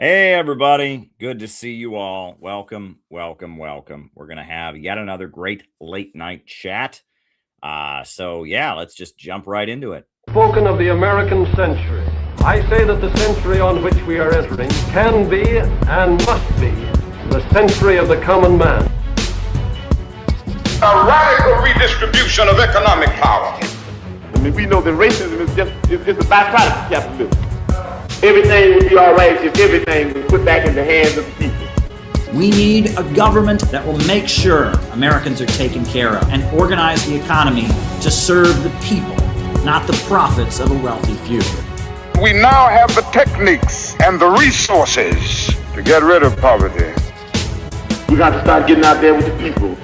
Hey, everybody. Good to see you all. Welcome, welcome, welcome. We're going to have yet another great late night chat. So, let's just jump right into it. Spoken of the American century. I say that the century on which we are entering can be and must be the century of the common man. A radical redistribution of economic power. I mean, we know that racism is just a byproduct of capitalism. Everything would be all right if everything was put back in the hands of the people. We need a government that will make sure Americans are taken care of and organize the economy to serve the people, not the profits of a wealthy few. We now have the techniques and the resources to get rid of poverty. We got to start getting out there with the people.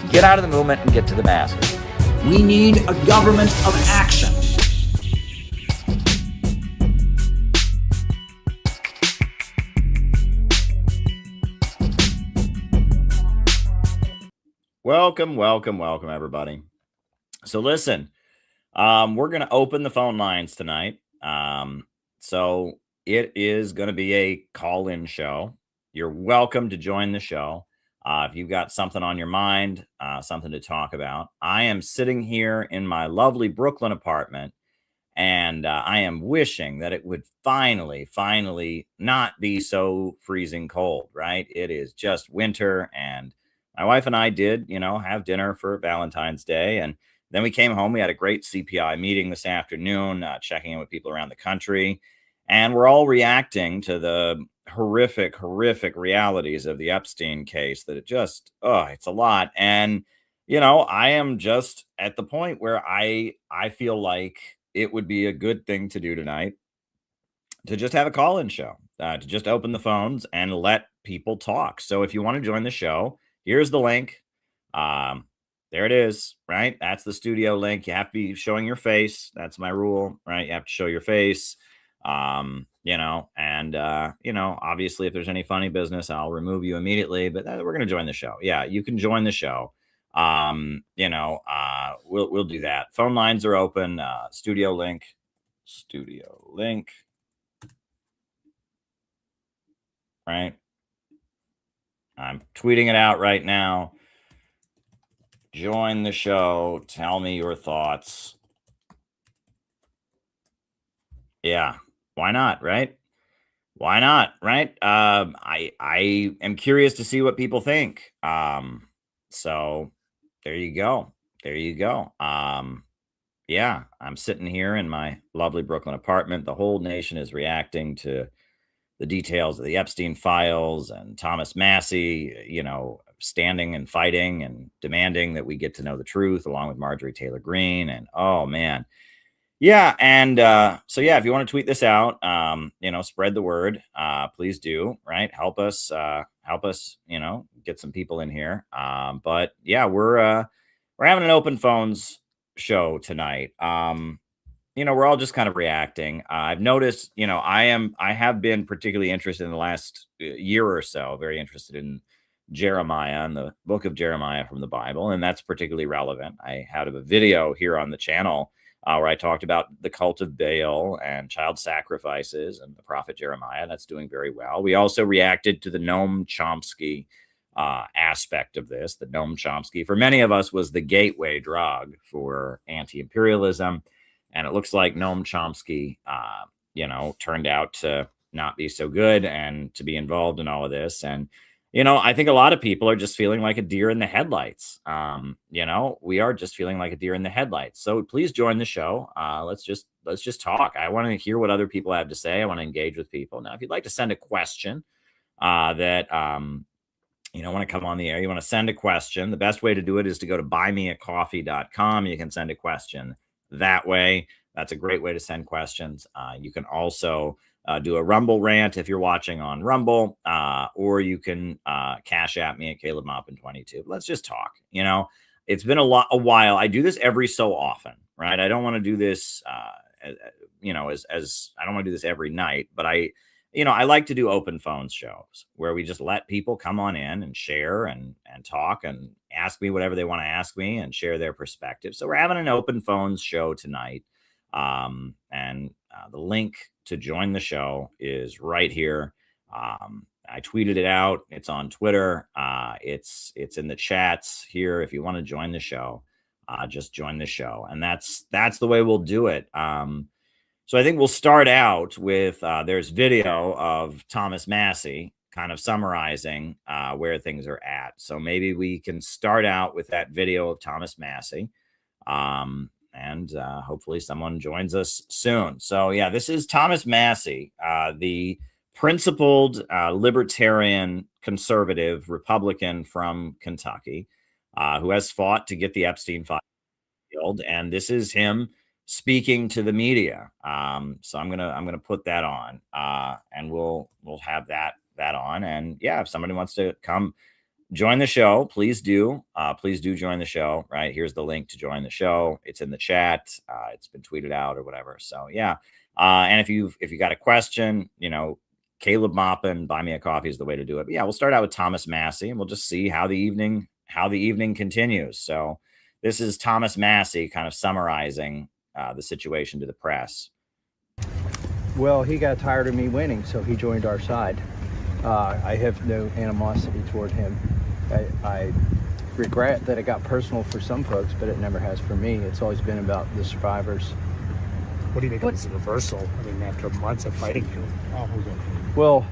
Get out of the movement and get to the masses. We need a government of action. Welcome, welcome, welcome, everybody. So, listen, we're going to open the phone lines tonight. So, it is going to be a call-in show. You're welcome to join the show. If you've got something on your mind, something to talk about. I am sitting here in my lovely Brooklyn apartment, and I am wishing that it would finally not be so freezing cold, right? It is just winter, and my wife and I did, have dinner for Valentine's Day, and then we came home. We had a great CPI meeting this afternoon, checking in with people around the country, and we're all reacting to the horrific realities of the Epstein case. That it's a lot. And I am just at the point where I feel like it would be a good thing to do tonight to just have a call-in show, to just open the phones and let people talk. So if you want to join the show, here's the link. There it is, right? That's the studio link. You have to be showing your face. That's my rule, right? You have to show your face. Obviously if there's any funny business, I'll remove you immediately, but we're going to join the show. Yeah, you can join the show. We'll do that. Phone lines are open. Studio link. Right. I'm tweeting it out right now. Join the show. Tell me your thoughts. Yeah. Why not? Right. Why not? Right. I am curious to see what people think. So there you go. Yeah, I'm sitting here in my lovely Brooklyn apartment. The whole nation is reacting to the details of the Epstein files and Thomas Massey, standing and fighting and demanding that we get to know the truth, along with Marjorie Taylor Greene. And oh man. Yeah. And if you want to tweet this out, spread the word, please do, right? Help us, get some people in here. But yeah, we're having an open phones show tonight. We're all just kind of reacting. I've noticed, I have been particularly interested in the last year or so, very interested in Jeremiah and the book of Jeremiah from the Bible. And that's particularly relevant. I had a video here on the channel where I talked about the cult of Baal and child sacrifices and the prophet Jeremiah. That's doing very well. We also reacted to the Noam Chomsky aspect of this. The Noam Chomsky, for many of us, was the gateway drug for anti-imperialism. And it looks like Noam Chomsky, turned out to not be so good and to be involved in all of this. And, I think a lot of people are just feeling like a deer in the headlights. We are just feeling like a deer in the headlights. So please join the show. Let's just talk. I want to hear what other people have to say. I want to engage with people. Now, if you'd like to send a question want to come on the air, you want to send a question, the best way to do it is to go to buymeacoffee.com. You can send a question that way. That's a great way to send questions. You can also do a Rumble rant if you're watching on Rumble, or you can cash at me at Caleb Maupin 22. Let's just talk. It's been a while. I do this every so often, right? I don't want to do this, as I don't want to do this every night, but I like to do open phones shows where we just let people come on in and share and talk and ask me whatever they want to ask me and share their perspective. So we're having an open phones show tonight. The link to join the show is right here. I tweeted it out. It's on Twitter. It's in the chats here. If you want to join the show, just join the show, and that's the way we'll do it. So I think we'll start out with there's video of Thomas Massie kind of summarizing where things are at. So maybe we can start out with that video of Thomas Massie. And hopefully someone joins us soon. So yeah, this is Thomas Massie, the principled libertarian conservative Republican from Kentucky, who has fought to get the Epstein file killed. And this is him speaking to the media. So I'm gonna put that on, and we'll have that on. And yeah, if somebody wants to come join the show, please do join the show. Right here's the link to join the show. It's in the chat. It's been tweeted out or whatever. So yeah, and if you got a question, Caleb Maupin, buy me a coffee is the way to do it. But yeah, we'll start out with Thomas Massie, and we'll just see how the evening continues. So this is Thomas Massie kind of summarizing the situation to the press. Well, he got tired of me winning, so he joined our side. I have no animosity toward him. I regret that it got personal for some folks, but it never has for me. It's always been about the survivors. What do you make of this reversal? I mean, after months of fighting you. Well,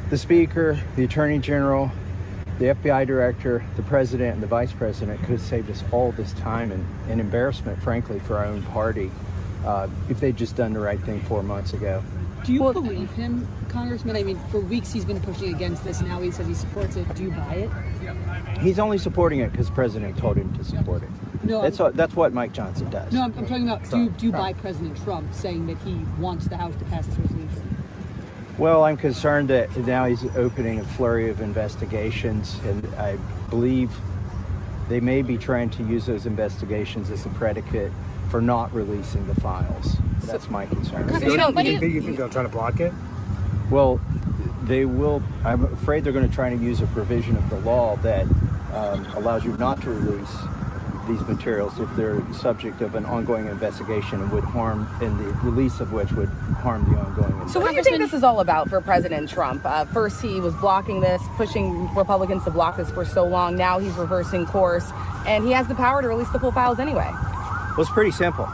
the Speaker, the Attorney General, the FBI Director, the President, and the Vice President could have saved us all this time and embarrassment, frankly, for our own party if they'd just done the right thing 4 months ago. Do you believe him, Congressman? I mean, for weeks he's been pushing against this. Now he says he supports it. Do you buy it? He's only supporting it because the President told him to support it. No, that's what Mike Johnson does. No, I'm talking about, do you buy President Trump saying that he wants the House to pass this resolution? Well, I'm concerned that now he's opening a flurry of investigations, and I believe they may be trying to use those investigations as a predicate for not releasing the files. That's my concern. You think they'll try to block it? Well, they will. I'm afraid they're going to try to use a provision of the law that allows you not to release these materials if they're subject of an ongoing investigation and would harm, and the release of which would harm the ongoing investigation. So what do you think this is all about for President Trump? First he was blocking this, pushing Republicans to block this for so long. Now he's reversing course, and he has the power to release the full files anyway. Well, it's pretty simple.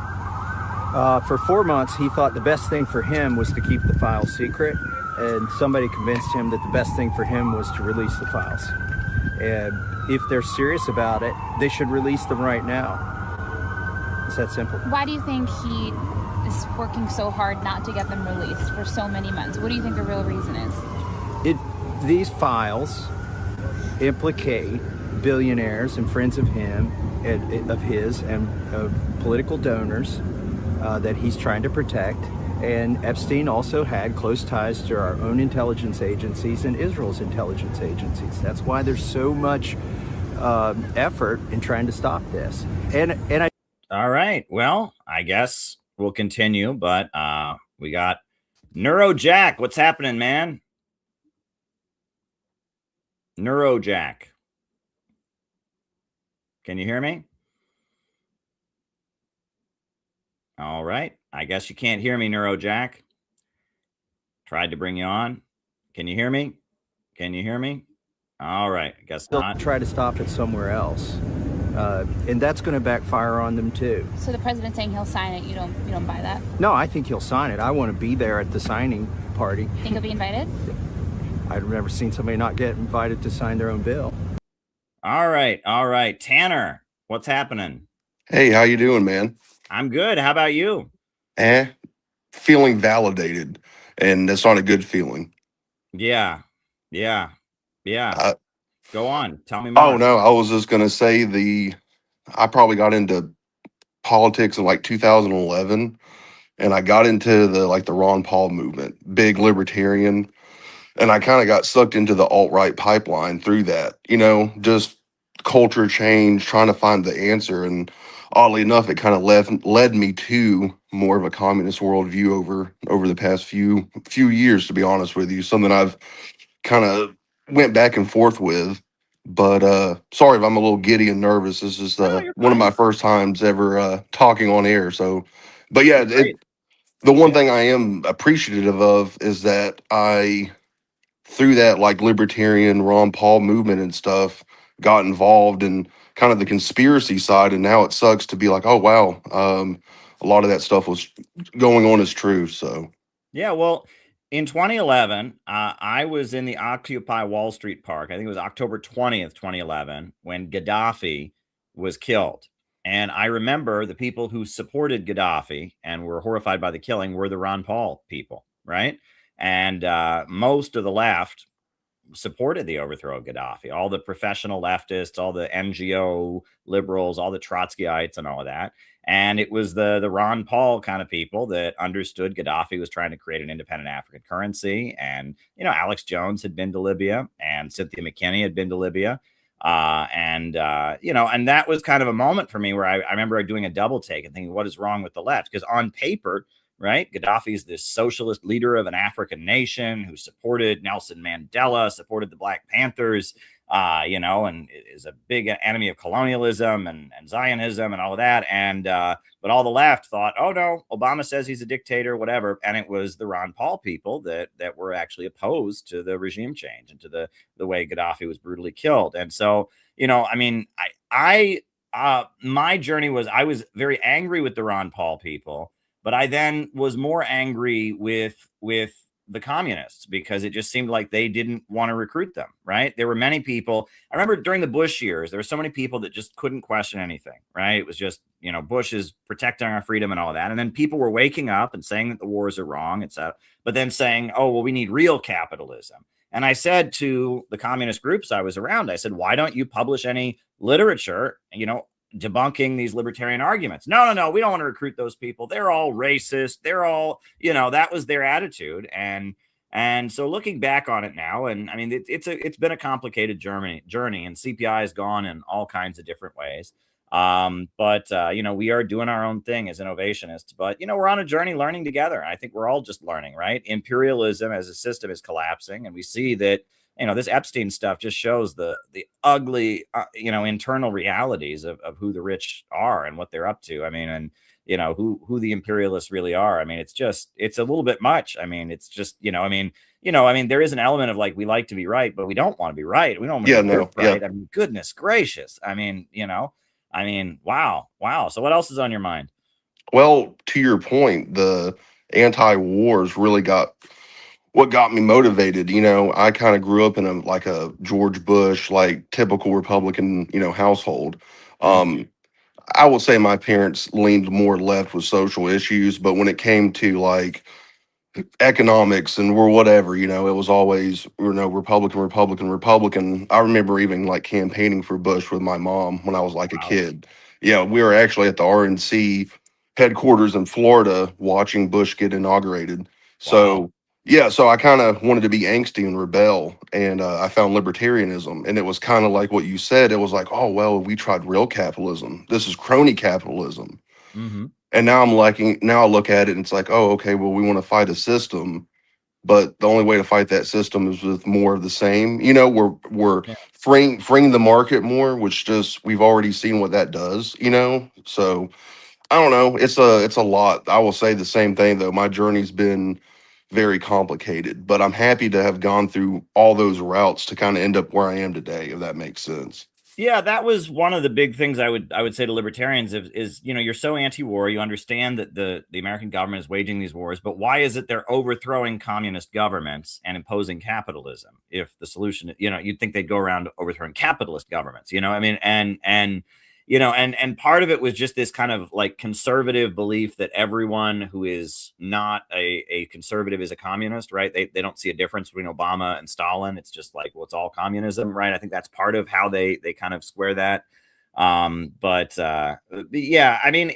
For 4 months, he thought the best thing for him was to keep the files secret, and somebody convinced him that the best thing for him was to release the files. And if they're serious about it, they should release them right now. It's that simple. Why do you think he is working so hard not to get them released for so many months? What do you think the real reason is? These files implicate billionaires and friends of his and political donors that he's trying to protect. And Epstein also had close ties to our own intelligence agencies and Israel's intelligence agencies. That's why there's so much effort in trying to stop this. All right. Well, I guess we'll continue, but we got Neurojack. What's happening, man? Neurojack. Can you hear me? All right. I guess you can't hear me, Neurojack. Tried to bring you on. Can you hear me? Can you hear me? All right. I guess they'll not. Try to stop it somewhere else. And that's going to backfire on them too. So the president's saying he'll sign it. You don't buy that? No, I think he'll sign it. I want to be there at the signing party. Think he'll be invited? I've never seen somebody not get invited to sign their own bill. All right. All right. Tanner, what's happening? Hey, how you doing, man? I'm good. How about you? Feeling validated, and that's not a good feeling. Yeah. Go on. Tell me more. Oh, no, I was just going to say I probably got into politics in like 2011, and I got into the Ron Paul movement, big libertarian, and I kind of got sucked into the alt-right pipeline through that, just culture change, trying to find the answer. And oddly enough, it kind of led me to more of a communist worldview over the past few years, to be honest with you. Something I've kind of went back and forth with. But sorry if I'm a little giddy and nervous. This is one of my first times ever talking on air. So, but yeah, the one thing I am appreciative of is that I through that like libertarian Ron Paul movement and stuff, got involved in kind of the conspiracy side, and now it sucks to be like, oh wow, a lot of that stuff was going on is true. So Yeah, well, in 2011, I was in the Occupy Wall Street Park. I think it was October 20th, 2011, when Gaddafi was killed. And I remember the people who supported Gaddafi and were horrified by the killing were the Ron Paul people, right? And most of the left supported the overthrow of Gaddafi. All the professional leftists, all the NGO liberals, all the Trotskyites, and all of that. And it was the Ron Paul kind of people that understood Gaddafi was trying to create an independent African currency. And Alex Jones had been to Libya, and Cynthia McKinney had been to Libya. And that was kind of a moment for me where I remember doing a double take and thinking, what is wrong with the left? Because on paper, right, Gaddafi is this socialist leader of an African nation who supported Nelson Mandela, supported the Black Panthers, and is a big enemy of colonialism and Zionism and all of that. And but all the left thought, oh no, Obama says he's a dictator, whatever. And it was the Ron Paul people that were actually opposed to the regime change and to the way Gaddafi was brutally killed. And so, my journey was, I was very angry with the Ron Paul people, but I then was more angry with the communists because it just seemed like they didn't want to recruit them, right? There were many people. I remember during the Bush years, there were so many people that just couldn't question anything, right? It was just, Bush is protecting our freedom and all that. And then people were waking up and saying that the wars are wrong, etc. But then saying, oh, well, we need real capitalism. And I said to the communist groups I was around, I said, why don't you publish any literature, debunking these libertarian arguments? No, we don't want to recruit those people. They're all racist. They're all, that was their attitude. And so looking back on it now, and I mean, it's been a complicated journey, and CPI has gone in all kinds of different ways. But we are doing our own thing as innovationists, but we're on a journey learning together. I think we're all just learning, right? Imperialism as a system is collapsing, and we see that this Epstein stuff just shows the ugly, internal realities of who the rich are and what they're up to. I mean, and who the imperialists really are. I mean, it's a little bit much. I mean, it's just, there is an element of like, we like to be right, but we don't want to be right. We don't want to be right. I mean, goodness gracious. I mean, wow. So what else is on your mind? Well, to your point, the anti-wars really what got me motivated. I kind of grew up in a George Bush, like typical Republican, household. I will say my parents leaned more left with social issues, but when it came to like economics and whatever, it was always, Republican. I remember even like campaigning for Bush with my mom when I was like a kid. Yeah, we were actually at the RNC headquarters in Florida watching Bush get inaugurated. So yeah, so I kind of wanted to be angsty and rebel, and I found libertarianism, and it was kind of like what you said. It was like, oh well, we tried real capitalism. This is crony capitalism. And now now I look at it and it's like, oh, okay, well, we want to fight a system, but the only way to fight that system is with more of the same. We're freeing the market more, which just we've already seen what that does. So I don't know. It's a lot. I will say the same thing though. My journey's been very complicated, but I'm happy to have gone through all those routes to kind of end up where I am today, if that makes sense. Yeah, that was one of the big things I would say to libertarians is you're so anti-war, you understand that the American government is waging these wars, but why is it they're overthrowing communist governments and imposing capitalism? If the solution, you'd think they'd go around overthrowing capitalist governments, I mean, and part of it was just this kind of like conservative belief that everyone who is not a conservative is a communist, right? They don't see a difference between Obama and Stalin. It's just like, well, it's all communism, right? I think that's part of how they kind of square that. Yeah, I mean,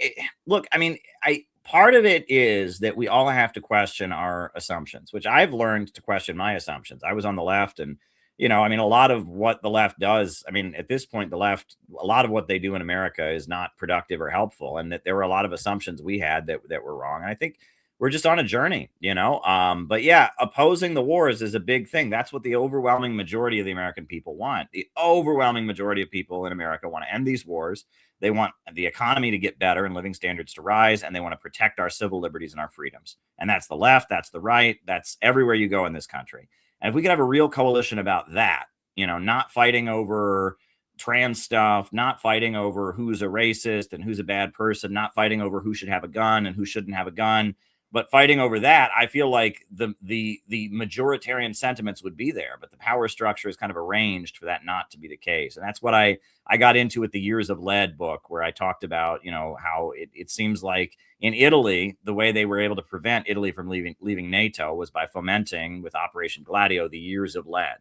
part of it is that we all have to question our assumptions, which I've learned to question my assumptions. I was on the left, and a lot of what the left does, at this point, the left, a lot of what they do in America is not productive or helpful. And that there were a lot of assumptions we had that were wrong. And I think we're just on a journey, but yeah, opposing the wars is a big thing. That's what the overwhelming majority of the American people want. The overwhelming majority of people in America want to end these wars. They want the economy to get better and living standards to rise. And they want to protect our civil liberties and our freedoms. And that's the left. That's the right. That's everywhere you go in this country. And if we could have a real coalition about that, not fighting over trans stuff, not fighting over who's a racist and who's a bad person, not fighting over who should have a gun and who shouldn't have a gun, but fighting over that, I feel like the majoritarian sentiments would be there, but the power structure is kind of arranged for that not to be the case. And that's what I got into with the Years of Lead book, where I talked about, how it seems like in Italy, the way they were able to prevent Italy from leaving NATO was by fomenting with Operation Gladio the Years of Lead.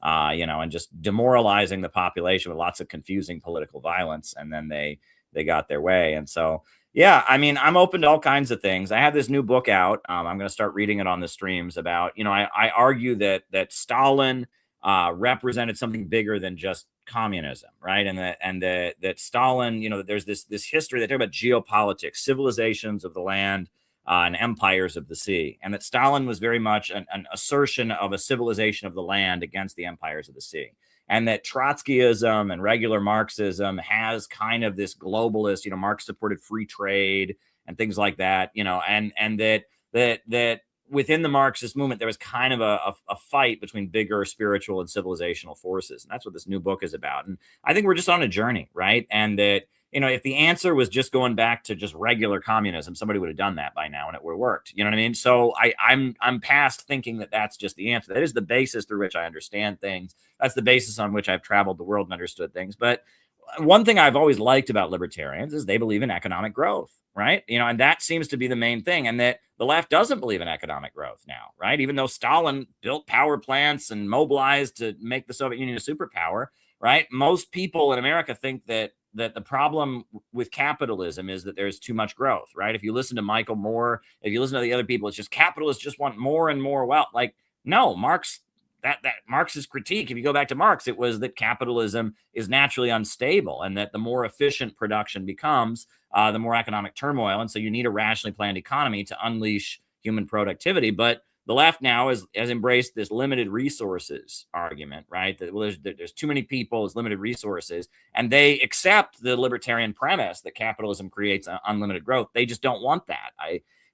And just demoralizing the population with lots of confusing political violence. And then they got their way. And so, yeah, I mean, I'm open to all kinds of things. I have this new book out. I'm going to start reading it on the streams about, I argue that Stalin represented something bigger than just communism, right? And that Stalin, there's this history that talk about geopolitics, civilizations of the land, and empires of the sea, and that Stalin was very much an assertion of a civilization of the land against the empires of the sea, and that Trotskyism and regular Marxism has kind of this globalist, Marx supported free trade and things like that, and that within the Marxist movement there was kind of a fight between bigger spiritual and civilizational forces, and that's what this new book is about. And I think we're just on a journey, right? And that if the answer was just going back to just regular communism, somebody would have done that by now and it would have worked. You know what I mean? So I'm past thinking that that's just the answer. That is the basis through which I understand things. That's the basis on which I've traveled the world and understood things. But one thing I've always liked about libertarians is they believe in economic growth, right? And that seems to be the main thing. And that the left doesn't believe in economic growth now, right? Even though Stalin built power plants and mobilized to make the Soviet Union a superpower, right? Most people in America think that the problem with capitalism is that there's too much growth, right? If you listen to Michael Moore, if you listen to the other people, it's just capitalists just want more and more wealth. Like, no, that Marx's critique, if you go back to Marx, it was that capitalism is naturally unstable, and that the more efficient production becomes, the more economic turmoil. And so you need a rationally planned economy to unleash human productivity. But the left now has embraced this limited resources argument, right? That there's too many people, there's limited resources, and they accept the libertarian premise that capitalism creates unlimited growth. They just don't want that.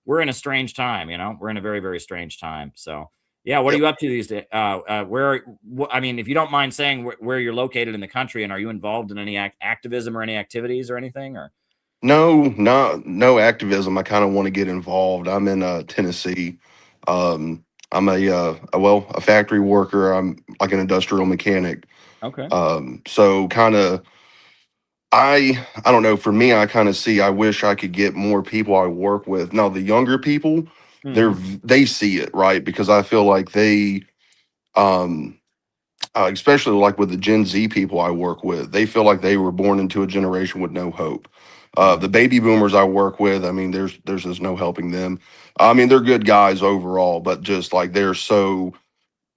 We're in a strange time, we're in a very, very strange time. So, yeah, what are you up to these days? If you don't mind saying where you're located in the country, and are you involved in any activism or any activities or anything? Or No activism. I kind of want to get involved. I'm in Tennessee. I'm a factory worker. I'm like an industrial mechanic. Okay. So kind of, I don't know. For me, I kind of see. I wish I could get more people I work with. Now, the younger people, they see it, right, because I feel like they, especially like with the Gen Z people I work with, they feel like they were born into a generation with no hope. The baby boomers I work with, I mean, there's just no helping them. I mean, they're good guys overall, but just like they're so,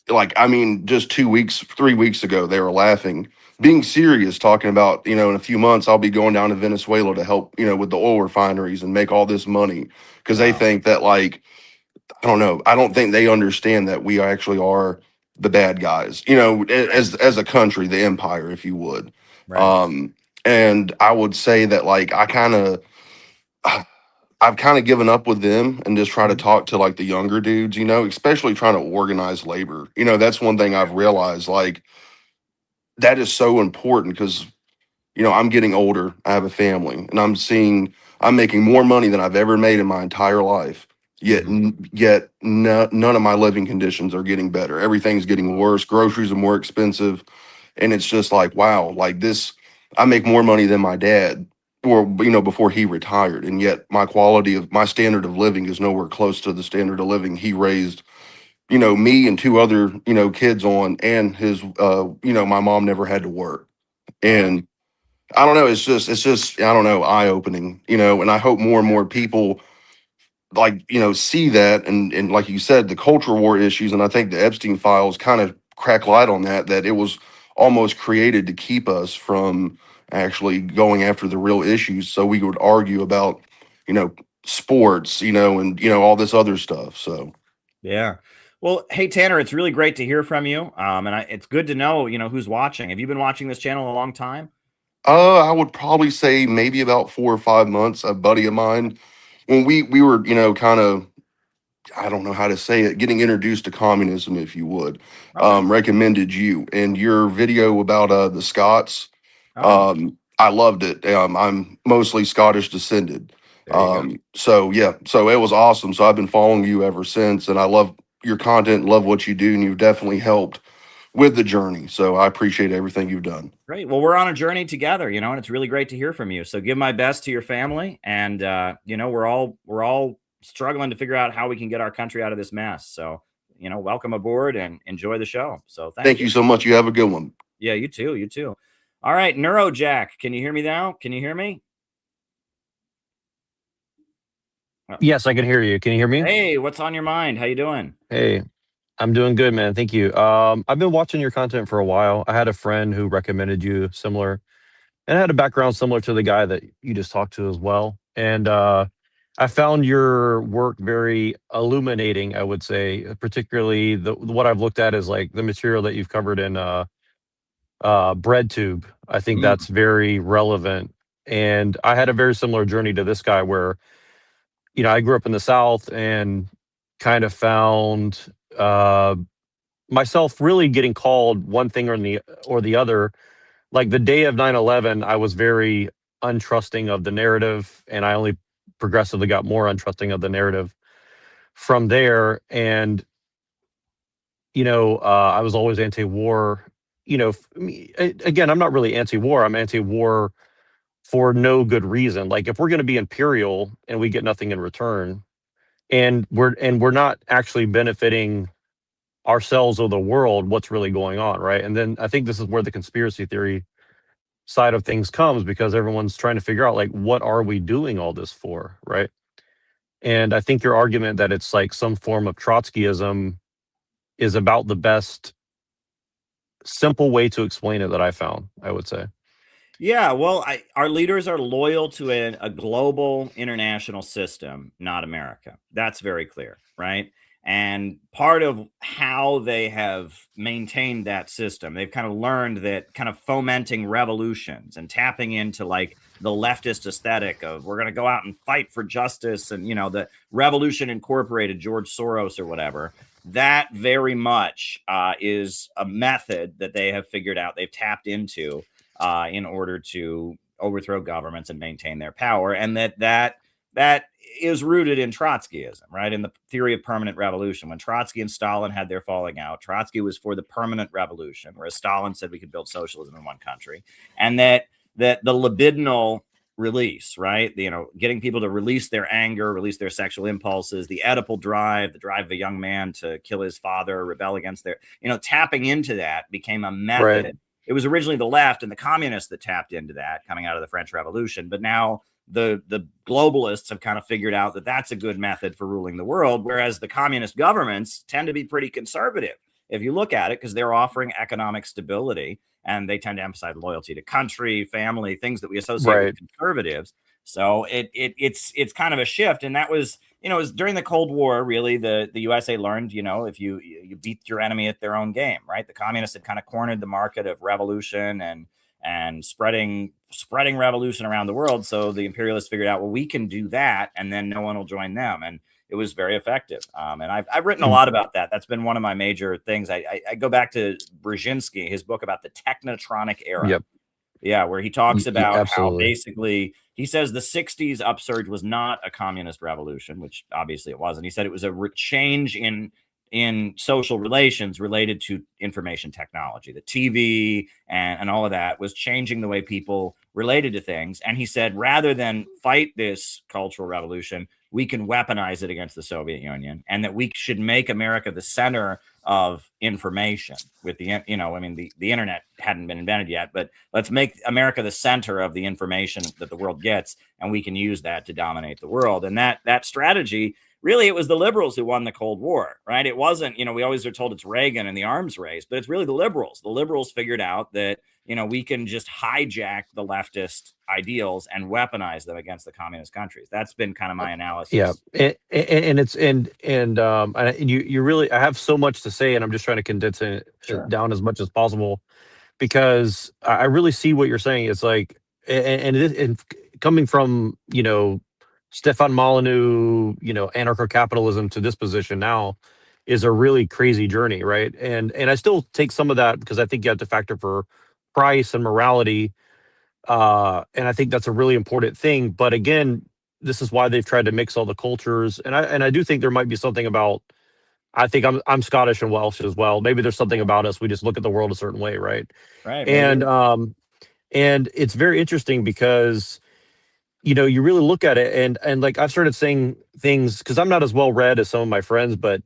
like, I mean, just 3 weeks ago, they were laughing, being serious, talking about, in a few months, I'll be going down to Venezuela to help, with the oil refineries and make all this money, because they think that, like, I don't know, I don't think they understand that we actually are the bad guys, as a country, the empire, if you would. Right. And I would say that, like, I've kind of given up with them and just try to talk to like the younger dudes, especially trying to organize labor. That's one thing I've realized, like, that is so important because, I'm getting older, I have a family, and I'm making more money than I've ever made in my entire life. Yet none of my living conditions are getting better. Everything's getting worse. Groceries are more expensive. And it's just like, wow, like this, I make more money than my dad, or, before he retired. And yet my standard of living is nowhere close to the standard of living he raised, me and two other, kids on, and his, my mom never had to work. And I don't know, it's just, I don't know, eye opening, and I hope more and more people, like, see that, and like you said, the culture war issues, and I think the Epstein files kind of crack light on that it was almost created to keep us from actually going after the real issues, so we would argue about, sports, and all this other stuff. So yeah. Well, hey Tanner, it's really great to hear from you. And it's good to know, who's watching. Have you been watching this channel a long time? I would probably say maybe about 4 or 5 months. A buddy of mine, when we were, kind of I don't know how to say it, getting introduced to communism, if you would, Okay. recommended you and your video about the Scots. Oh, I loved it. I'm mostly Scottish descended. there you go. So yeah, so it was awesome. So I've been following you ever since, and I love your content, love what you do, and you've definitely helped with the journey. So I appreciate everything you've done. Great. Well, we're on a journey together, and it's really great to hear from you. So give my best to your family, and we're all struggling to figure out how we can get our country out of this mess. So, welcome aboard and enjoy the show. So thank Thank you. you so much. You have a good one. Yeah, you too. You too. All right, Neurojack, can you hear me now? Can you hear me? Yes, I can hear you. Can you hear me? Hey, what's on your mind? How you doing? Hey, I'm doing good, man. Thank you. I've been watching your content for a while. I had a friend who recommended you similar, and I had a background similar to the guy that you just talked to as well. And I found your work very illuminating, I would say, particularly what I've looked at is like the material that you've covered in BreadTube. I think that's very relevant. And I had a very similar journey to this guy where, I grew up in the South and kind of found myself really getting called one thing or the other. Like the day of 9/11, I was very untrusting of the narrative, and I only progressively got more untrusting of the narrative from there. And I was always anti-war. Again, I'm not really anti-war. I'm anti-war for no good reason. Like if we're going to be imperial and we get nothing in return, and we're not actually benefiting ourselves or the world, what's really going on, right? And then I think this is where the conspiracy theory side of things comes, because everyone's trying to figure out, like, what are we doing all this for, right? And I think your argument that it's like some form of Trotskyism is about the best simple way to explain it that I found, I would say. Yeah, well, our leaders are loyal to a global international system, not America. That's very clear, right? And part of how they have maintained that system, they've kind of learned that kind of fomenting revolutions and tapping into like the leftist aesthetic of we're going to go out and fight for justice and, the Revolution Incorporated, George Soros or whatever. That very much is a method that they have figured out, they've tapped into in order to overthrow governments and maintain their power, and that is rooted in Trotskyism, right? In the theory of permanent revolution. When Trotsky and Stalin had their falling out, Trotsky was for the permanent revolution, whereas Stalin said we could build socialism in one country, and that the libidinal release, right? Getting people to release their anger, release their sexual impulses, the Oedipal drive, the drive of a young man to kill his father, rebel against tapping into that became a method. Right. It was originally the left and the communists that tapped into that coming out of the French Revolution. But now the globalists have kind of figured out that that's a good method for ruling the world, whereas the communist governments tend to be pretty conservative if you look at it, because they're offering economic stability and they tend to emphasize loyalty to country, family, things that we associate with conservatives. So it's kind of a shift. And that was, it was during the Cold War, really, the USA learned, if you beat your enemy at their own game, right? The communists had kind of cornered the market of revolution and spreading revolution around the world. So the imperialists figured out, well, we can do that and then no one will join them. And it was very effective. And I've written a lot about that. That's been one of my major things. I go back to Brzezinski, his book about the technotronic era. Yep. Yeah, where he talks about how absolutely. basically he says the 60s upsurge was not a communist revolution, which obviously it wasn't. He said it was a change in social relations related to information technology. The TV and all of that was changing the way people related to things. And he said, rather than fight this cultural revolution, we can weaponize it against the Soviet Union, and that we should make America the center of information with the internet hadn't been invented yet, but let's make America the center of the information that the world gets, and we can use that to dominate the world. And that strategy, really, it was the liberals who won the Cold War, right? It wasn't, we always are told it's Reagan and the arms race, but it's really the liberals. The liberals figured out that, we can just hijack the leftist ideals and weaponize them against the communist countries. That's been kind of my analysis. Yeah, you really, I have so much to say, and I'm just trying to condense it down as much as possible, because I really see what you're saying. It's like, and coming from Stefan Molyneux, anarcho-capitalism to this position now is a really crazy journey, right? And I still take some of that because I think you have to factor for price and morality, and I think that's a really important thing. But again, this is why they've tried to mix all the cultures, and I do think there might be something about. I think I'm Scottish and Welsh as well. Maybe there's something about us. We just look at the world a certain way, right? Right. And Maybe. and it's very interesting because you really look at it, and like I've started saying things because I'm not as well read as some of my friends, but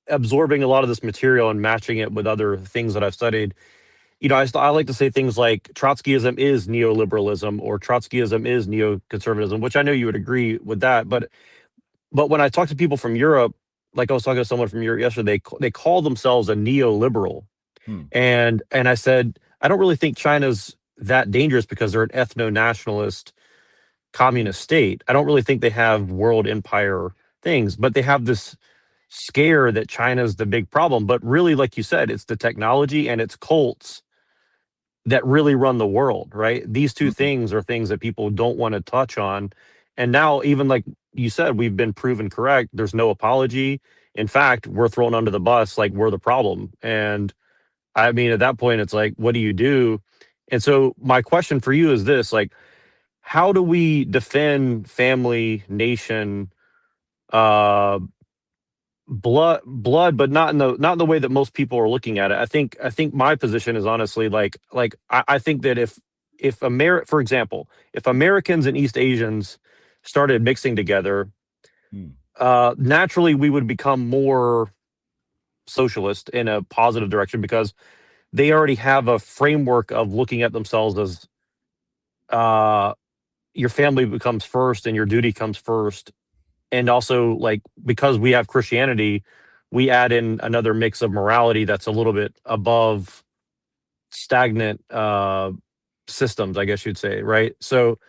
absorbing a lot of this material and matching it with other things that I've studied. I like to say things like Trotskyism is neoliberalism or Trotskyism is neoconservatism, which I know you would agree with that. But when I talk to people from Europe, like I was talking to someone from Europe yesterday, they call themselves a neoliberal, and I said I don't really think China's that dangerous because they're an ethno-nationalist communist state. I don't really think they have world empire things, but they have this scare that China's the big problem. But really, like you said, it's the technology and it's cults that really run the world, right? These two things are things that people don't want to touch on. And now, even like you said, we've been proven correct. There's no apology. In fact, we're thrown under the bus like we're the problem. And I mean, at that point, it's like, what do you do? And so my question for you is this, like, how do we defend family, nation, uh, blood, but not in the way that most people are looking at it. I think my position is honestly I think that for example, if Americans and East Asians started mixing together, naturally we would become more socialist in a positive direction because they already have a framework of looking at themselves as your family becomes first and your duty comes first. And also, like, because we have Christianity, we add in another mix of morality that's a little bit above stagnant systems, I guess you'd say, right? So,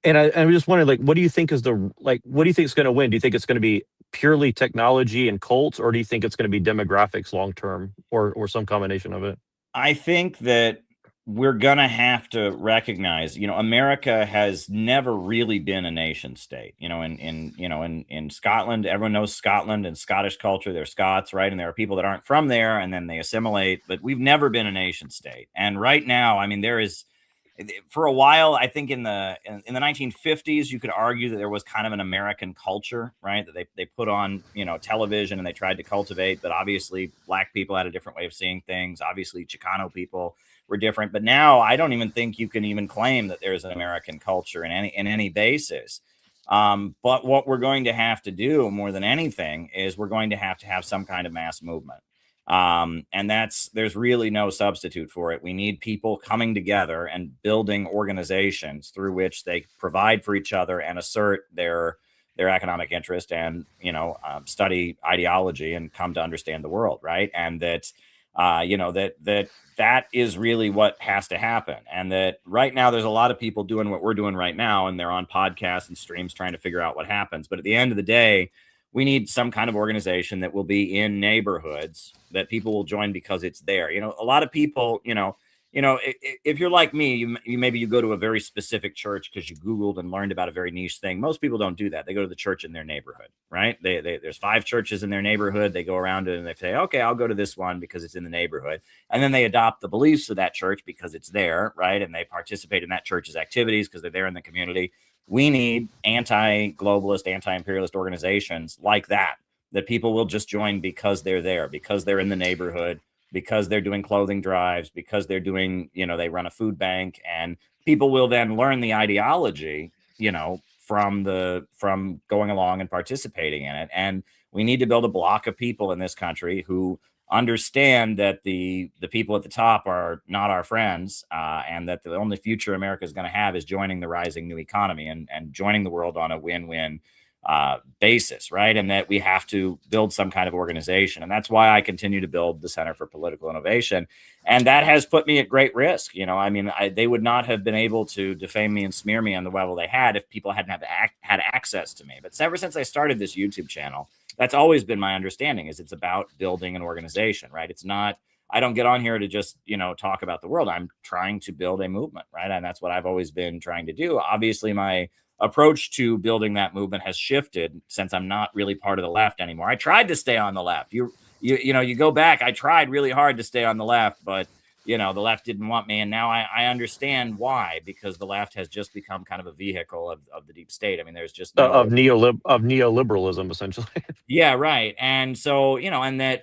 and I'm just wondering, like, what do you think is what do you think is going to win? Do you think it's going to be purely technology and cults, or do you think it's going to be demographics long term, or some combination of it? I think that we're gonna have to recognize, America has never really been a nation state. In Scotland, everyone knows Scotland and Scottish culture. They're Scots, right? And there are people that aren't from there, and then they assimilate. But we've never been a nation state. And right now, I mean, there is. For a while, I think in the 1950s, you could argue that there was kind of an American culture, right? That they put on, television and they tried to cultivate. But obviously, Black people had a different way of seeing things. Obviously, Chicano people were different. But now, I don't even think you can even claim that there's an American culture in any basis. But what we're going to have to do more than anything is we're going to have some kind of mass movement. And there's really no substitute for it. We need people coming together and building organizations through which they provide for each other and assert their economic interest and, study ideology and come to understand the world. Right. And that is really what has to happen. And that right now there's a lot of people doing what we're doing right now, and they're on podcasts and streams trying to figure out what happens. But at the end of the day, we need some kind of organization that will be in neighborhoods that people will join because it's there. A lot of people, if you're like me, you maybe you go to a very specific church because you Googled and learned about a very niche thing. Most people don't do that. They go to the church in their neighborhood, right? There's 5 churches in their neighborhood. They go around it and they say, okay, I'll go to this one because it's in the neighborhood. And then they adopt the beliefs of that church because it's there, right? And they participate in that church's activities because they're there in the community. We need anti-globalist, anti-imperialist organizations like that people will just join because they're there, because they're in the neighborhood, because they're doing clothing drives, because they're doing, they run a food bank, and people will then learn the ideology, from going along and participating in it. And we need to build a block of people in this country who understand that the people at the top are not our friends, and that the only future America is going to have is joining the rising new economy and joining the world on a win-win basis, right? And that we have to build some kind of organization. And that's why I continue to build the Center for Political Innovation. And that has put me at great risk. They would not have been able to defame me and smear me on the level they had if people hadn't had access to me. But ever since I started this YouTube channel, that's always been my understanding, is it's about building an organization, right? It's not I don't get on here to just, talk about the world. I'm trying to build a movement, right? And that's what I've always been trying to do. Obviously, my approach to building that movement has shifted since I'm not really part of the left anymore. I tried to stay on the left. You go back, I tried really hard to stay on the left, but the left didn't want me. And now I understand why, because the left has just become kind of a vehicle of the deep state. I mean, there's just no of neoliberalism, essentially. yeah, right. And so, and that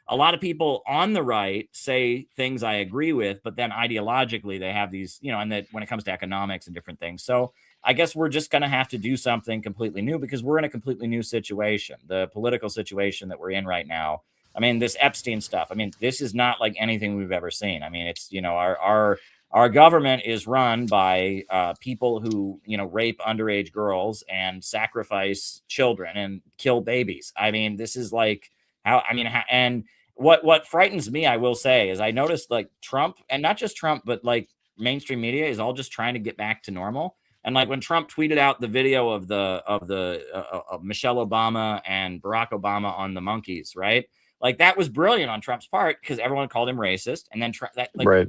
a lot of people on the right say things I agree with, but then ideologically they have these, and that when it comes to economics and different things. So I guess we're just going to have to do something completely new, because we're in a completely new situation. The political situation that we're in right now. I mean, this Epstein stuff. I mean, this is not like anything we've ever seen. I mean, it's, our government is run by people who, rape underage girls and sacrifice children and kill babies. I mean, this is like and what frightens me, I will say, is I noticed like Trump, and not just Trump, but like mainstream media is all just trying to get back to normal. And like when Trump tweeted out the video of Michelle Obama and Barack Obama on the monkeys, right? Like that was brilliant on Trump's part, because everyone called him racist, and then Right.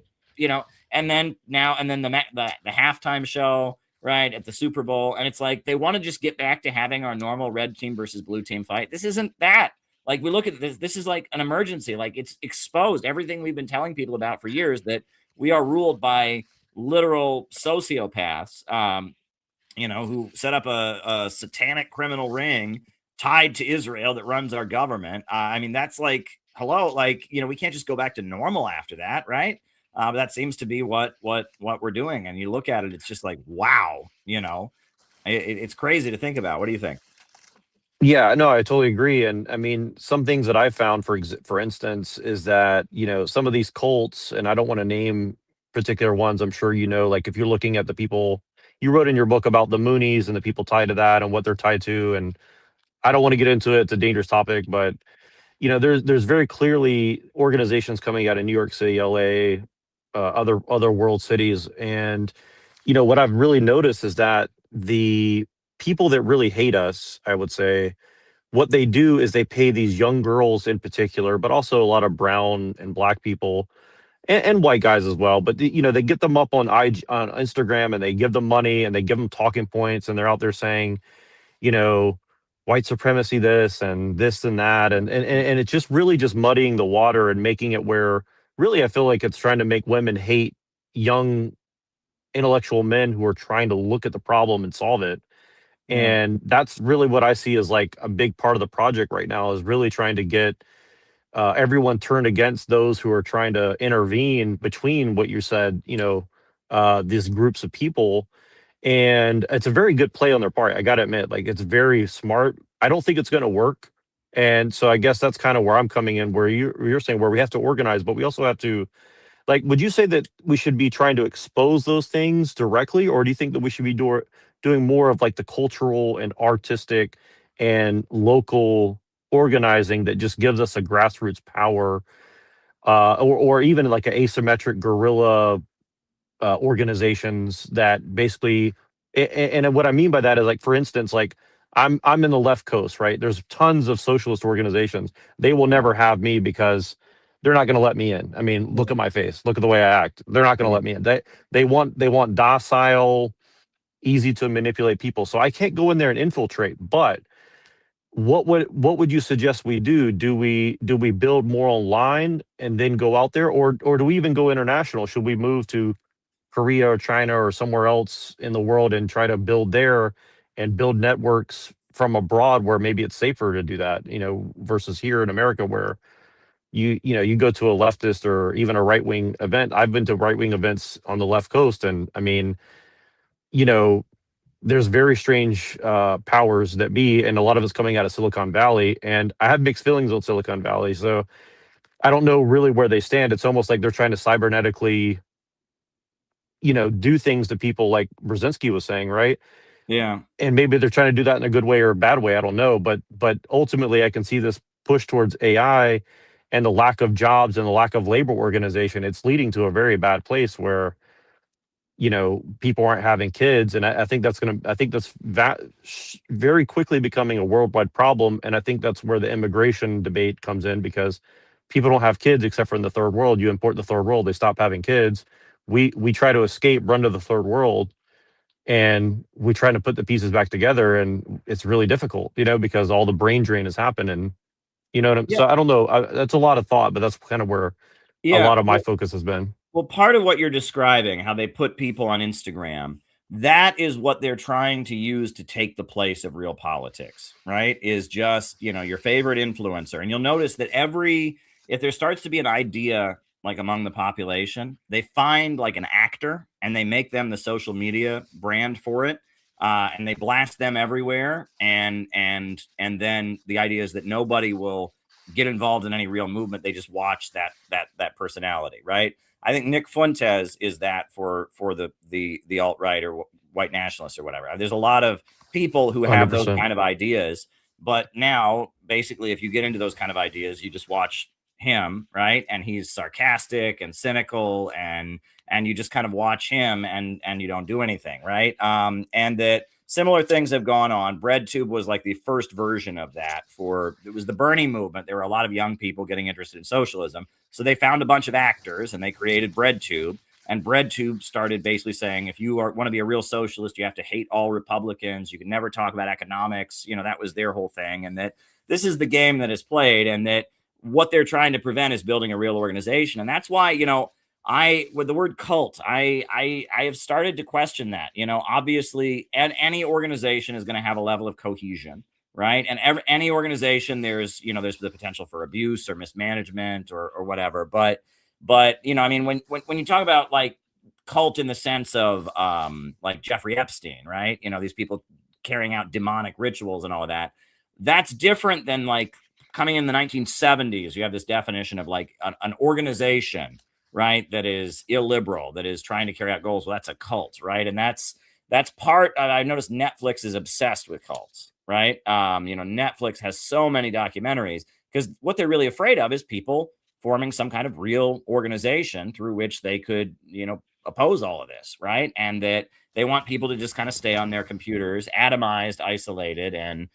And then the halftime show, right, at the Super Bowl, and it's like they want to just get back to having our normal red team versus blue team fight. This isn't that. Like, we look at this is like an emergency. Like, it's exposed everything we've been telling people about for years, that we are ruled by literal sociopaths, who set up a satanic criminal ring tied to Israel that runs our government. I mean, that's like, hello, like, we can't just go back to normal after that, right? But that seems to be what we're doing. And you look at it, it's just like, wow, it's crazy to think about. What do you think? Yeah, no, I totally agree. And I mean, some things that I found, for instance, is that, some of these cults, and I don't want to name particular ones, I'm sure, like if you're looking at the people you wrote in your book about the Moonies and the people tied to that and what they're tied to. And I don't want to get into it. It's a dangerous topic, but there's very clearly organizations coming out of New York City, LA, other world cities. And, what I've really noticed is that the people that really hate us, I would say, what they do is they pay these young girls in particular, but also a lot of brown and black people and white guys as well. But they get them up on on Instagram, and they give them money, and they give them talking points, and they're out there saying, white supremacy, this and that, and it's just really just muddying the water and making it where really I feel like it's trying to make women hate young intellectual men who are trying to look at the problem and solve it. And that's really what I see as like a big part of the project right now, is really trying to get everyone turned against those who are trying to intervene between what you said, these groups of people. And it's a very good play on their part. I got to admit, like, it's very smart. I don't think it's going to work. And so I guess that's kind of where I'm coming in, where you're saying where we have to organize, but we also have to, like, would you say that we should be trying to expose those things directly, or do you think that we should be doing more of like the cultural and artistic and local organizing that just gives us a grassroots power, or even like an asymmetric guerrilla organizations that basically, and what I mean by that is, like, for instance, like I'm in the left coast, right? There's tons of socialist organizations. They will never have me because they're not going to let me in. I mean, look at my face, look at the way I act. They're not going to let me in. They want docile, easy to manipulate people. So I can't go in there and infiltrate. But what would you suggest we do? Do we build more online and then go out there, or do we even go international? Should we move to Korea or China or somewhere else in the world and try to build there and build networks from abroad where maybe it's safer to do that, versus here in America, where you go to a leftist or even a right-wing event. I've been to right-wing events on the left coast, and I mean, there's very strange powers that be, and a lot of it's coming out of Silicon Valley, and I have mixed feelings on Silicon Valley. So I don't know really where they stand. It's almost like they're trying to cybernetically do things to people, like Brzezinski was saying, right? Yeah. And maybe they're trying to do that in a good way or a bad way. I don't know. But ultimately, I can see this push towards AI and the lack of jobs and the lack of labor organization. It's leading to a very bad place where, people aren't having kids. And I think that's very quickly becoming a worldwide problem. And I think that's where the immigration debate comes in, because people don't have kids except for in the third world. You import the third world, they stop having kids. We try to escape, run to the third world, and we try to put the pieces back together, and it's really difficult, because all the brain drain has happened, and Yeah. so I don't know. That's a lot of thought, but that's kind of where a Yeah. lot of my focus has been. Well, part of what you're describing, how they put people on Instagram, that is what they're trying to use to take the place of real politics, right? Is just, your favorite influencer. And you'll notice that if there starts to be an idea like among the population, they find like an actor and they make them the social media brand for it. And they blast them everywhere. And then the idea is that nobody will get involved in any real movement. They just watch that personality, right? I think Nick Fuentes is that for the alt-right or white nationalists or whatever. There's a lot of people who have those 100%. kind of ideas, but now basically if you get into those kind of ideas, you just watch him, right? And he's sarcastic and cynical, and you just kind of watch him and you don't do anything, right? And that similar things have gone on. BreadTube was like the first version of that. It was the Bernie movement. There were a lot of young people getting interested in socialism. So they found a bunch of actors and they created BreadTube. And BreadTube started basically saying, if you want to be a real socialist, you have to hate all Republicans. You can never talk about economics. That was their whole thing. And that this is the game that is played, and that what they're trying to prevent is building a real organization. And that's why, with the word cult, I have started to question that. Obviously, and any organization is going to have a level of cohesion, right? And any organization, there's the potential for abuse or mismanagement or whatever. But I mean, when you talk about like cult in the sense of like Jeffrey Epstein, right? These people carrying out demonic rituals and all of that. That's different than like coming in the 1970s. You have this definition of like an organization, right, that is illiberal, that is trying to carry out goals. Well, that's a cult, right? And that's part. I noticed Netflix is obsessed with cults, right? Netflix has so many documentaries because what they're really afraid of is people forming some kind of real organization through which they could, oppose all of this, right? And that they want people to just kind of stay on their computers, atomized, isolated, and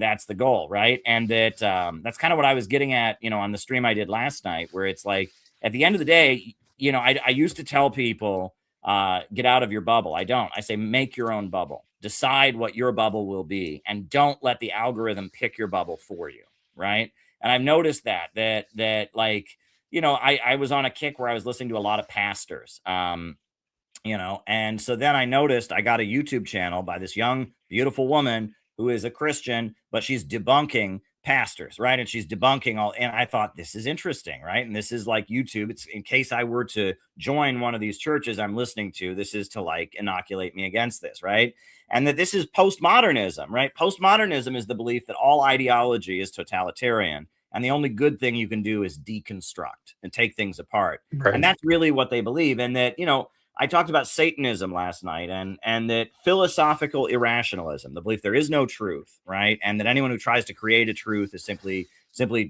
that's the goal, right? And that's kind of what I was getting at, on the stream I did last night, where it's like, at the end of the day, I used to tell people, get out of your bubble. I don't. I say, make your own bubble. Decide what your bubble will be, and don't let the algorithm pick your bubble for you, right? And I've noticed that like, I was on a kick where I was listening to a lot of pastors, and so then I noticed I got a YouTube channel by this young, beautiful woman who is a Christian, but she's debunking pastors, right? And she's debunking all, and I thought, this is interesting, right? And this is like YouTube. It's in case I were to join one of these churches I'm listening to, this is to like inoculate me against this, right? And that this is postmodernism, right? Postmodernism is the belief that all ideology is totalitarian, and the only good thing you can do is deconstruct and take things apart. Right. And that's really what they believe. And that, I talked about Satanism last night, and that philosophical irrationalism, the belief there is no truth, right? And that anyone who tries to create a truth is simply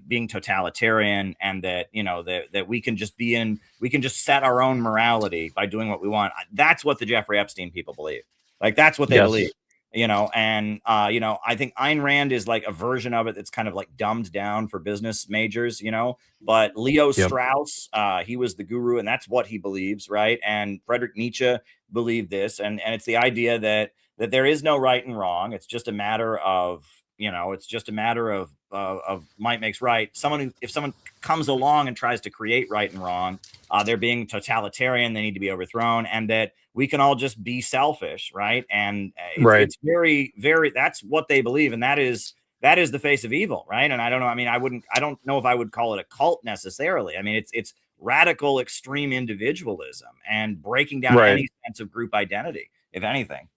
being totalitarian, and that, that we can just set our own morality by doing what we want. That's what the Jeffrey Epstein people believe. Like, that's what they believe. And I think Ayn Rand is like a version of it that's kind of like dumbed down for business majors, but Leo Strauss, he was the guru, and that's what he believes, right? And Friedrich Nietzsche believed this, and it's the idea that there is no right and wrong. It's just a matter of, of might makes right. If someone comes along and tries to create right and wrong, they're being totalitarian. They need to be overthrown, and that we can all just be selfish, right? And it's very, very. That's what they believe, and that is the face of evil, right? And I don't know. I mean, I don't know if I would call it a cult necessarily. I mean, it's radical, extreme individualism and breaking down any sense of group identity, if anything.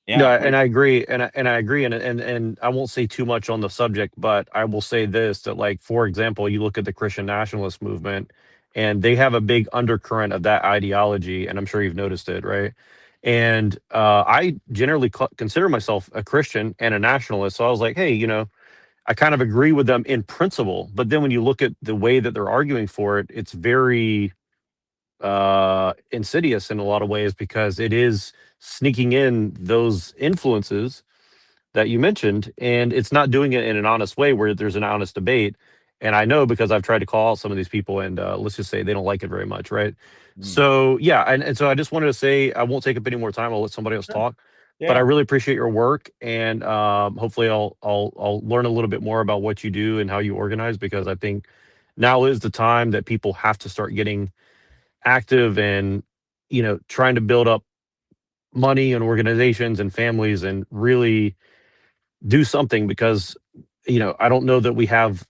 Yeah, no, and I agree, and I agree, and I won't say too much on the subject, but I will say this: that, like, for example, you look at the Christian nationalist movement, and they have a big undercurrent of that ideology, and I'm sure you've noticed it, right? And I generally consider myself a Christian and a nationalist, so I was like, hey, I kind of agree with them in principle, but then when you look at the way that they're arguing for it, it's very insidious in a lot of ways, because it is sneaking in those influences that you mentioned, and it's not doing it in an honest way where there's an honest debate. And I know because I've tried to call some of these people, and let's just say they don't like it very much, right? Mm. So yeah, and so I just wanted to say I won't take up any more time. I'll let somebody else talk. But I Yeah. really appreciate your work, and hopefully I'll learn a little bit more about what you do and how you organize, because I think now is the time that people have to start getting active and trying to build up money and organizations and families and really do something, because I don't know that we have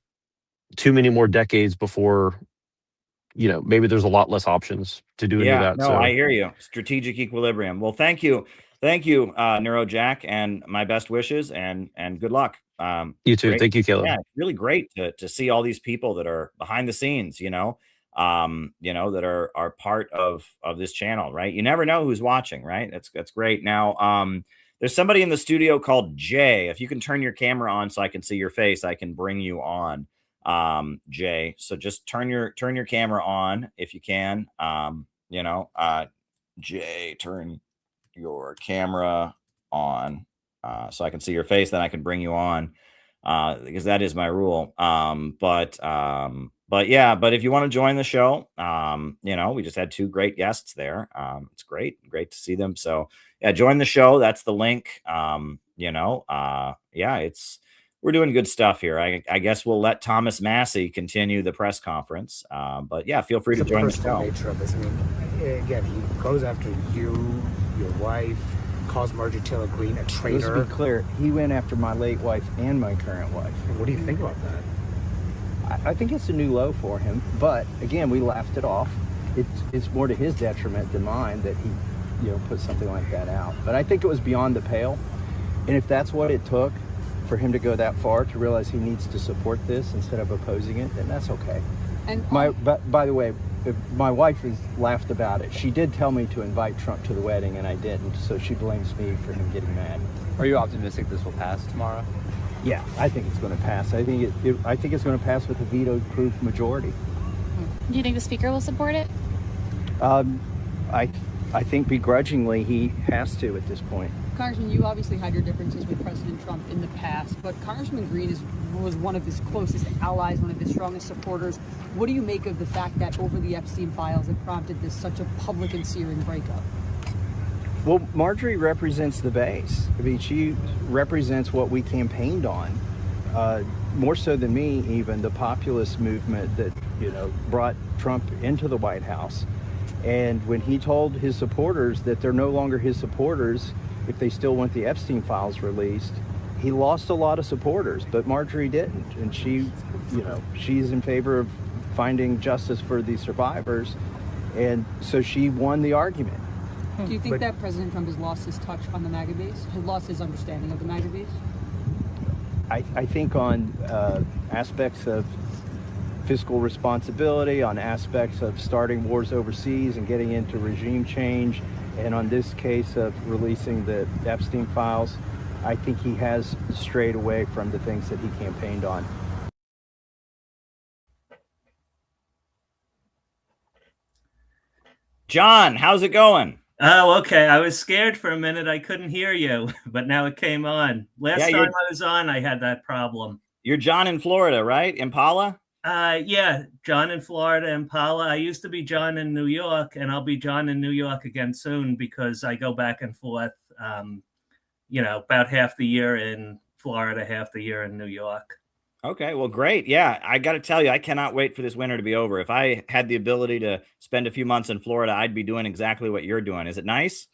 too many more decades before maybe there's a lot less options to do any of Yeah, that. no, I So hear you. Strategic equilibrium. Well, thank you. Thank you, NeuroJack, and my best wishes and good luck. you too. Great. Thank you, Caleb. Yeah, it's really great to see all these people that are behind the scenes, that are part of this channel, right? You never know who's watching, right? That's great. Now, there's somebody in the studio called Jay. If you can turn your camera on so I can see your face, I can bring you on. Jay. So just turn your camera on if you can. Jay, turn your camera on so I can see your face, then I can bring you on because that is my rule. But yeah, but if you want to join the show, we just had 2 great guests there. It's great to see them. So yeah, join the show. That's the link. Yeah, we're doing good stuff here. I guess we'll let Thomas Massey continue the press conference. But yeah, feel free to join the show. Nature of this. I mean, again, he goes after you, your wife, calls Marjorie Taylor Greene a traitor. Let's be clear, he went after my late wife and my current wife. What do you think about that? I think it's a new low for him, but again, we laughed it off. It's more to his detriment than mine that he, put something like that out. But I think it was beyond the pale, and if that's what it took for him to go that far to realize he needs to support this instead of opposing it, then that's okay. And by the way, my wife has laughed about it. She did tell me to invite Trump to the wedding, and I didn't, so she blames me for him getting mad. Are you optimistic this will pass tomorrow? Yeah, I think it's going to pass. I think it's going to pass with a veto-proof majority. Do you think the speaker will support it? I think begrudgingly he has to at this point. Congressman, you obviously had your differences with President Trump in the past, but Congressman Greene was one of his closest allies, one of his strongest supporters. What do you make of the fact that over the Epstein files it prompted this such a public and searing breakup? Well, Marjorie represents the base. I mean, she represents what we campaigned on, more so than me even, the populist movement that, brought Trump into the White House. And when he told his supporters that they're no longer his supporters if they still want the Epstein files released, he lost a lot of supporters, but Marjorie didn't. And she, she's in favor of finding justice for the survivors. And so she won the argument. Do you think that President Trump has lost his touch on the MAGA base, has lost his understanding of the MAGA base? I think on aspects of fiscal responsibility, on aspects of starting wars overseas and getting into regime change, and on this case of releasing the Epstein files, I think he has strayed away from the things that he campaigned on. John, how's it going? Oh, okay. I was scared for a minute. I couldn't hear you, but now it came on. Last time I was on, I had that problem. You're John in Florida, right? Impala? Yeah, John in Florida, Impala. I used to be John in New York, and I'll be John in New York again soon because I go back and forth, about half the year in Florida, half the year in New York. Okay, well, great. Yeah, I got to tell you, I cannot wait for this winter to be over. If I had the ability to spend a few months in Florida, I'd be doing exactly what you're doing. Is it nice?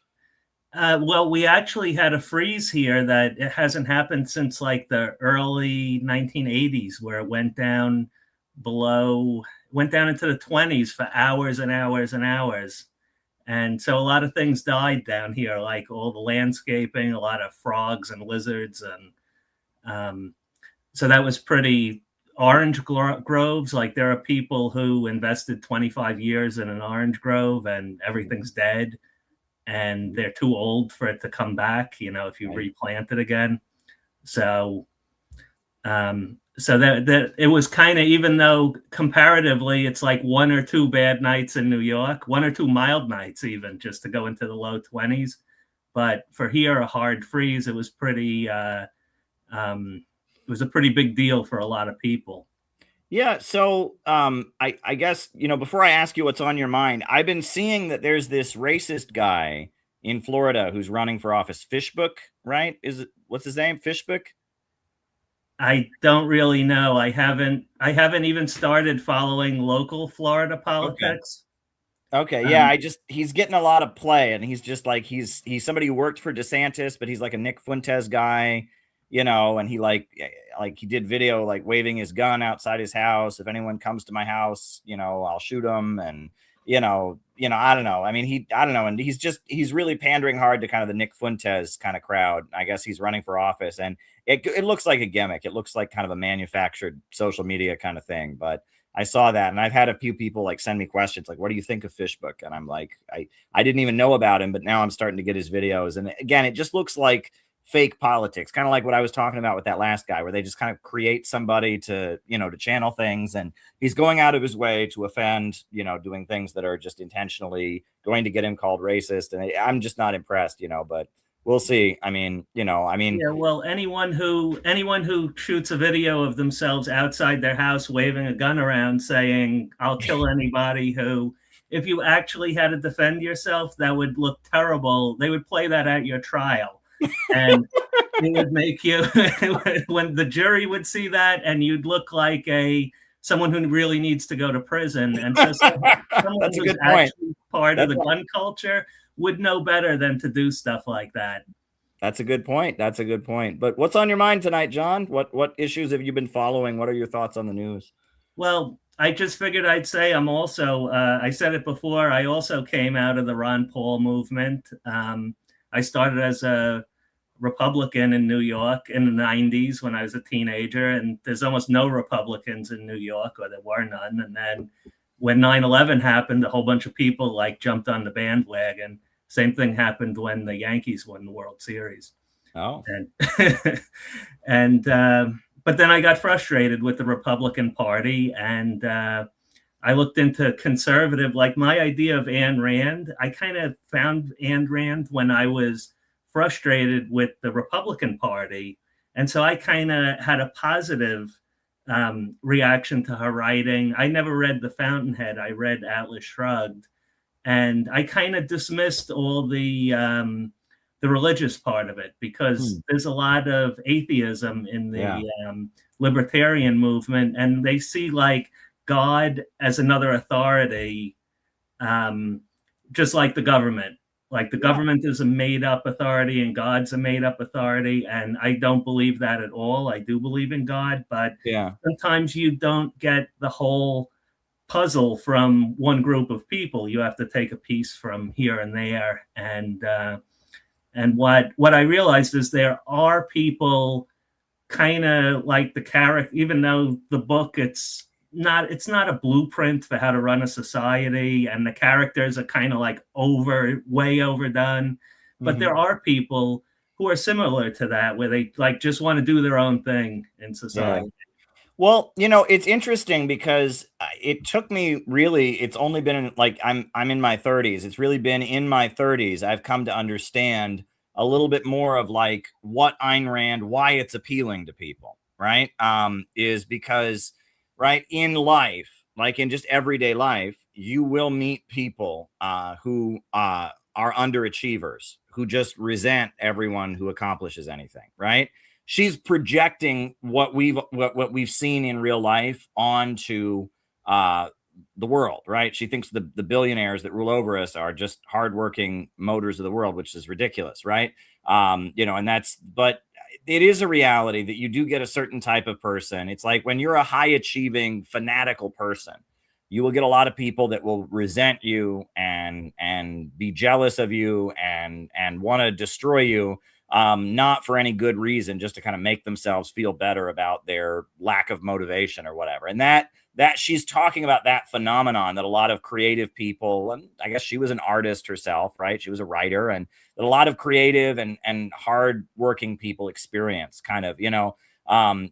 Well, we actually had a freeze here that it hasn't happened since like the early 1980s, where it went down into the 20s for hours and hours and hours. And so a lot of things died down here, like all the landscaping, a lot of frogs and lizards. And so that was pretty orange groves. Like there are people who invested 25 years in an orange grove and everything's dead and they're too old for it to come back, if you replant it again. So that it was kind of, even though comparatively it's like 1 or 2 bad nights in New York, 1 or 2 mild nights even, just to go into the low 20s. But for here, a hard freeze, it was pretty, it was a pretty big deal for a lot of people. Yeah, so I guess, before I ask you what's on your mind, I've been seeing that there's this racist guy in Florida who's running for office. Fishbook, right? What's his name? Fishbook? I don't really know. I haven't even started following local Florida Okay. politics. Okay, yeah, he's getting a lot of play, and he's just like he's somebody who worked for DeSantis, but he's like a Nick Fuentes guy, and he like he did video like waving his gun outside his house. If anyone comes to my house, I'll shoot him, and I don't know. I mean, I don't know, and he's really pandering hard to kind of the Nick Fuentes kind of crowd. I guess he's running for office, and it looks like a gimmick. It looks like kind of a manufactured social media kind of thing, but I saw that, and I've had a few people like send me questions like, "What do you think of Fishbook?" And I'm like, I didn't even know about him, but now I'm starting to get his videos, and again, it just looks like fake politics, kind of like what I was talking about with that last guy, where they just kind of create somebody to to channel things, and he's going out of his way to offend, doing things that are just intentionally going to get him called racist, and I'm just not impressed, but. We'll see. I mean, Yeah, well, anyone who shoots a video of themselves outside their house waving a gun around saying, "I'll kill anybody who," if you actually had to defend yourself, that would look terrible. They would play that at your trial, and it would make you when the jury would see that, and you'd look like someone who really needs to go to prison. And just someone That's a who's good point. actually part of the gun culture would know better than to do stuff like that. That's a good point. That's a good point. But what's on your mind tonight, John? What issues have you been following? What are your thoughts on the news? Well, I just figured I'd say I'm also, I said it before, I also came out of the Ron Paul movement. I started as a Republican in New York in the 90s when I was a teenager, and there's almost no Republicans in New York, or there were none. And then when 9/11 happened, a whole bunch of people jumped on the bandwagon. Same thing happened when the Yankees won the World Series. Oh, and but then I got frustrated with the Republican Party, and I looked into conservative. Like my idea of Ayn Rand, I kind of found Ayn Rand when I was frustrated with the Republican Party, and so I kind of had a positive reaction to her writing. I never read The Fountainhead. I read Atlas Shrugged, and I kind of dismissed all the religious part of it because there's a lot of atheism in the libertarian movement, and they see like God as another authority, just like the government. Like the government is a made-up authority and God's a made-up authority, and I don't believe that at all. I do believe in God, but sometimes you don't get the whole puzzle from one group of people. You have to take a piece from here and there, and what I realized is there are people kind of like the character, even though the book it's not a blueprint for how to run a society, and the characters are kind of like way overdone, but there are people who are similar to that, where they like just want to do their own thing in society. Well, it's interesting because it took me really, it's only been I'm in my 30s. It's really been in my 30s I've come to understand a little bit more of like what Ayn Rand, why it's appealing to people, right? Is because right in life, like in just everyday life, you will meet people who are underachievers, who just resent everyone who accomplishes anything, right? She's projecting what we've seen in real life onto the world, right? She thinks the billionaires that rule over us are just hardworking motors of the world, which is ridiculous, right? But it is a reality that you do get a certain type of person. It's like when you're a high achieving, fanatical person, you will get a lot of people that will resent you and be jealous of you and want to destroy you. Not for any good reason, just to kind of make themselves feel better about their lack of motivation or whatever. And that she's talking about that phenomenon that a lot of creative people, and I guess she was an artist herself, right? She was a writer, and that a lot of creative and hard working people experience kind of,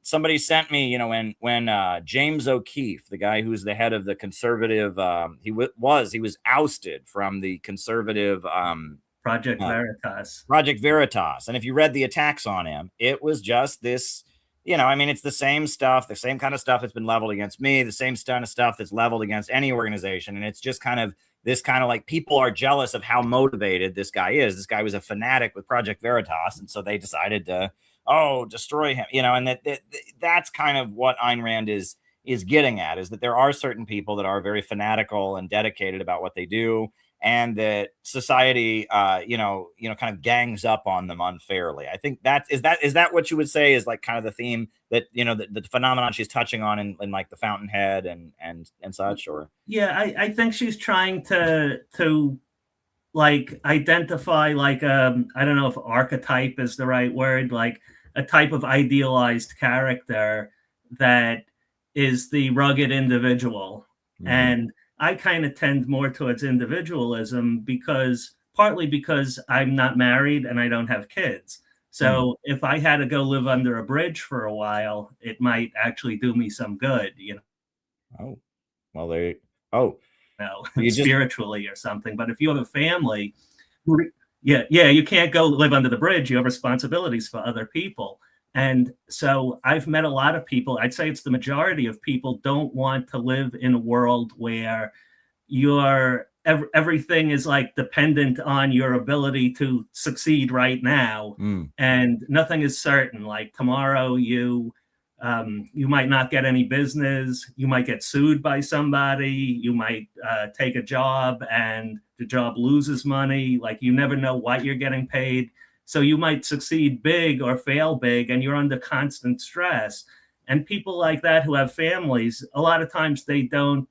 somebody sent me, when James O'Keefe, the guy who's the head of the conservative, he was ousted from the conservative, Project Veritas. Project Veritas. And if you read the attacks on him, it was just this you know, I mean, it's the same stuff, the same kind of stuff that's been leveled against me, the same kind of stuff that's leveled against any organization. And it's just kind of this kind of like people are jealous of how motivated this guy is. This guy was a fanatic with Project Veritas. And so they decided to, oh, destroy him, you know, and that's kind of what Ayn Rand is getting at, is that there are certain people that are very fanatical and dedicated about what they do, and that society, kind of gangs up on them unfairly. I think is that what you would say is like kind of the theme that, you know, the phenomenon she's touching on in like the Fountainhead and such, or? Yeah, I think she's trying to like identify like I don't know if archetype is the right word, like a type of idealized character that is the rugged individual. Mm-hmm. And I kind of tend more towards individualism partly because I'm not married and I don't have kids. So if I had to go live under a bridge for a while, it might actually do me some good, you know. Oh, well, spiritually or something. But if you have a family, you can't go live under the bridge. You have responsibilities for other people. And so I've met a lot of people, I'd say it's the majority of people, don't want to live in a world where everything is like dependent on your ability to succeed right now. And nothing is certain. Like tomorrow you might not get any business. You might get sued by somebody. You might take a job and the job loses money. Like you never know what you're getting paid. So you might succeed big or fail big, and you're under constant stress. And people like that who have families, a lot of times they don't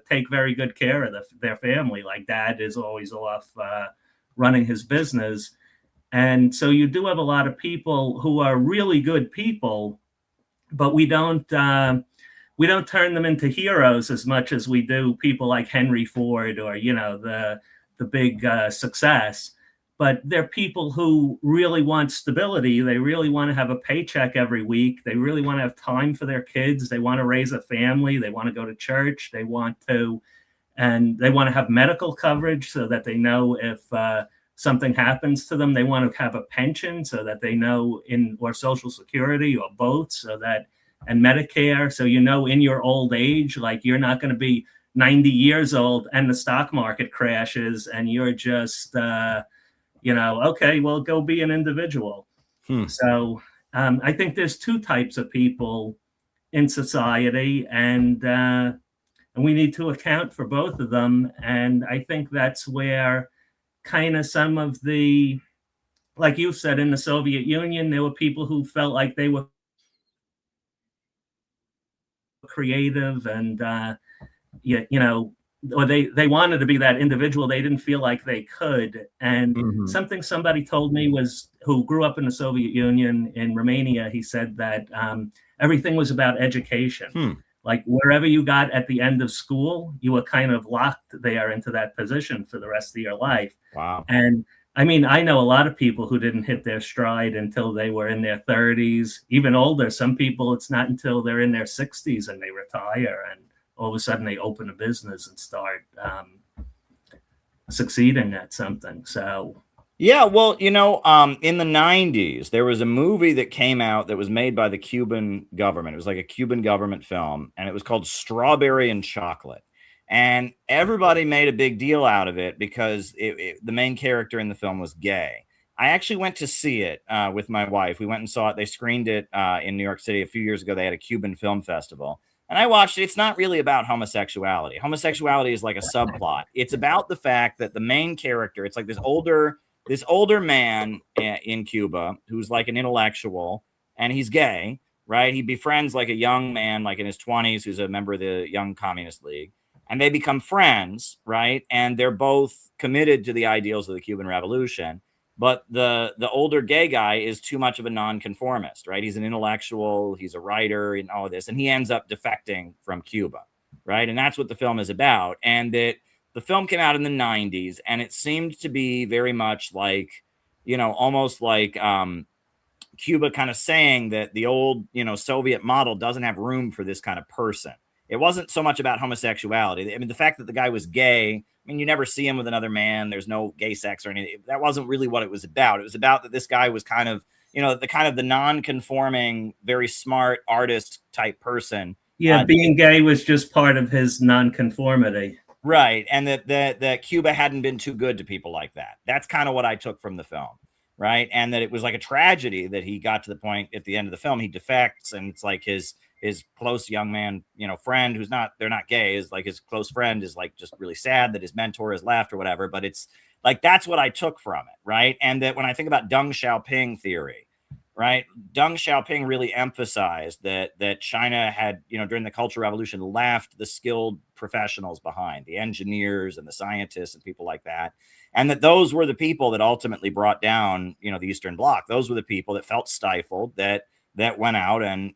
take very good care of their family. Like dad is always off running his business. And so you do have a lot of people who are really good people, but we don't turn them into heroes as much as we do people like Henry Ford or, you know, the big success. But they're people who really want stability. They really want to have a paycheck every week. They really want to have time for their kids. They want to raise a family. They want to go to church. They want to have medical coverage so that they know if something happens to them. They want to have a pension so that they know or Social Security or both, and Medicare. So, you know, in your old age, like you're not going to be 90 years old and the stock market crashes and you're just, okay, well, go be an individual. So I think there's two types of people in society, and we need to account for both of them. And I think that's where kind of some of the, like you said, in the Soviet Union, there were people who felt like they were creative and, or they wanted to be that individual. They didn't feel like they could. And something somebody told me who grew up in the Soviet Union in Romania, he said that everything was about education. Like wherever you got at the end of school, you were kind of locked there into that position for the rest of your life. Wow. And I mean, I know a lot of people who didn't hit their stride until they were in their 30s, even older. Some people, it's not until they're in their 60s and they retire, and all of a sudden they open a business and start succeeding at something. So, yeah, well, in the 90s, there was a movie that came out that was made by the Cuban government. It was like a Cuban government film, and it was called Strawberry and Chocolate. And everybody made a big deal out of it because the main character in the film was gay. I actually went to see it with my wife. We went and saw it. They screened it in New York City a few years ago. They had a Cuban film festival. And I watched it. It's not really about homosexuality. Homosexuality is like a subplot. It's about the fact that the main character, it's like this older man in Cuba who's like an intellectual, and he's gay, right? He befriends like a young man, like in his 20s, who's a member of the Young Communist League. And they become friends, right? And they're both committed to the ideals of the Cuban Revolution. But the older gay guy is too much of a nonconformist, right? He's an intellectual, he's a writer, and all of this, and he ends up defecting from Cuba, right? And that's what the film is about. And that the film came out in the 90s, and it seemed to be very much like, almost like Cuba kind of saying that the old, Soviet model doesn't have room for this kind of person. It wasn't so much about homosexuality. I mean, the fact that the guy was gay, I mean, you never see him with another man. There's no gay sex or anything. That wasn't really what it was about. It was about that this guy was kind of, the kind of the non-conforming, very smart artist type person. Yeah, being gay was just part of his nonconformity. Right. And that Cuba hadn't been too good to people like that. That's kind of what I took from the film. Right. And that it was like a tragedy that he got to the point at the end of the film, he defects, and it's like his close young man, friend who's they're not gay, is like his close friend is like just really sad that his mentor has left or whatever. But it's like, that's what I took from it. Right. And that when I think about Deng Xiaoping theory, right, Deng Xiaoping really emphasized that China had, during the Cultural Revolution, left the skilled professionals behind, the engineers and the scientists and people like that. And that those were the people that ultimately brought down, the Eastern Bloc. Those were the people that felt stifled, that went out and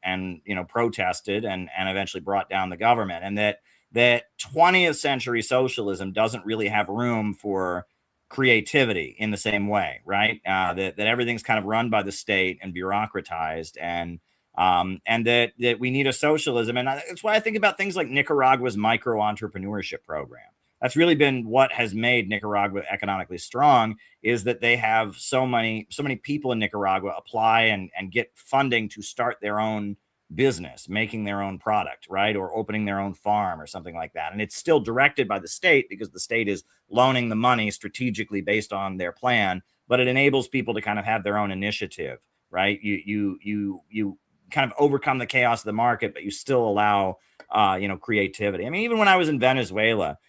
protested and eventually brought down the government. And that 20th century socialism doesn't really have room for creativity in the same way, right? That everything's kind of run by the state and bureaucratized, and that we need a socialism. And that's why I think about things like Nicaragua's micro entrepreneurship program. That's really been what has made Nicaragua economically strong, is that they have so many people in Nicaragua apply and get funding to start their own business, making their own product, right? Or opening their own farm or something like that. And it's still directed by the state because the state is loaning the money strategically based on their plan, but it enables people to kind of have their own initiative, right? You kind of overcome the chaos of the market, but you still allow, creativity. I mean, even when I was in Venezuela,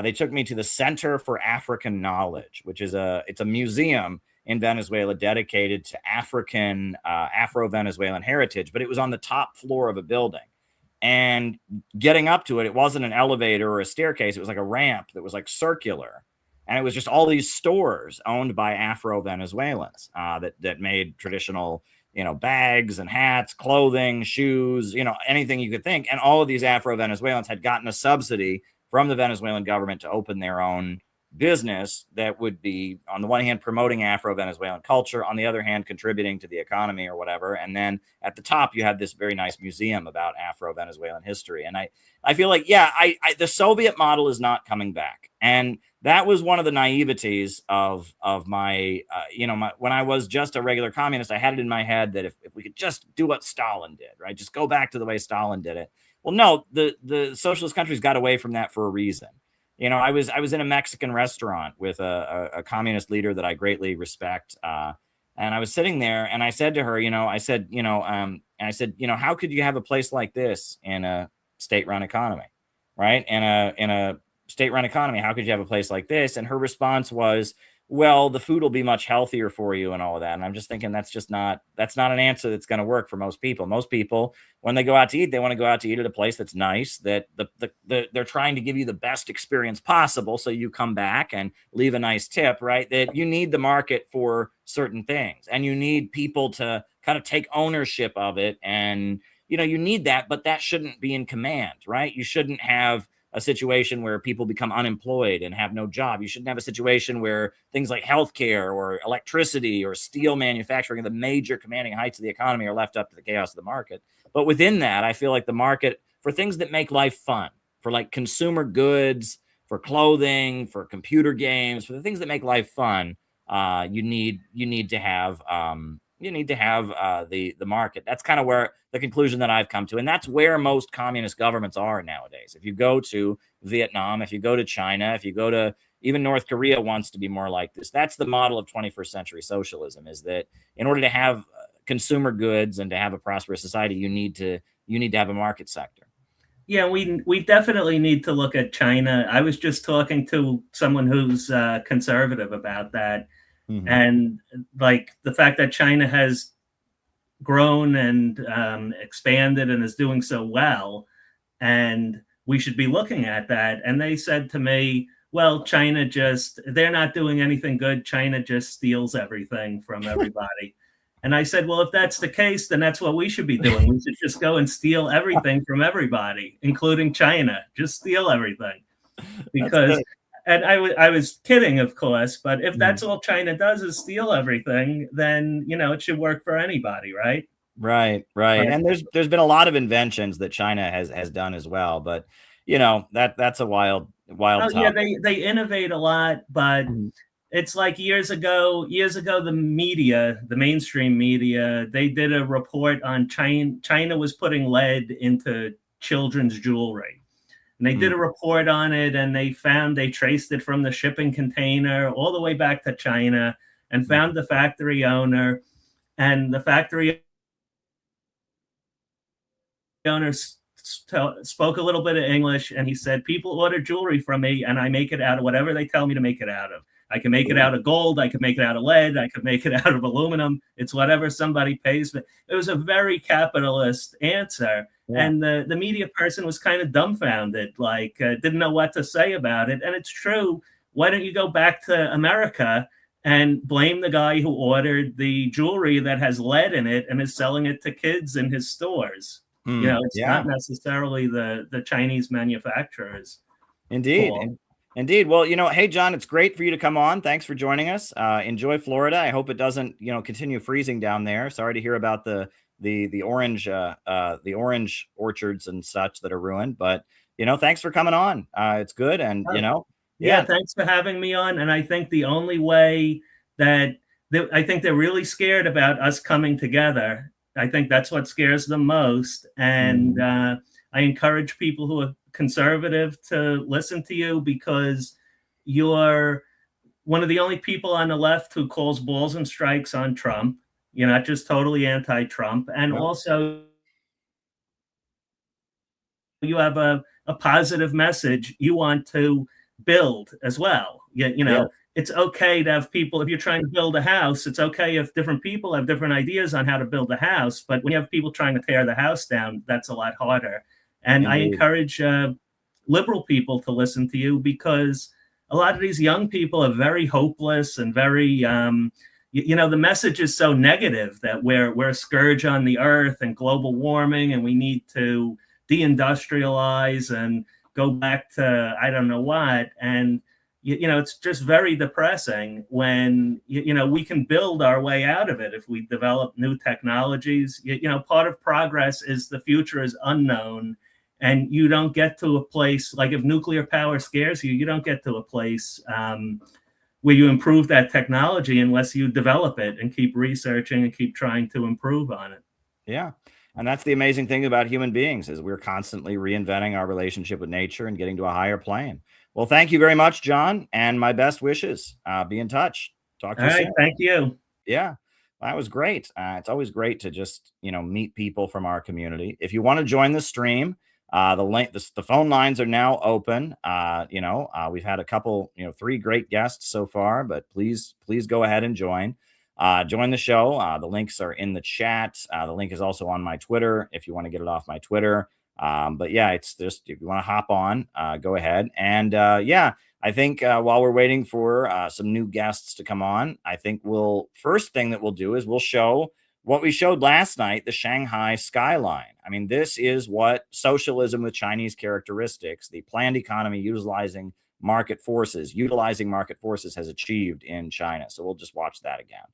they took me to the Center for African Knowledge, which is it's a museum in Venezuela dedicated to African, Afro-Venezuelan heritage, but it was on the top floor of a building. And getting up to it, it wasn't an elevator or a staircase. It was like a ramp that was like circular. And it was just all these stores owned by Afro-Venezuelans that made traditional, bags and hats, clothing, shoes, anything you could think. And all of these Afro-Venezuelans had gotten a subsidy from the Venezuelan government to open their own business that would be, on the one hand, promoting Afro-Venezuelan culture, on the other hand, contributing to the economy or whatever. And then at the top, you had this very nice museum about Afro-Venezuelan history. And I feel like, the Soviet model is not coming back. And that was one of the naiveties of my, when I was just a regular communist, I had it in my head that if we could just do what Stalin did, right? Just go back to the way Stalin did it. Well, no, the socialist countries got away from that for a reason. I was in a Mexican restaurant with a communist leader that I greatly respect. And I was sitting there and I said to her, how could you have a place like this in a state-run economy, right? In a state-run economy, how could you have a place like this? And her response was, well, the food will be much healthier for you and all of that. And I'm just thinking that's not an answer that's going to work for most people. Most people, when they go out to eat, they want to go out to eat at a place that's nice, that they're trying to give you the best experience possible. So you come back and leave a nice tip, right? That you need the market for certain things, and you need people to kind of take ownership of it. And, you need that, but that shouldn't be in command, right? You shouldn't have a situation where people become unemployed and have no job. You shouldn't have a situation where things like healthcare or electricity or steel manufacturing, the major commanding heights of the economy, are left up to the chaos of the market. But within that, I feel like the market for things that make life fun, for like consumer goods, for clothing, for computer games, for the things that make life fun, you need to have the market. That's kind of where the conclusion that I've come to. And that's where most communist governments are nowadays. If you go to Vietnam, if you go to China, if you go to even North Korea wants to be more like this. That's the model of 21st century socialism, is that in order to have consumer goods and to have a prosperous society, you need to have a market sector. Yeah, we definitely need to look at China. I was just talking to someone who's conservative about that. Mm-hmm. And like the fact that China has grown and expanded and is doing so well, and we should be looking at that. And they said to me, well, they're not doing anything good. China just steals everything from everybody. And I said, well, if that's the case, then that's what we should be doing. We should just go and steal everything from everybody, including China. Just steal everything. Because and I was kidding, of course, but if that's all China does is steal everything, then, it should work for anybody, right? Right. And there's been a lot of inventions that China has done as well, but that's a wild topic. Yeah, they innovate a lot, but it's like years ago, the media, the mainstream media, they did a report on China was putting lead into children's jewelry. And they did a report on it, and they traced it from the shipping container all the way back to China and found the factory owner. And the factory owner spoke a little bit of English, and he said, people order jewelry from me, and I make it out of whatever they tell me to make it out of. I can make it out of gold. I can make it out of lead. I can make it out of aluminum. It's whatever somebody pays me. It was a very capitalist answer. Yeah. And the media person was kind of dumbfounded, like didn't know what to say about it. And it's true. Why don't you go back to America and blame the guy who ordered the jewelry that has lead in it and is selling it to kids in his stores? You know, it's not necessarily the Chinese manufacturers. Indeed. Indeed. Well, you know, hey, John, it's great for you to come on. Thanks for joining us. Enjoy Florida. I hope it doesn't, you know, continue freezing down there. Sorry to hear about the orange orchards and such that are ruined. But, you know, thanks for coming on. It's good. And, you know, yeah, thanks for having me on. And I think the only way that I think they're really scared about us coming together. I think that's what scares them most. And I encourage people who are conservative to listen to you, because you're one of the only people on the left who calls balls and strikes on Trump. You're not just totally anti-Trump. And also you have a positive message you want to build as well. You know, it's okay to have people, if you're trying to build a house, it's okay if different people have different ideas on how to build a house. But when you have people trying to tear the house down, that's a lot harder. And I encourage liberal people to listen to you, because a lot of these young people are very hopeless and very, you know, the message is so negative that we're a scourge on the earth and global warming, and we need to deindustrialize and go back to I don't know what. And, you know, it's just very depressing when, you know, we can build our way out of it if we develop new technologies. You know, part of progress is the future is unknown. And you don't get to a place, like if nuclear power scares you, you don't get to a place where you improve that technology unless you develop it and keep researching and keep trying to improve on it. Yeah. And that's the amazing thing about human beings, is we're constantly reinventing our relationship with nature and getting to a higher plane. Well, thank you very much, John, and my best wishes. Be in touch. Talk to you soon. Thank you. Yeah. That was great. It's always great to just, you know, meet people from our community. If you want to join the stream, the phone lines are now open. You know, we've had a couple, you know, 3 great guests so far, but please go ahead and join the show. The links are in the chat. The link is also on my Twitter if you want to get it off my Twitter. But yeah, it's just, if you want to hop on, go ahead. And yeah, I think while we're waiting for some new guests to come on, I think first thing that we'll do is we'll show what we showed last night, the Shanghai skyline. I mean, this is what socialism with Chinese characteristics, the planned economy utilizing market forces has achieved in China. So we'll just watch that again.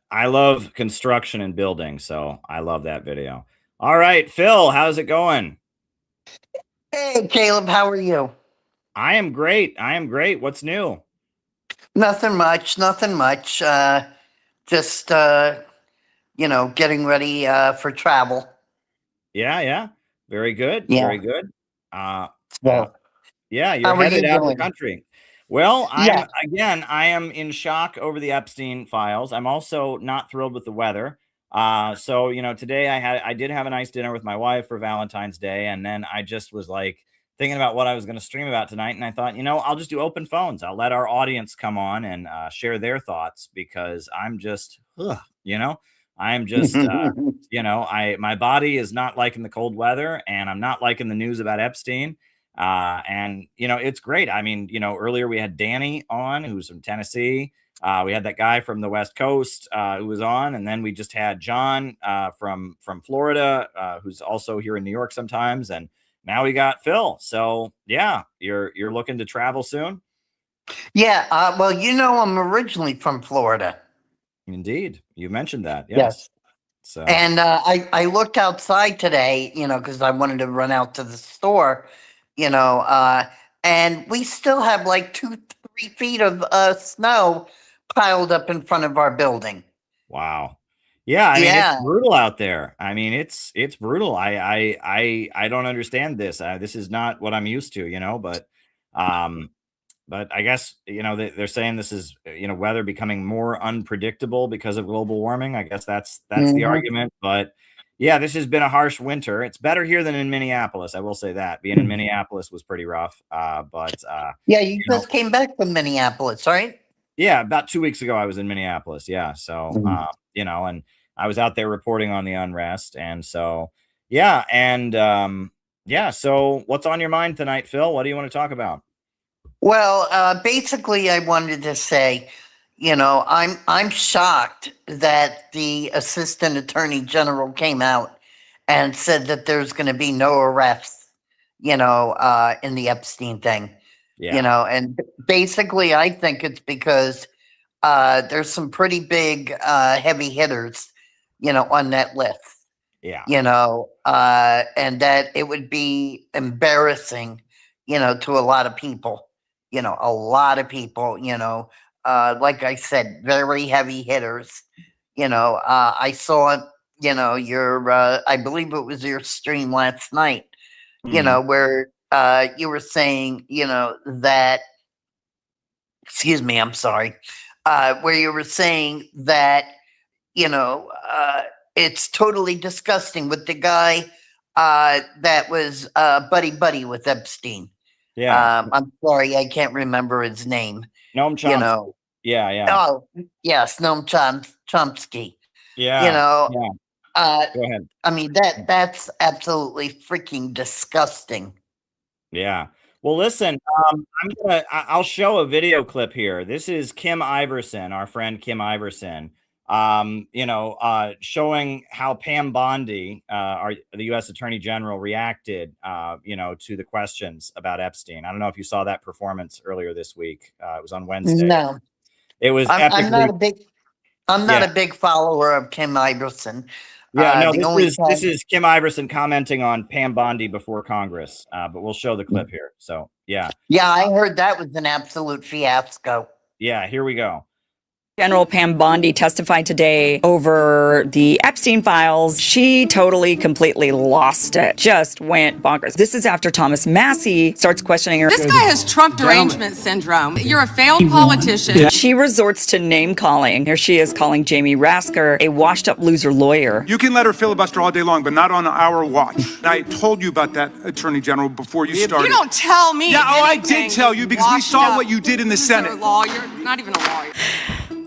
I love construction and building, so I love that video. All right, Phil, how's it going? Hey, Caleb, how are you? I am great. I am great. What's new? Nothing much, nothing much. Just, getting ready for travel. Yeah, yeah. Very good. Yeah. Very good. Uh, uh, Well, yeah, you're how are headed you out of the doing? country. Well, Yeah. I am in shock over the Epstein files. I'm also not thrilled with the weather. So, today I did have a nice dinner with my wife for Valentine's Day. And then I just was like thinking about what I was going to stream about tonight. And I thought, I'll just do open phones. I'll let our audience come on and share their thoughts because I'm just, I'm just, my body is not liking the cold weather and I'm not liking the news about Epstein. And it's great. I mean, earlier we had Danny on, who's from Tennessee. We had that guy from the West Coast who was on, and then we just had John from Florida, who's also here in New York sometimes, and now we got Phil. So yeah, you're looking to travel soon. Yeah. Well, I'm originally from Florida. Indeed, you mentioned that. Yes. So And I looked outside today, because I wanted to run out to the store, and we still have like 2-3 feet of snow piled up in front of our building. wow. Yeah, I mean Yeah. it's brutal out there. I mean it's brutal. I don't understand this. This is not what I'm used to, but I guess they're saying this is weather becoming more unpredictable because of global warming. I guess that's the argument. But yeah, this has been a harsh winter. It's better here than in Minneapolis. I will say that being in Minneapolis was pretty rough. But yeah, you just came back from Minneapolis, right? Yeah, about 2 weeks ago I was in Minneapolis. Yeah, so and I was out there reporting on the unrest, and so yeah, and yeah. So what's on your mind tonight, Phil? What do you want to talk about? Well, basically, I wanted to say, I'm shocked that the assistant attorney general came out and said that there's going to be no arrests, in the Epstein thing. Yeah. And basically, I think it's because there's some pretty big heavy hitters, on that list. Yeah. And that it would be embarrassing, to a lot of people. A lot of people, like I said, very heavy hitters. I saw, I believe it was your stream last night, where you were saying, that, excuse me, I'm sorry, where you were saying that, it's totally disgusting with the guy that was buddy with Epstein. Yeah. I'm sorry, I can't remember his name. Noam Chomsky. Yeah, yeah. Oh, yes, Noam Chomsky. Yeah. Go ahead. I mean, that's absolutely freaking disgusting. Yeah. Well, listen, I'll show a video clip here. This is Kim Iverson, our friend Kim Iverson, showing how Pam Bondi, the U.S. Attorney General, reacted, to the questions about Epstein. I don't know if you saw that performance earlier this week. It was on Wednesday. No, it was. I'm not a big follower of Kim Iverson. Yeah, no, this is Kim Iverson commenting on Pam Bondi before Congress, but we'll show the clip here. So, yeah. Yeah, I heard that was an absolute fiasco. Yeah, here we go. General Pam Bondi testified today over the Epstein files. She totally, completely lost it. Just went bonkers. This is after Thomas Massey starts questioning her. This guy has Trump derangement syndrome. You're a failed politician. She resorts to name calling. Here she is calling Jamie Rasker a washed up loser lawyer. You can let her filibuster all day long, but not on our watch. I told you about that, Attorney General, before you started. You don't tell me. Yeah, I did tell you because we saw what you did in the Senate. Lawyer, not even a lawyer.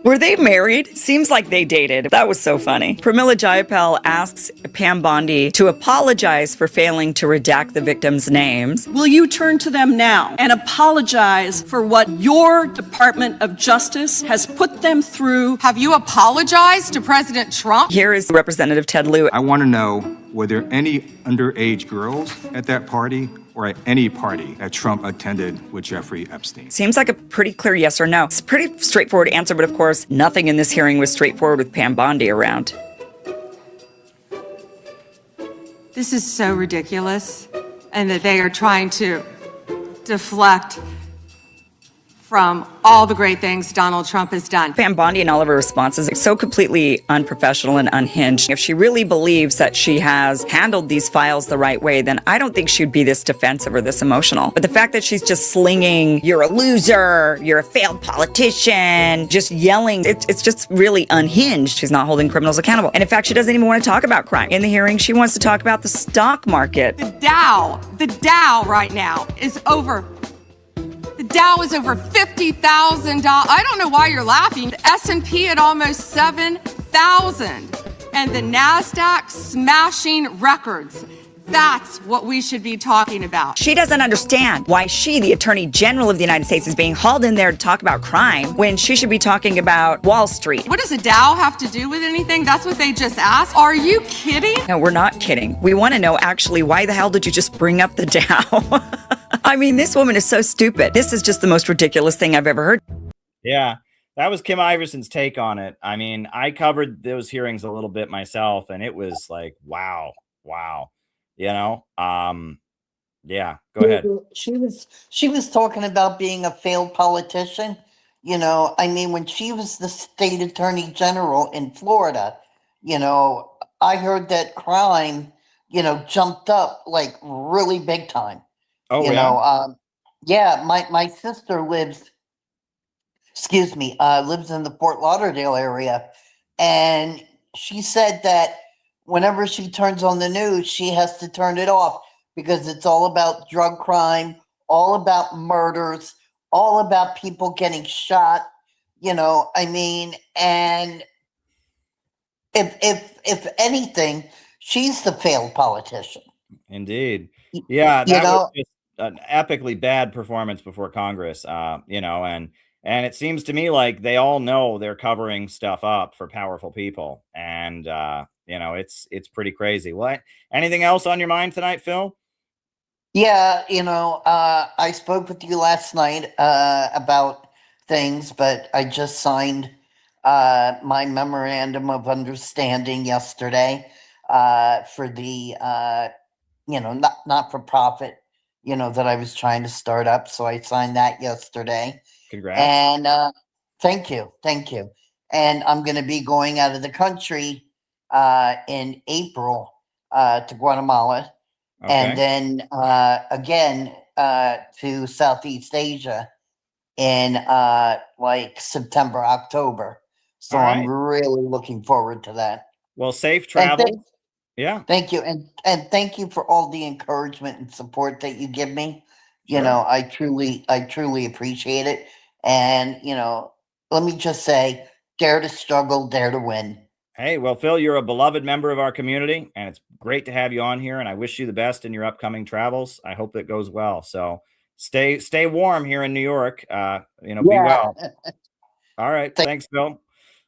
Were they married? Seems like they dated. That was so funny. Pramila Jayapal asks Pam Bondi to apologize for failing to redact the victims' names. Will you turn to them now and apologize for what your Department of Justice has put them through? Have you apologized to President Trump? Here is Representative Ted Lieu. I want to know, were there any underage girls at that party or at any party that Trump attended with Jeffrey Epstein? Seems like a pretty clear yes or no. It's a pretty straightforward answer, but of course, nothing in this hearing was straightforward with Pam Bondi around. This is so ridiculous. and that they are trying to deflect from all the great things Donald Trump has done. Pam Bondi and all of her responses are so completely unprofessional and unhinged. If she really believes that she has handled these files the right way, then I don't think she'd be this defensive or this emotional. But the fact that she's just slinging, you're a loser, you're a failed politician, just yelling, it's just really unhinged. She's not holding criminals accountable. And in fact, she doesn't even want to talk about crime. In the hearing, she wants to talk about the stock market. The Dow right now is over. The Dow is over $50,000. I don't know why you're laughing. The S&P at almost 7,000. And the NASDAQ smashing records. That's what we should be talking about. She doesn't understand why she, the Attorney General of the United States, is being hauled in there to talk about crime when she should be talking about Wall Street. What does the Dow have to do with anything? That's what they just asked. Are you kidding? No, we're not kidding. We want to know actually why the hell did you just bring up the Dow? I mean, this woman is so stupid. This is just the most ridiculous thing I've ever heard. Yeah, that was Kim Iverson's take on it. I mean, I covered those hearings a little bit myself, and it was like, wow. You know, yeah, go ahead. She was talking about being a failed politician. You know, I mean, when she was the state attorney general in Florida, you know, I heard that crime, you know, jumped up like really big time. Oh, you yeah. know, yeah, my sister lives in the Fort Lauderdale area, and she said that whenever she turns on the news, she has to turn it off because it's all about drug crime, all about murders, all about people getting shot, you know, I mean, and if anything, she's the failed politician. Indeed. Yeah, that You know, was just an epically bad performance before Congress, you know, and it seems to me like they all know they're covering stuff up for powerful people. And, you know, it's pretty crazy. What? Anything else on your mind tonight, Phil? yeah, you know, I spoke with you last night about things, but I just signed my memorandum of understanding yesterday for the, you know, not for profit, you know, that I was trying to start up. So I signed that yesterday. Congrats. And thank you. And I'm going to be going out of the country in April to Guatemala, and then again to Southeast Asia in like September, October. So All I'm right. really looking forward to that. Well, safe And travel. Yeah. thank you, and thank you for all the encouragement and support that you give me. You Sure. know, I truly appreciate it. And you know, let me just say, dare to struggle, dare to win. Hey, well, Phil, you're a beloved member of our community, and it's great to have you on here. And I wish you the best in your upcoming travels. I hope it goes well. So stay warm here in New York. You know, be well. All right. Thanks, Phil.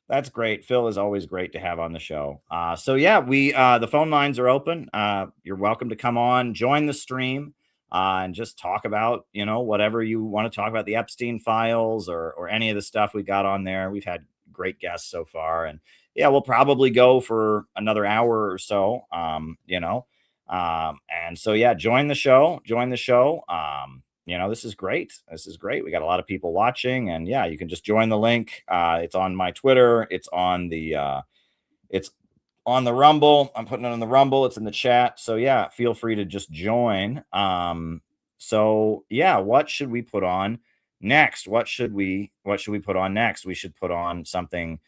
That's great. Phil is always great to have on the show. So yeah, the phone lines are open. You're welcome to come on, join the stream, and just talk about, you know, whatever you want to talk about, the Epstein files or any of the stuff we got on there. We've had great guests so far, and yeah, we'll probably go for another hour or so. You know, and so yeah, join the show. You know, this is great. We got a lot of people watching, and yeah, you can just join the link. It's on my Twitter. It's on the Rumble. I'm putting it on the Rumble. It's in the chat. So yeah, feel free to just join. So yeah, what should we put on next? What should we put on next? We should put on something.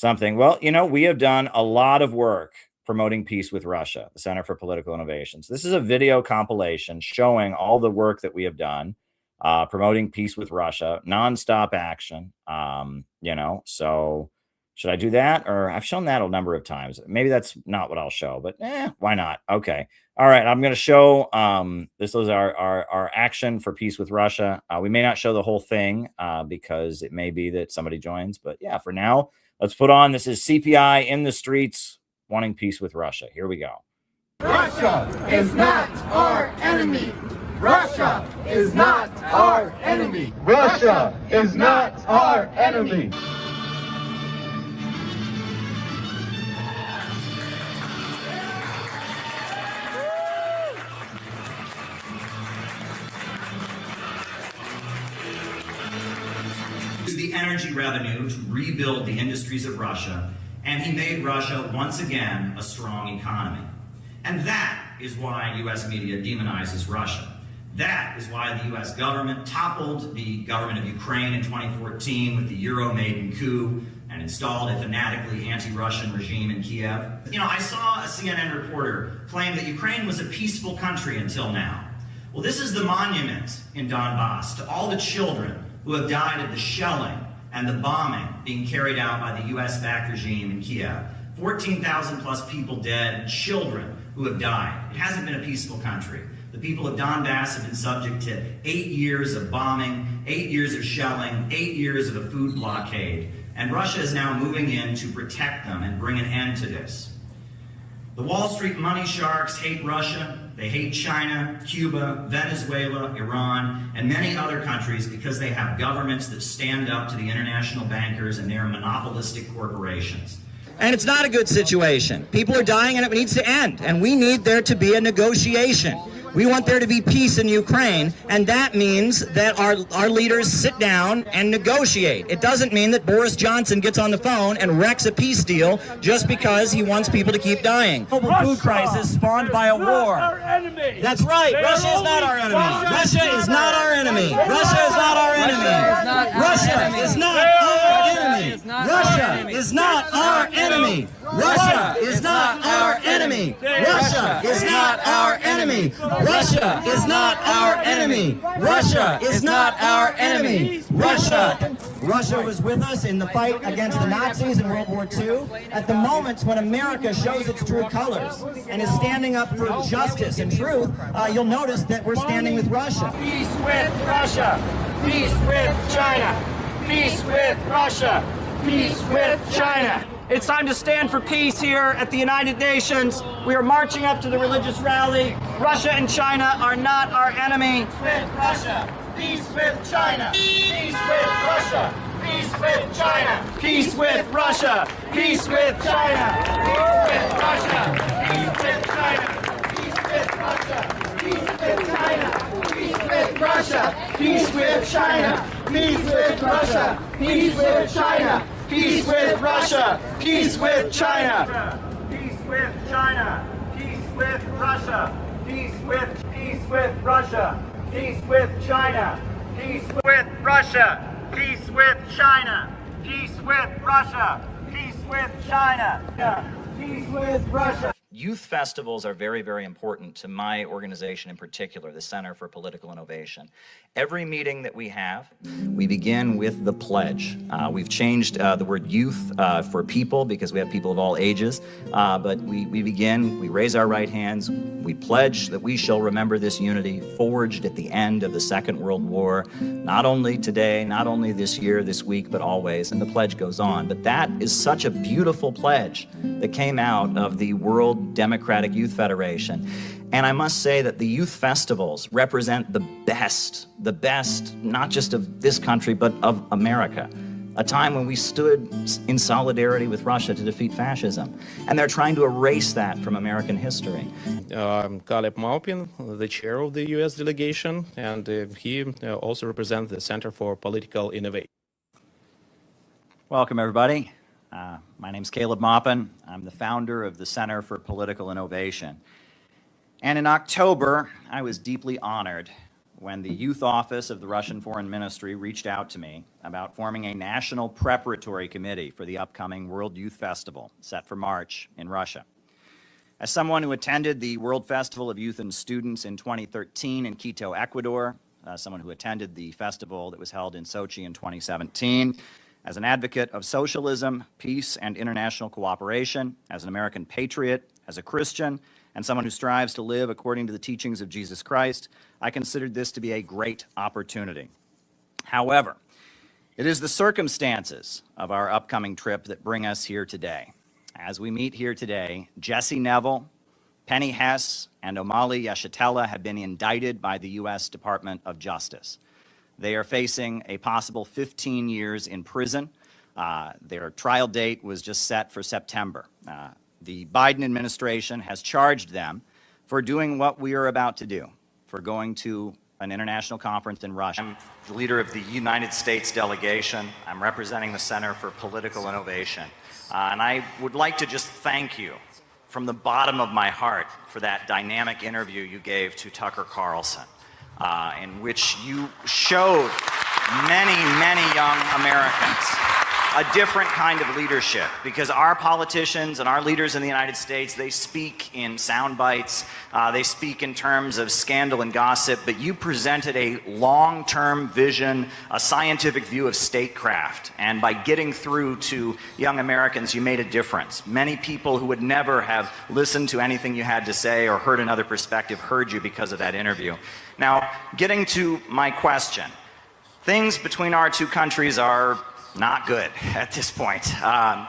Well, you know, we have done a lot of work promoting peace with Russia, the Center for Political Innovations. This is a video compilation showing all the work that we have done, promoting peace with Russia, nonstop action. You know, so should I do that? Or I've shown that a number of times. Maybe that's not what I'll show, but why not? Okay. All right. I'm going to show, this is our action for peace with Russia. We may not show the whole thing because it may be that somebody joins, but yeah, for now, let's put on, this is CPI in the streets, wanting peace with Russia. Here we go. Russia is not our enemy. Russia is not our enemy. Russia is not our enemy. the energy revenue to rebuild the industries of Russia, and he made Russia once again a strong economy. And that is why U.S. media demonizes Russia. That is why the U.S. government toppled the government of Ukraine in 2014 with the Euro-Maidan coup and installed a fanatically anti-Russian regime in Kiev. You know, I saw a CNN reporter claim that Ukraine was a peaceful country until now. Well, this is the monument in Donbass to all the children who have died of the shelling and the bombing being carried out by the U.S.-backed regime in Kiev. 14,000 plus people dead, children who have died. It hasn't been a peaceful country. The people of Donbass have been subject to 8 years of bombing, 8 years of shelling, 8 years of a food blockade, and Russia is now moving in to protect them and bring an end to this. The Wall Street money sharks hate Russia, they hate China, Cuba, Venezuela, Iran, and many other countries because they have governments that stand up to the international bankers and their monopolistic corporations. And it's not a good situation. People are dying and it needs to end. And we need there to be a negotiation. We want there to be peace in Ukraine, and that means that our leaders sit down and negotiate. It doesn't mean that Boris Johnson gets on the phone and wrecks a peace deal just because he wants people to keep dying. Global food crisis spawned by a war. That's right. Russia is not our enemy. Russia is not our enemy. Russia is not our enemy. Russia is not our enemy. Russia is not our enemy. Russia is not our enemy. Russia is not our enemy. Russia is not our enemy. Russia is not our enemy. Russia was with us in the fight against the Nazis in World War II. At the moments when America shows its true colors and is standing up for justice and truth, you'll notice that we're standing with Russia. Peace with Russia. Peace with China. Peace with Russia. Peace with China. It's time to stand for peace here at the United Nations. We are marching up to the religious rally. Russia and China are not our enemy. Peace with Russia. Peace with China. Peace with Russia. Peace with China. Peace with Russia. Peace with China. Peace with China. Peace with Russia. Peace with China. Peace with Russia. Peace with China. Peace with Russia. Peace with China. Peace with Russia. Peace with China. Peace with China. Peace with Russia. Peace with Russia. Peace with China. Peace with Russia. Peace with China. Peace with Russia. Peace with China. Peace with Russia. Youth festivals are very, very important to my organization in particular, the Center for Political Innovation. Every meeting that we have, we begin with the pledge. We've changed the word youth for people because we have people of all ages, but we begin, we raise our right hands, we pledge that we shall remember this unity forged at the end of the Second World War, not only today, not only this year, this week, but always, and the pledge goes on. But that is such a beautiful pledge that came out of the World Democratic Youth Federation. And I must say that the youth festivals represent the best, not just of this country, but of America. A time when we stood in solidarity with Russia to defeat fascism. And they're trying to erase that from American history. I'm Caleb Maupin, the chair of the U.S. delegation, and he also represents the Center for Political Innovation. Welcome, everybody. My name's Caleb Maupin. I'm the founder of the Center for Political Innovation. And in October, I was deeply honored when the youth office of the Russian Foreign Ministry reached out to me about forming a national preparatory committee for the upcoming World Youth Festival, set for March in Russia. As someone who attended the World Festival of Youth and Students in 2013 in Quito, Ecuador, someone who attended the festival that was held in Sochi in 2017, as an advocate of socialism, peace, and international cooperation, as an American patriot, as a Christian, and someone who strives to live according to the teachings of Jesus Christ, I considered this to be a great opportunity. However, it is the circumstances of our upcoming trip that bring us here today. As we meet here today, Jesse Neville, Penny Hess, and Omali Yeshitela have been indicted by the U.S. Department of Justice. They are facing a possible 15 years in prison. Their trial date was just set for September. The Biden administration has charged them for doing what we are about to do, for going to an international conference in Russia. I'm the leader of the United States delegation. I'm representing the Center for Political Innovation. And I would like to just thank you from the bottom of my heart for that dynamic interview you gave to Tucker Carlson, in which you showed many, many young Americans a different kind of leadership, because our politicians and our leaders in the United States, they speak in sound bites, they speak in terms of scandal and gossip, but you presented a long-term vision, a scientific view of statecraft, and by getting through to young Americans, you made a difference. Many people who would never have listened to anything you had to say or heard another perspective heard you because of that interview. Now, getting to my question, things between our two countries are not good at this point.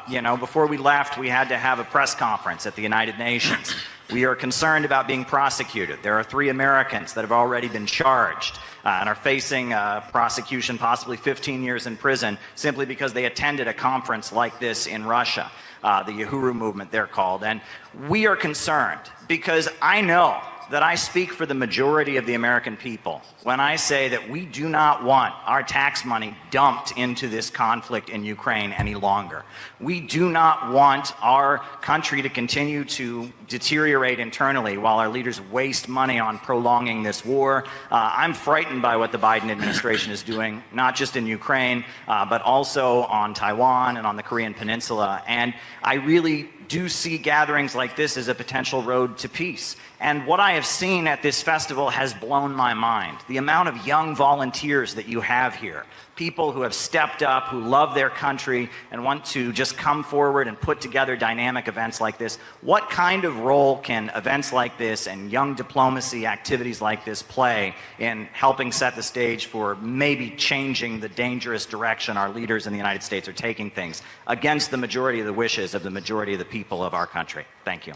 You know, before we left, we had to have a press conference at the United Nations. We are concerned about being prosecuted. There are 3 Americans that have already been charged and are facing prosecution, possibly 15 years in prison, simply because they attended a conference like this in Russia, the Uhuru movement, they're called. And we are concerned because I know that I speak for the majority of the American people when I say that we do not want our tax money dumped into this conflict in Ukraine any longer. We do not want our country to continue to deteriorate internally while our leaders waste money on prolonging this war. I'm frightened by what the Biden administration is doing, not just in Ukraine, but also on Taiwan and on the Korean Peninsula. And I really do see gatherings like this as a potential road to peace. And what I have seen at this festival has blown my mind. The amount of young volunteers that you have here, people who have stepped up, who love their country and want to just come forward and put together dynamic events like this. What kind of role can events like this and young diplomacy activities like this play in helping set the stage for maybe changing the dangerous direction our leaders in the United States are taking things against the majority of the wishes of the majority of the people of our country? Thank you.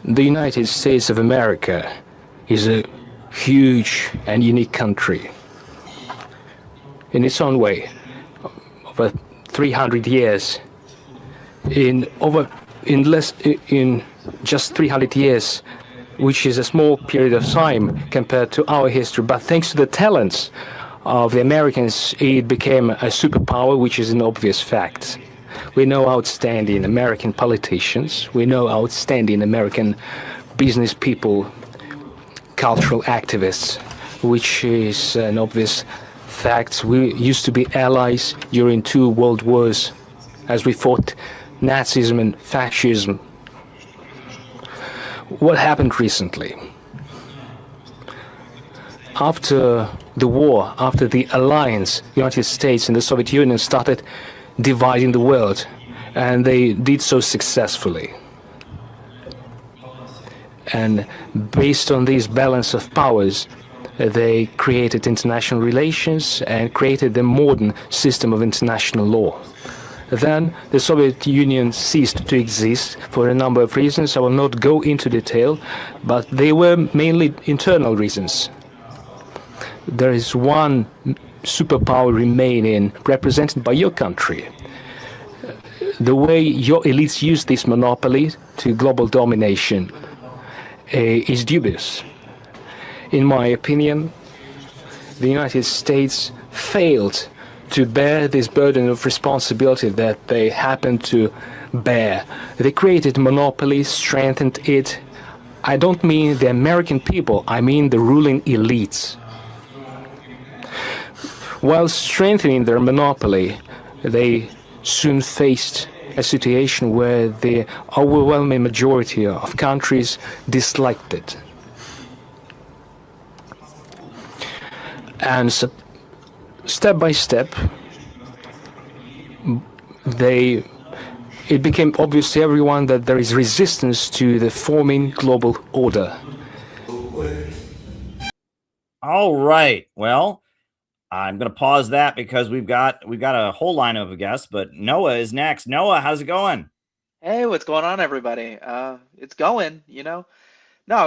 The United States of America is a huge and unique country. In its own way, over 300 years, in just 300 years, which is a small period of time compared to our history, but thanks to the talents of the Americans, it became a superpower, which is an obvious fact. We know outstanding American politicians, we know outstanding American business people, cultural activists, which is an obvious fact. We used to be allies during 2 world wars as we fought Nazism and fascism. What happened recently? After the war, after the alliance, the United States and the Soviet Union started dividing the world, and they did so successfully. And based on this balance of powers, they created international relations and created the modern system of international law. Then the Soviet Union ceased to exist for a number of reasons. I will not go into detail, but they were mainly internal reasons. There is one superpower remaining, represented by your country. The way your elites use this monopoly to global domination is dubious. In my opinion, the United States failed to bear this burden of responsibility that they happen to bear. They created monopoly, strengthened it. I don't mean the American people, I mean the ruling elites. While strengthening their monopoly, they soon faced a situation where the overwhelming majority of countries disliked it. And so, step by step, it became obvious to everyone that there is resistance to the forming global order. All right. Well, I'm going to pause that because we've got a whole lineup of guests, but Noah is next. Noah, how's it going? Hey, what's going on, everybody? It's going, No, I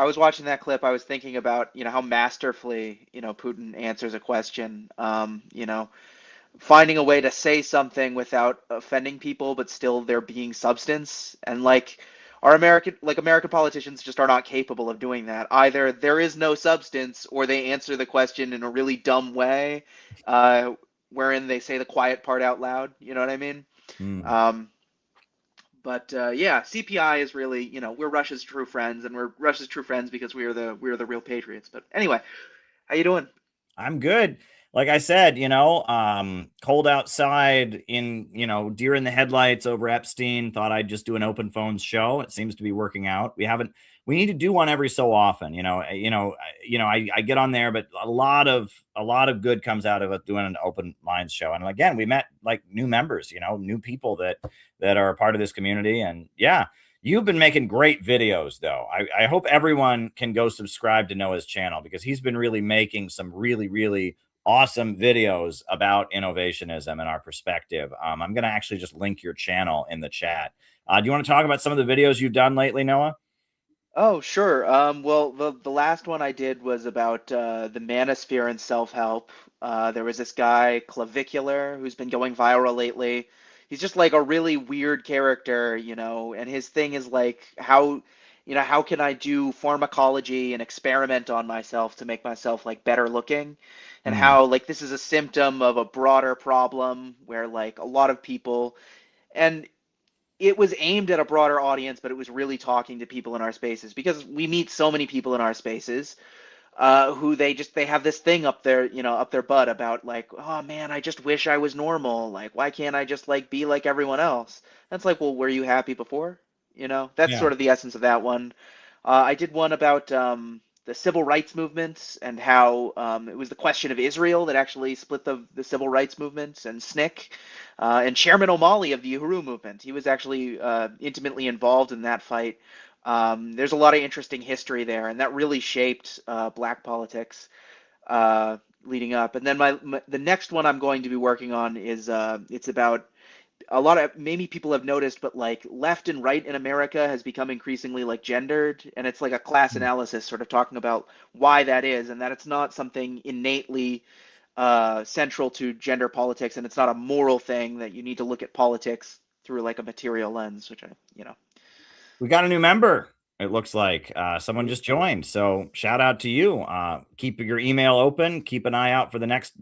was watching that clip. I was thinking about, how masterfully, Putin answers a question. finding a way to say something without offending people, but still there being substance. And like our American politicians just are not capable of doing that. Either there is no substance, or they answer the question in a really dumb way, wherein they say the quiet part out loud. You know what I mean? Um, but yeah, CPI is really, we're Russia's true friends, and we're Russia's true friends because we're the real patriots. But anyway, how you doing? I'm good. Like I said, cold outside in, deer in the headlights over Epstein. Thought I'd just do an open phones show. It seems to be working out. We need to do one every so often. I get on there, but a lot of good comes out of it doing an open lines show. And again, we met like new members, new people that are a part of this community. And yeah, you've been making great videos, though. I hope everyone can go subscribe to Noah's channel, because he's been really making some really, really awesome videos about innovationism and our perspective. I'm going to actually just link your channel in the chat. Do you want to talk about some of the videos you've done lately, Noah? Oh, sure. Well, the last one I did was about the manosphere and self-help. There was this guy, Clavicular, who's been going viral lately. He's just like a really weird character, and his thing is like how can I do pharmacology and experiment on myself to make myself like better looking, and how like this is a symptom of a broader problem where like a lot of people, and it was aimed at a broader audience, but it was really talking to people in our spaces, because we meet so many people in our spaces who they have this thing up their butt about like, oh man, I just wish I was normal. Like, why can't I just like be like everyone else? That's like, well, were you happy before? That's Yeah. sort of the essence of that one. I did one about the civil rights movement, and how it was the question of Israel that actually split the civil rights movement, and SNCC, and Chairman O'Malley of the Uhuru movement. He was actually intimately involved in that fight. There's a lot of interesting history there, and that really shaped black politics leading up. And then the next one I'm going to be working on is it's about a lot of, maybe people have noticed, but like left and right in America has become increasingly like gendered, and it's like a class analysis sort of talking about why that is, and that it's not something innately central to gender politics, and it's not a moral thing that you need to look at politics through like a material lens, which We got a new member. It looks like someone just joined. So shout out to you. Keep your email open. Keep an eye out for the next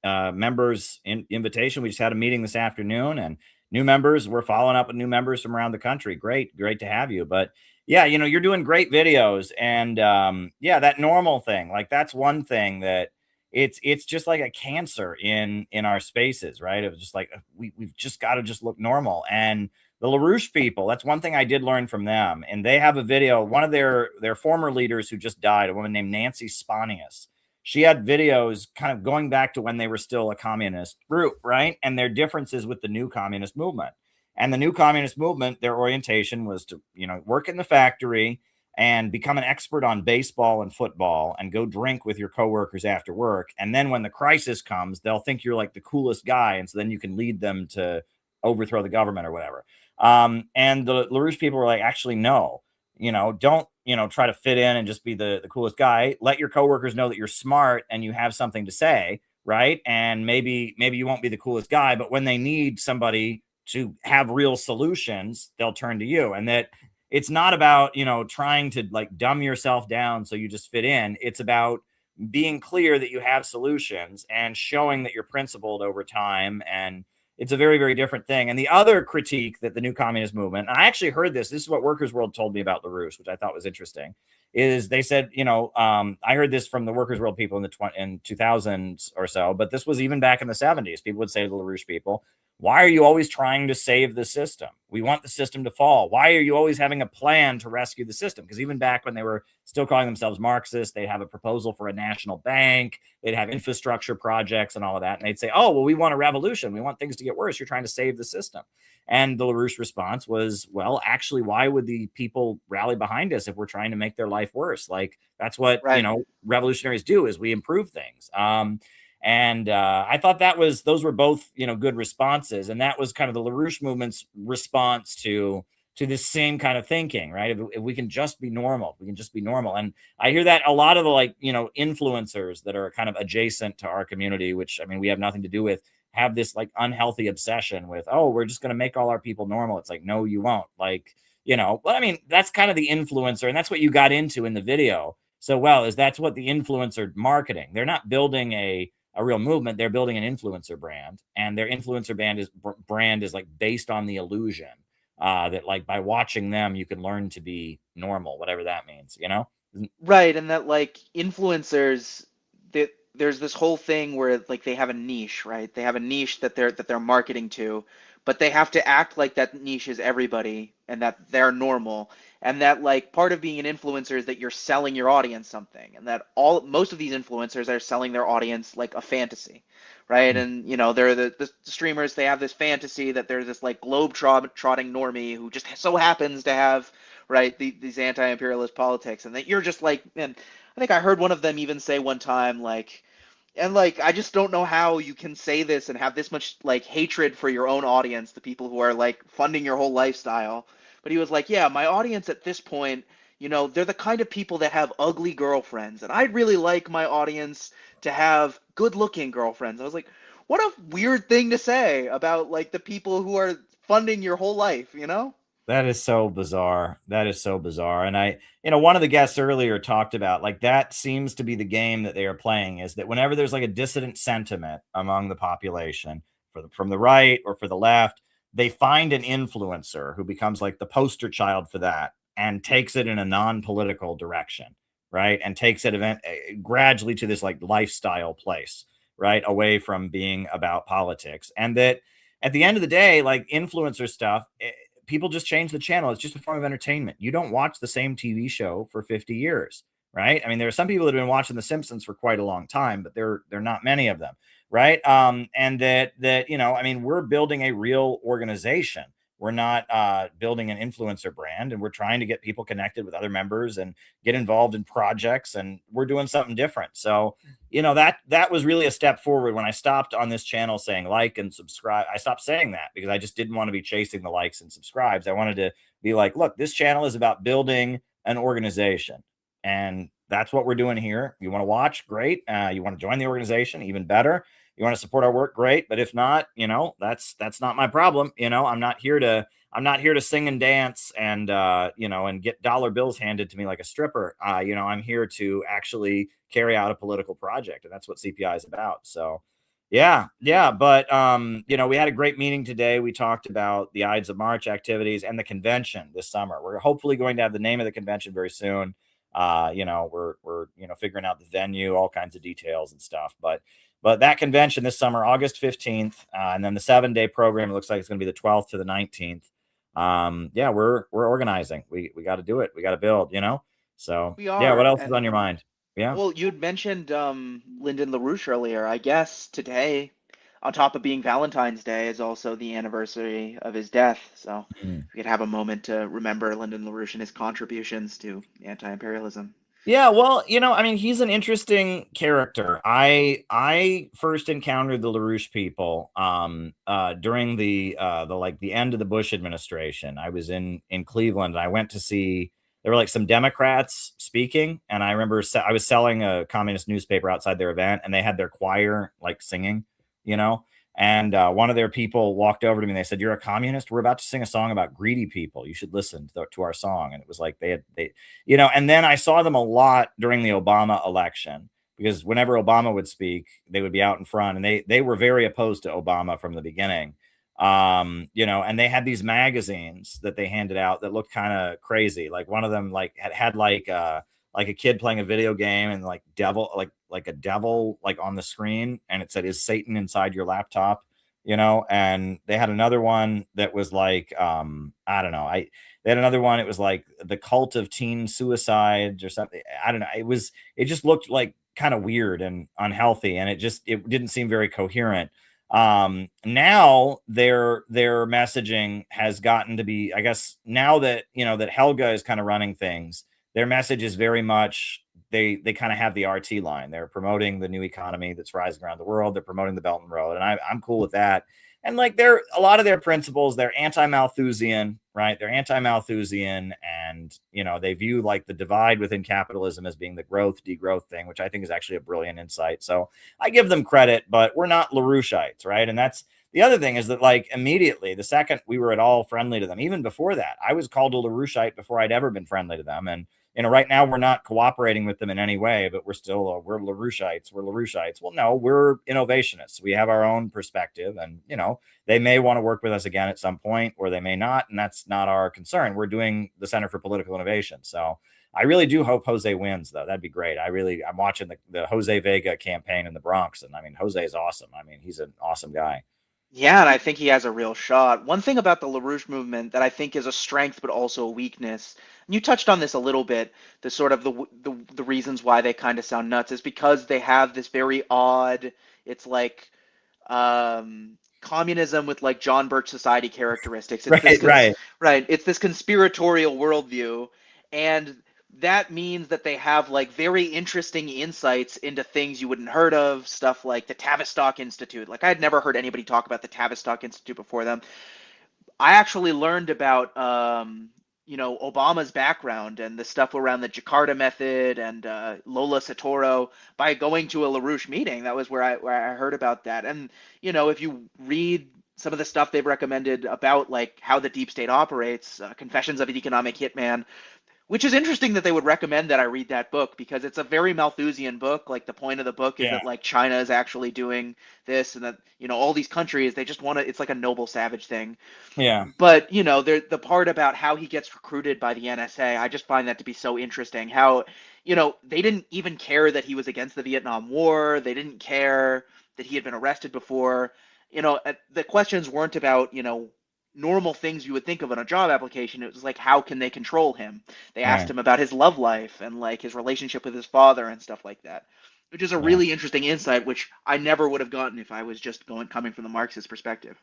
members invitation. We just had a meeting this afternoon, and new members, we're following up with new members from around the country. Great to have you. But yeah, you're doing great videos, and yeah, that normal thing, like that's one thing that it's just like a cancer in our spaces, right? It was just like we've just got to just look normal. And the LaRouche people, that's one thing I did learn from them. And they have a video, one of their former leaders who just died, a woman named Nancy Spanius. She had videos kind of going back to when they were still a communist group, right? And their differences with the new communist movement. And the new communist movement, their orientation was to, work in the factory and become an expert on baseball and football and go drink with your coworkers after work. And then when the crisis comes, they'll think you're like the coolest guy. And so then you can lead them to overthrow the government or whatever. And the LaRouche people were like, actually, no, don't, try to fit in and just be the coolest guy. Let your coworkers know that you're smart and you have something to say, right? And maybe you won't be the coolest guy, but when they need somebody to have real solutions, they'll turn to you. And that it's not about, trying to like dumb yourself down so you just fit in. It's about being clear that you have solutions and showing that you're principled over time. And it's a very, very different thing. And the other critique that the new communist movement, and I actually heard this is what Workers' World told me about LaRouche, which I thought was interesting, is they said, I heard this from the Workers' World people in the 2000s or so, but this was even back in the 70s. People would say to the LaRouche people, why are you always trying to save the system? We want the system to fall. Why are you always having a plan to rescue the system? Because even back when they were still calling themselves Marxists, they'd have a proposal for a national bank. They'd have infrastructure projects and all of that. And they'd say, oh, well, we want a revolution. We want things to get worse. You're trying to save the system. And the LaRouche response was, well, actually, why would the people rally behind us if we're trying to make their life worse? Like, that's what, revolutionaries do, is we improve things. And I thought those were both, good responses. And that was kind of the LaRouche movement's response to this same kind of thinking, right? If we can just be normal, we can just be normal. And I hear that a lot of the influencers that are kind of adjacent to our community, which, I mean, we have nothing to do with, have this like unhealthy obsession with, oh, we're just going to make all our people normal. It's like, no, you won't. Like, you know, well, I mean, that's kind of the influencer, and that's what you got into in the video. So, well, that's what the influencer marketing. They're not building a real movement. They're building an influencer brand, and their influencer brand is like based on the illusion that like by watching them, you can learn to be normal, whatever that means, you know? Right, and that like influencers, that there's this whole thing where like they have a niche, right? They have a niche that they're marketing to, but they have to act like that niche is everybody and that they're normal. And that like part of being an influencer is that you're selling your audience something, and that most of these influencers are selling their audience like a fantasy, right? And you know, they're the streamers, they have this fantasy that there's this like globe-trotting normie who just so happens to have, right, these anti-imperialist politics, and that you're just like, and I think I heard one of them even say one time like, and like I just don't know how you can say this and have this much like hatred for your own audience, the people who are like funding your whole lifestyle. But he was like, yeah, my audience at this point, you know, they're the kind of people that have ugly girlfriends, and I'd really like my audience to have good-looking girlfriends. I was like, what a weird thing to say about like the people who are funding your whole life, you know? That is so bizarre. That is so bizarre. And you know, one of the guests earlier talked about like that seems to be the game that they are playing, is that whenever there's like a dissident sentiment among the population from the right or for the left, they find an influencer who becomes like the poster child for that and takes it in a non-political direction, right? And takes it gradually to this like lifestyle place, right? Away from being about politics. And that at the end of the day, like influencer stuff, people just change the channel. It's just a form of entertainment. You don't watch the same TV show for 50 years, right? I mean, there are some people that have been watching The Simpsons for quite a long time, but they're not many of them, right? And that you know, I mean, we're building a real organization. We're not building an influencer brand, and we're trying to get people connected with other members and get involved in projects, and we're doing something different. So, you know, that was really a step forward when I stopped on this channel saying like and subscribe. I stopped saying that because I just didn't want to be chasing the likes and subscribes. I wanted to be like, look, this channel is about building an organization, and that's what we're doing here. You want to watch? Great. You want to join the organization? Even better. You want to support our work? Great. But if not, you know, that's not my problem. You know, I'm not here to sing and dance and you know, and get dollar bills handed to me like a stripper. You know, I'm here to actually carry out a political project, and that's what CPI is about. So yeah. But you know, we had a great meeting today. We talked about the Ides of March activities and the convention this summer. We're hopefully going to have the name of the convention very soon. You know, we're you know, figuring out the venue, all kinds of details and stuff. But that convention this summer, August 15th, and then the 7-day program, it looks like it's going to be the 12th to the 19th. Yeah, we're organizing. We got to do it. We got to build, you know? So We yeah, what are. else is on your mind? Yeah. Well, you'd mentioned Lyndon LaRouche earlier. I guess today, on top of being Valentine's Day, is also the anniversary of his death. So Mm. we could have a moment to remember Lyndon LaRouche and his contributions to anti-imperialism. Yeah, well, you know, I mean, he's an interesting character. I first encountered the LaRouche people during the like the end of the Bush administration. I was in Cleveland, and I went to see, there were like some Democrats speaking, and I remember I was selling a communist newspaper outside their event, and they had their choir like singing, you know. And one of their people walked over to me and they said, "You're a communist? We're about to sing a song about greedy people. You should listen to our song." And it was like they you know, and then I saw them a lot during the Obama election, because whenever Obama would speak, they would be out in front, and they were very opposed to Obama from the beginning. You know, and they had these magazines that they handed out that looked kind of crazy. Like one of them like had like a kid playing a video game, and like a devil like on the screen, and it said, "Is Satan inside your laptop?" You know. And they had another one that was like I don't know, they had another one, it was like the cult of teen suicides or something. I don't know, it just looked like kind of weird and unhealthy, and it didn't seem very coherent. Now their messaging has gotten to be, I guess now that, you know, that Helga is kind of running things, their message is very much, they kind of have the RT line. They're promoting the new economy that's rising around the world. They're promoting the Belt and Road, and I'm cool with that. And like a lot of their principles, they're anti-Malthusian, right? They're anti-Malthusian, and they view like the divide within capitalism as being the growth degrowth thing, which I think is actually a brilliant insight. So I give them credit, but we're not LaRoucheites, right? And that's the other thing, is that like immediately the second we were at all friendly to them, even before that, I was called a LaRoucheite before I'd ever been friendly to them. And right now we're not cooperating with them in any way, but we're still, we're LaRoucheites. We're LaRoucheites. Well, no, we're innovationists. We have our own perspective, and, they may want to work with us again at some point, or they may not. And that's not our concern. We're doing the Center for Political Innovation. So I really do hope Jose wins, though. That'd be great. I'm watching the Jose Vega campaign in the Bronx. And I mean, Jose is awesome. I mean, he's an awesome guy. Yeah, and I think he has a real shot. One thing about the LaRouche movement that I think is a strength but also a weakness, and you touched on this a little bit, the sort of the reasons why they kind of sound nuts is because they have this very odd, it's like communism with like John Birch Society characteristics. It's Right. Right. It's this conspiratorial worldview, and that means that they have like very interesting insights into things you wouldn't heard of, stuff like the Tavistock Institute. Like I'd never heard anybody talk about the Tavistock Institute before them. I actually learned about Obama's background and the stuff around the Jakarta method and Lola Sotoro by going to a LaRouche meeting. That was where I heard about that. And if you read some of the stuff they've recommended about like how the deep state operates, Confessions of an Economic Hitman, which is interesting that they would recommend that I read that book, because it's a very Malthusian book. Like the point of the book is that like China is actually doing this, and that all these countries, they just want to. It's like a noble savage thing. Yeah. But the part about how he gets recruited by the NSA, I just find that to be so interesting. How they didn't even care that he was against the Vietnam War. They didn't care that he had been arrested before. The questions weren't about normal things you would think of in a job application. It was like, how can they control him? They asked him about his love life and like his relationship with his father and stuff like that, which is a really interesting insight, which I never would have gotten if I was just coming from the Marxist perspective.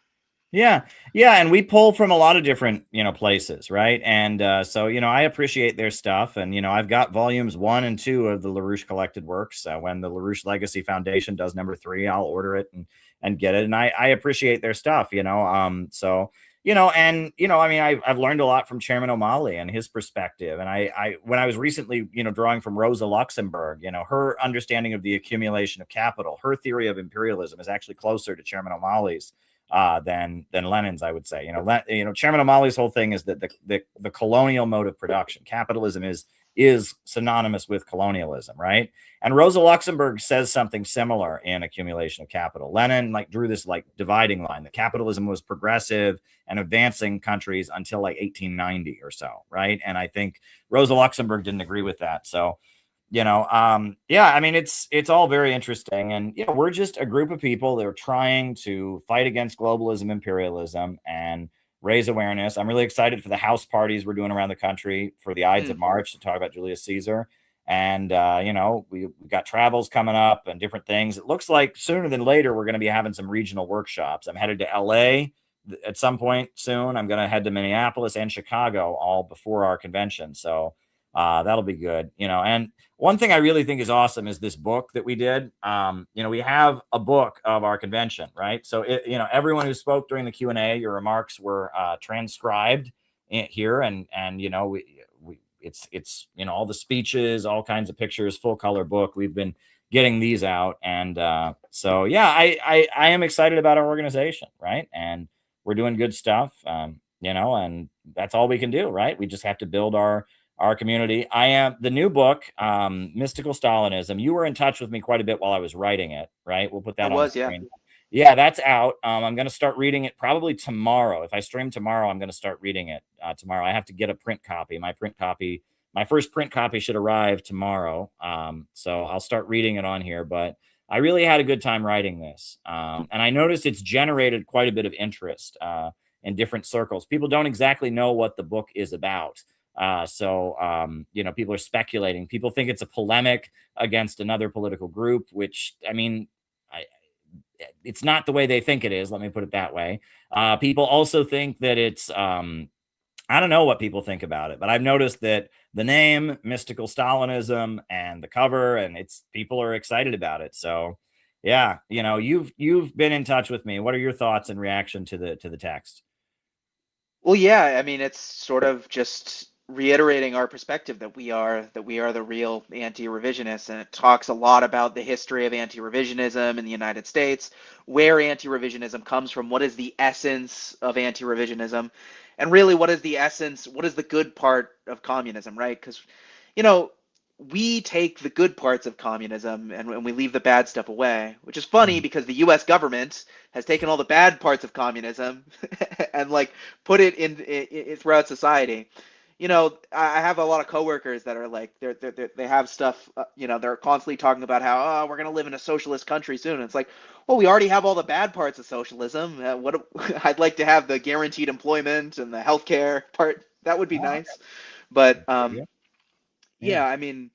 Yeah. And we pull from a lot of different, places, right? And so, I appreciate their stuff. And, I've got volumes 1 and 2 of the LaRouche collected works. When the LaRouche Legacy Foundation does number 3, I'll order it and get it. And I appreciate their stuff, so, I mean, I've learned a lot from Chairman O'Malley and his perspective. And I when I was recently, drawing from Rosa Luxemburg, her understanding of the accumulation of capital, her theory of imperialism is actually closer to Chairman O'Malley's than Lenin's, I would say. Chairman O'Malley's whole thing is that the colonial mode of production, capitalism, is synonymous with colonialism, right? And Rosa Luxemburg says something similar in Accumulation of Capital. Lenin drew this dividing line that capitalism was progressive and advancing countries until 1890 or so, right? And I think Rosa Luxemburg didn't agree with that. So I mean, it's all very interesting. And, we're just a group of people that are trying to fight against globalism, imperialism, and raise awareness. I'm really excited for the house parties we're doing around the country for the Ides of March to talk about Julius Caesar. And, we got travels coming up and different things. It looks like sooner than later, we're going to be having some regional workshops. I'm headed to LA at some point soon. I'm going to head to Minneapolis and Chicago all before our convention. So, that'll be good, and one thing I really think is awesome is this book that we did. We have a book of our convention, right? So everyone who spoke during the Q&A, your remarks were transcribed here, and it's all the speeches, all kinds of pictures, full color book. We've been getting these out, and so I am excited about our organization, right? And we're doing good stuff, and that's all we can do, right? We just have to build our community. I am the new book, Mystical Stalinism. You were in touch with me quite a bit while I was writing it, right? We'll put that on the screen. Yeah, that's out. I'm going to start reading it probably tomorrow. If I stream tomorrow, I'm going to start reading it tomorrow. I have to get a print copy. My first print copy should arrive tomorrow. So I'll start reading it on here. But I really had a good time writing this. And I noticed it's generated quite a bit of interest in different circles. People don't exactly know what the book is about. People are speculating. People think it's a polemic against another political group, which, I mean, it's not the way they think it is. Let me put it that way. People also think that it's, I don't know what people think about it, but I've noticed that the name Mystical Stalinism and the cover, and people are excited about it. So, Yeah, you know, you've been in touch with me. What are your thoughts in reaction to the text? Well, yeah, I mean, it's sort of just reiterating our perspective that we are the real anti-revisionists, and it talks a lot about the history of anti-revisionism in the United States, where anti-revisionism comes from, what is the essence of anti-revisionism, and really what is the essence, what is the good part of communism, right? Because, you know, we take the good parts of communism and we leave the bad stuff away, which is funny because the US government has taken all the bad parts of communism and like put it in throughout society. You know, I have a lot of coworkers that are like they have stuff. You know, they're constantly talking about how, oh, we're gonna live in a socialist country soon. And it's like, well, we already have all the bad parts of socialism. What I'd like to have the guaranteed employment and the healthcare part. That would be nice. But yeah, I mean,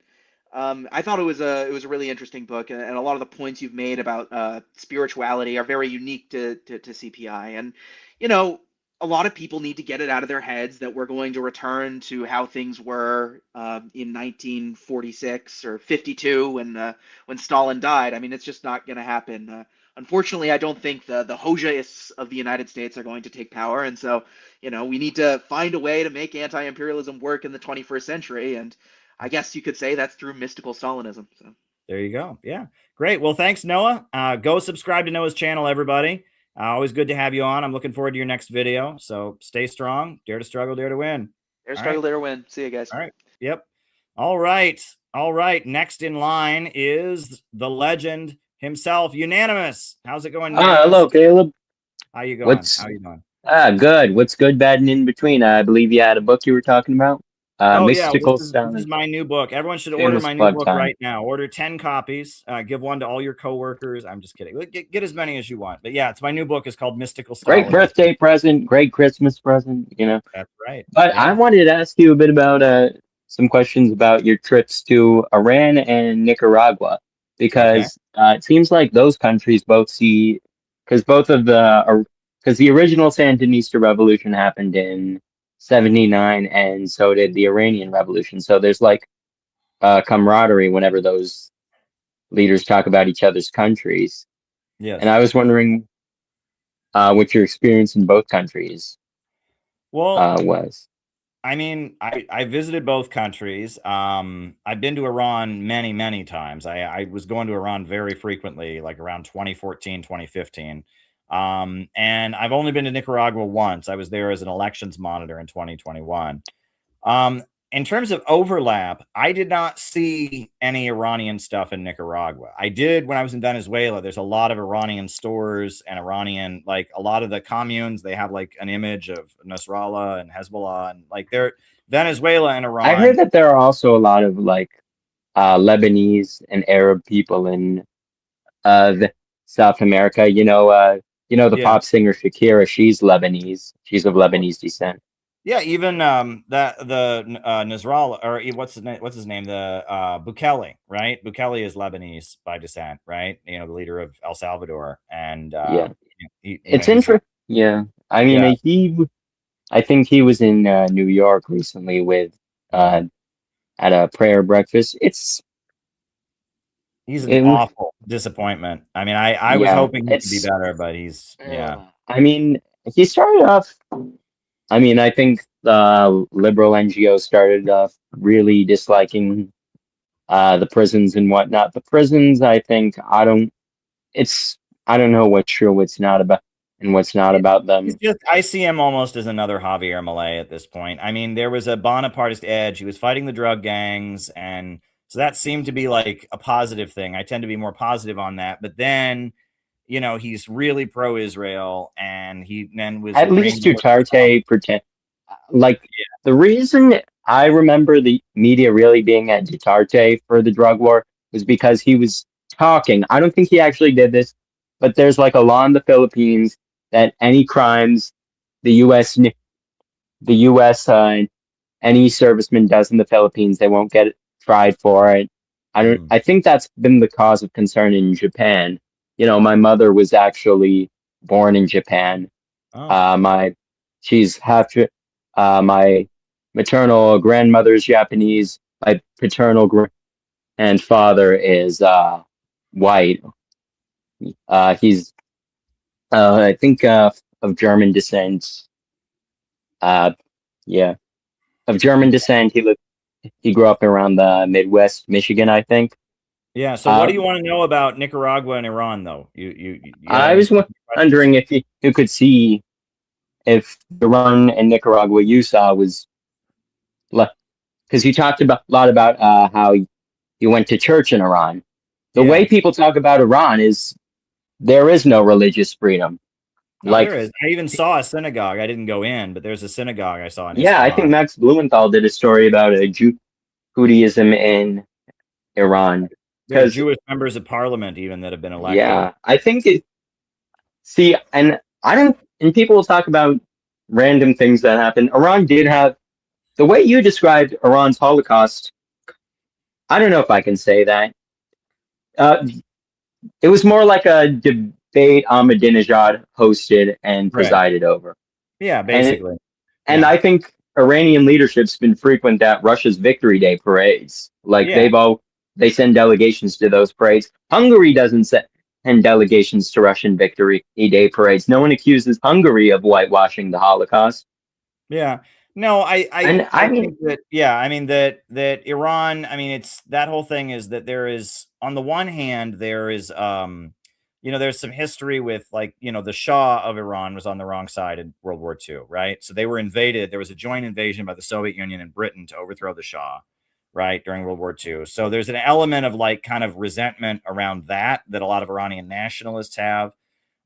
I thought it was a really interesting book, and a lot of the points you've made about spirituality are very unique to CPI. And you know, a lot of people need to get it out of their heads that we're going to return to how things were in 1946 or 52 when Stalin died. I mean, it's just not going to happen. Unfortunately, I don't think the Hoxhaists of the United States are going to take power, and so you know we need to find a way to make anti-imperialism work in the 21st century. And I guess you could say that's through mystical Stalinism. So there you go. Yeah, great. Well, thanks, Noah. Go subscribe to Noah's channel, everybody. Always good to have you on. I'm looking forward to your next video. So stay strong. Dare to struggle, dare to win. Dare struggle, dare to win. See you guys. All right. Yep. All right. All right. Next in line is the legend himself, Unanimous. How's it going? Hello, Caleb. How you going? How you doing? Good. What's good, bad, and in between? I believe you had a book you were talking about. Mystical this is my new book. Everyone should order my new book right now. Order 10 copies. Give one to all your coworkers. I'm just kidding. Get as many as you want. But yeah, it's my new book. It's called Mystical Stalinism. Great birthday present. Great Christmas present. You know. That's right. But yeah. I wanted to ask you a bit about some questions about your trips to Iran and Nicaragua, because it seems like those countries both see, because the original Sandinista revolution happened in 79, and so did the Iranian Revolution. So there's like camaraderie whenever those leaders talk about each other's countries. Yes. And I was wondering what your experience in both countries was. I mean, I visited both countries. I've been to Iran many, many times. I was going to Iran very frequently, like around 2014, 2015. And I've only been to Nicaragua once. I was there as an elections monitor in 2021. In terms of overlap, I did not see any Iranian stuff in Nicaragua. I did when I was in Venezuela. There's a lot of Iranian stores and Iranian, like a lot of the communes, they have like an image of Nasrallah and Hezbollah, and like they're Venezuela and Iran. I heard that there are also a lot of like Lebanese and Arab people in South America. You know the pop singer Shakira, she's Lebanese. She's of Lebanese descent. Yeah, even the Nasrallah, or what's his name? The Bukele, right? Bukele is Lebanese by descent, right? You know, the leader of El Salvador, and it's interesting. Yeah, I mean, I think he was in New York recently with at a prayer breakfast. He's an awful disappointment. I mean, I was hoping he could be better, but he's I mean, he started off. I mean, I think the liberal NGO started off really disliking the prisons and whatnot. The prisons, I think, I don't know what's true, what's not about, and what's not about them. I see him almost as another Javier Milei at this point. I mean, there was a Bonapartist edge. He was fighting the drug gangs, and so that seemed to be like a positive thing. I tend to be more positive on that. But then, you know, he's really pro-Israel, and he then was at least Duterte pretend the reason I remember the media really being at Duterte for the drug war was because he was talking. I don't think he actually did this, but there's like a law in the Philippines that any crimes the U.S. Any serviceman does in the Philippines, they won't get tried for it. I think that's been the cause of concern in Japan. You know, my mother was actually born in Japan. She's half. My maternal grandmother is Japanese. My paternal grandfather is white. He's I think of German descent. Yeah, of German descent. He grew up around the Midwest, Michigan, I think. Yeah. So what do you want to know about Nicaragua and Iran, though? You have I any was wondering if you could see if Iran and Nicaragua you saw was like, because you talked about a lot about how you went to church in Iran. The way Yeah. people talk about Iran is there is no religious freedom. No, Like, there is. I even saw a synagogue. I didn't go in, but there's a synagogue I saw in yeah, I think Isfahan. Max Blumenthal did a story about Judaism in Iran. There's Because, Jewish members of parliament even that have been elected. yeah, I think and I don't, and people will talk about random things that happen. Iran did have, the way you described Iran's Holocaust, I don't know if I can say that. Uh, it was more like a debate Ahmadinejad hosted and Right. presided over. Yeah, And basically. and I think Iranian leadership's been frequent at Russia's Victory Day parades. Like Yeah. they send delegations to those parades. Hungary doesn't send delegations to Russian Victory Day parades. No one accuses Hungary of whitewashing the Holocaust. Yeah. No, And I I mean, think that, yeah, I mean that Iran, I mean, it's that whole thing is that there is, on the one hand, there is there's some history with, like, the Shah of Iran was on the wrong side in World War II, right? So they were invaded. There was a joint invasion by the Soviet Union and Britain to overthrow the Shah, right, during World War II. So there's an element of, like, kind of resentment around that a lot of Iranian nationalists have.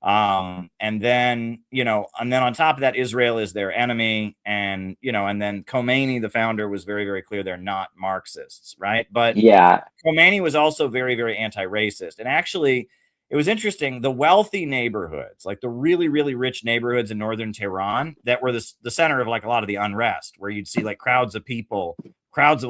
And then on top of that, Israel is their enemy, and then Khomeini, the founder, was very, very clear they're not Marxists, right? But yeah, Khomeini was also very, very anti-racist. And actually, it was interesting, the wealthy neighborhoods, like the really, really rich neighborhoods in northern Tehran, that were the center of, like, a lot of the unrest, where you'd see, like, crowds of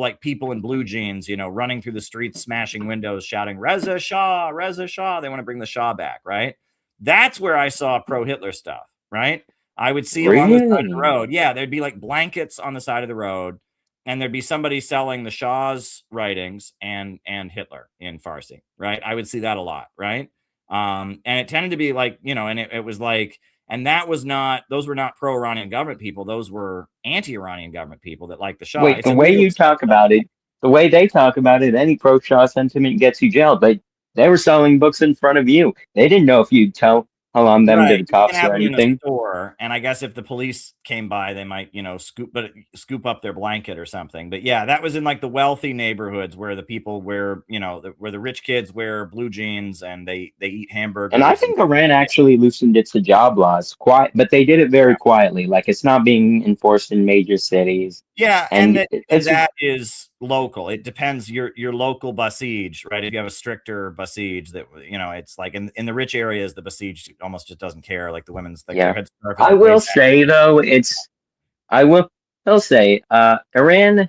like people in blue jeans, running through the streets, smashing windows, shouting Reza Shah, Reza Shah. They want to bring the Shah back, right? That's where I saw pro-Hitler stuff, right? I would see along the side of the really? road. Yeah, there'd be, like, blankets on the side of the road, and there'd be somebody selling the Shah's writings and Hitler in Farsi, right? I would see that a lot, right? And it tended to be like, and it was like, and those were not pro-Iranian government people. Those were anti-Iranian government people that like the Shah. Wait, It's the a way weird, you talk about it, the way they talk about it, any pro-Shah sentiment gets you jailed. But they were selling books in front of you. They didn't know if you'd tell on them to right. the You can cops have or them in a anything. store, and I guess if the police came by, they might, scoop up their blanket or something. But yeah, that was in, like, the wealthy neighborhoods where the people wear, where the rich kids wear blue jeans and they eat And I hamburgers. think Iran actually loosened its hijab laws but they did it very quietly. Like, it's not being enforced in major cities. Yeah, and And that even it's that is local. It depends your local basij, right? If you have a stricter basij, that it's like in the rich areas, the basij almost just doesn't care. Like the women's, like, their yeah. headscarf I isn't waved will back. say though, I'll say Iran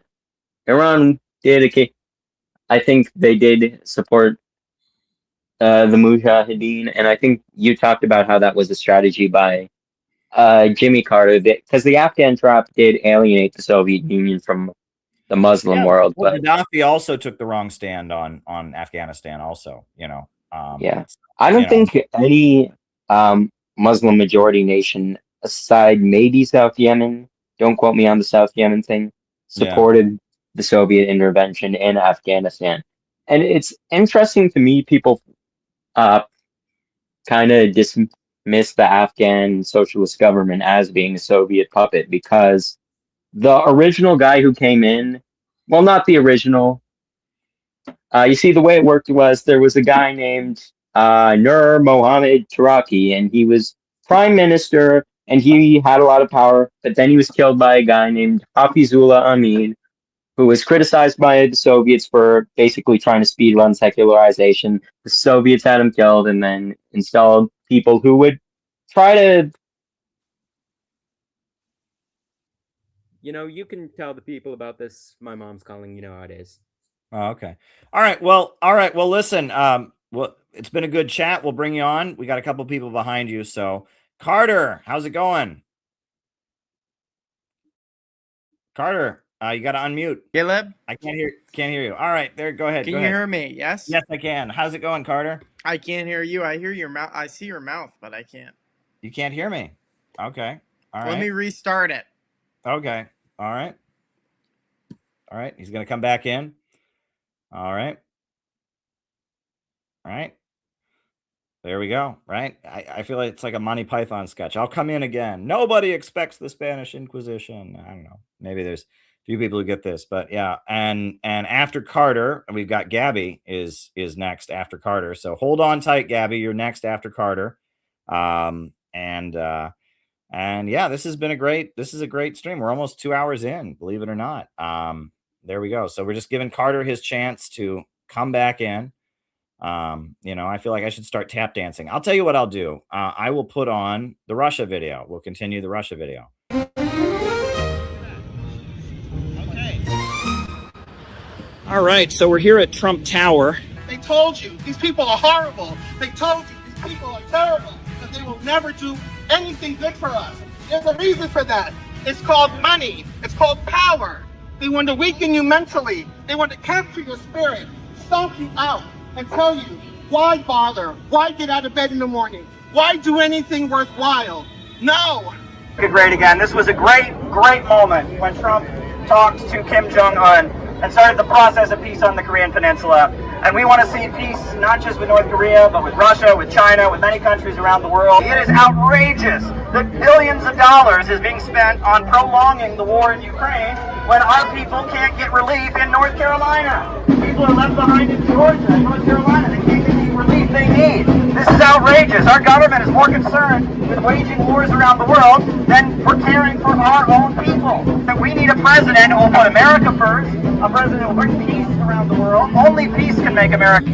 did I think they did support the Mujahideen, and I think you talked about how that was a strategy by Jimmy Carter, because the Afghan trap did alienate the Soviet Union from the Muslim Yeah, world. well, But Gaddafi also took the wrong stand on Afghanistan. Also, yeah, I don't think any Muslim majority nation aside maybe South Yemen, don't quote me on the South Yemen thing, Yeah. supported the Soviet intervention in Afghanistan. And it's interesting to me, people kind of dismiss the Afghan socialist government as being a Soviet puppet, because the original guy who came in, well, not the original. You see, the way it worked was there was a guy named Nur Mohammed Taraki, and he was prime minister, and he had a lot of power. But then he was killed by a guy named Hafizullah Amin, who was criticized by the Soviets for basically trying to speed run secularization. The Soviets had him killed, and then installed people who would try to. You can tell the people about this. My mom's calling. You know how it is. Oh, okay. All right. Well, listen. Well, it's been a good chat. We'll bring you on. We got a couple people behind you. So, Carter, how's it going? Carter. You got to unmute. Caleb? I can't hear you. All right, there. Go ahead. Can go you ahead. hear me? Yes? Yes, I can. How's it going, Carter? I can't hear you. I hear your mouth. I see your mouth, but I can't. You can't hear me. Okay. All right. Let me restart it. Okay. All right. All right. He's going to come back in. All right. All right. There we go. Right. I feel like it's like a Monty Python sketch. I'll come in again. Nobody expects the Spanish Inquisition. I don't know. Maybe there's a few people who get this, but yeah. And after Carter, we've got Gabby is next after Carter. So hold on tight, Gabby. You're next after Carter. And yeah, this is a great stream. We're almost 2 hours in, believe it or not. There we go. So we're just giving Carter his chance to come back in. I feel like I should start tap dancing. I'll tell you what I'll do. I will put on the Russia video. We'll continue the Russia video. All right, so we're here at Trump Tower. They told you these people are horrible. They told you these people are terrible, that they will never do anything good for us. There's a reason for that. It's called money. It's called power. They want to weaken you mentally. They want to capture your spirit, stomp you out, and tell you, why bother? Why get out of bed in the morning? Why do anything worthwhile? No. Great again. This was a great moment when Trump talked to Kim Jong-un and started the process of peace on the Korean Peninsula. And we want to see peace not just with North Korea, but with Russia, with China, with many countries around the world. It is outrageous that billions of dollars is being spent on prolonging the war in Ukraine when our people can't get relief in North Carolina. People are left behind in Georgia and North Carolina. They can't get the relief they need. This is outrageous. Our government is more concerned with waging wars around the world than for caring for our own people. That we need a president who will put America first, a president who will bring peace around the world. Only peace can make America.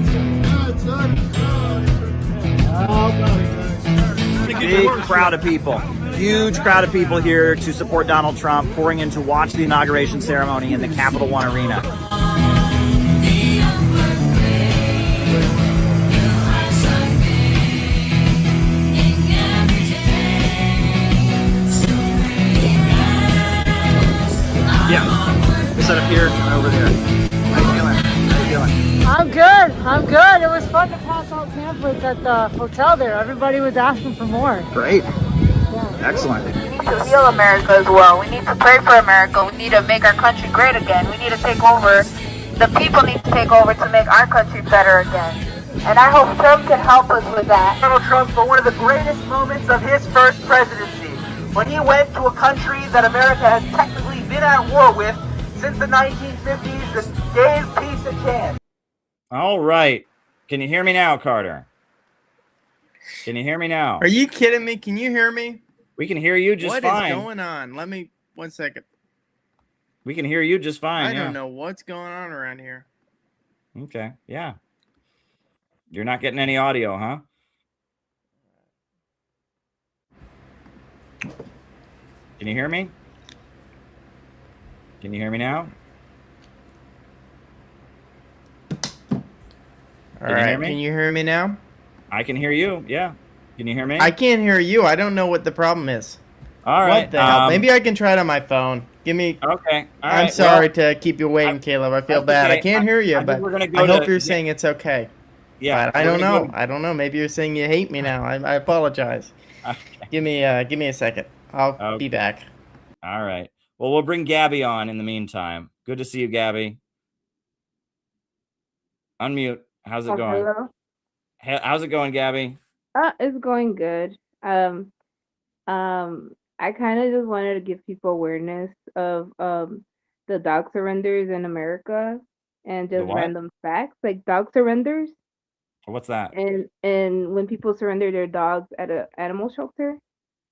Big crowd of people. Huge crowd of people here to support Donald Trump, pouring in to watch the inauguration ceremony in the Capital One Arena. Yeah, we set up here and over there. How you feeling? How you feeling? I'm good. I'm good. It was fun to pass out pamphlets at the hotel there. Everybody was asking for more. Great. Excellent. We need to heal America as well. We need to pray for America. We need to make our country great again. We need to take over. The people need to take over to make our country better again. And I hope Trump can help us with that. Donald Trump for one of the greatest moments of his first presidency, when he went to a country that America has technically been at war with since the 1950s and gave peace a chance. All right. Can you hear me now, Carter? Can you hear me now? Are you kidding me? Can you hear me? We can hear you just fine. What is going on? Let me 1 second. We can hear you just fine. I don't know what's going on around here. Okay. Yeah. You're not getting any audio, huh? Can you hear me? Can you hear me now? All right. Can you hear me now? I can hear you. Yeah. Can you hear me? I can't hear you. I don't know what the problem is. All right. What the hell? Maybe I can try it on my phone. Give me. Okay. All I'm right. sorry to keep you waiting, Caleb. I feel bad. okay. I can't hear you, but I hope you're saying it's okay. Yeah. But I don't know. I don't know. Maybe you're saying you hate me now. I apologize. Okay. Give me a second. I'll be back. All right. Well, we'll bring Gabby on in the meantime. Good to see you, Gabby. Unmute. How's it going? Hello. How's it going, Gabby? It's going good. I kind of just wanted to give people awareness of the dog surrenders in America and just what? random facts like dog surrenders What's that? and when people surrender their dogs at an animal shelter.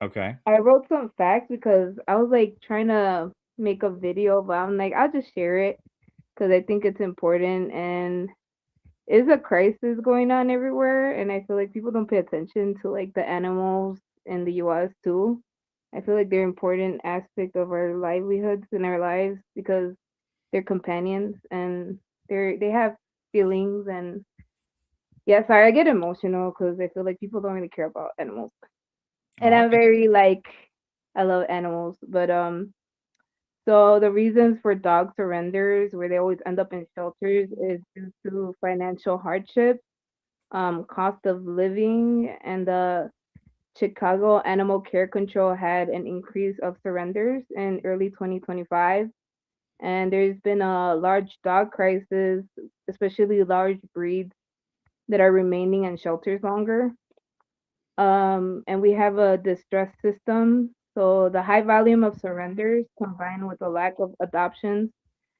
Okay. I wrote some facts because I was like trying to make a video, but I'm like, I'll just share it because I think it's important and it's a crisis going on everywhere. And I feel like people don't pay attention to like the animals in the US too. I feel like they're an important aspect of our livelihoods and our lives because they're companions and they have feelings and yeah, sorry, I get emotional because I feel like people don't really care about animals. And I'm very like I love animals, but So the reasons for dog surrenders, where they always end up in shelters, is due to financial hardship, cost of living, and the Chicago Animal Care Control had an increase of surrenders in early 2025. And there's been a large dog crisis, especially large breeds that are remaining in shelters longer. And we have a distress system. So the high volume of surrenders combined with the lack of adoptions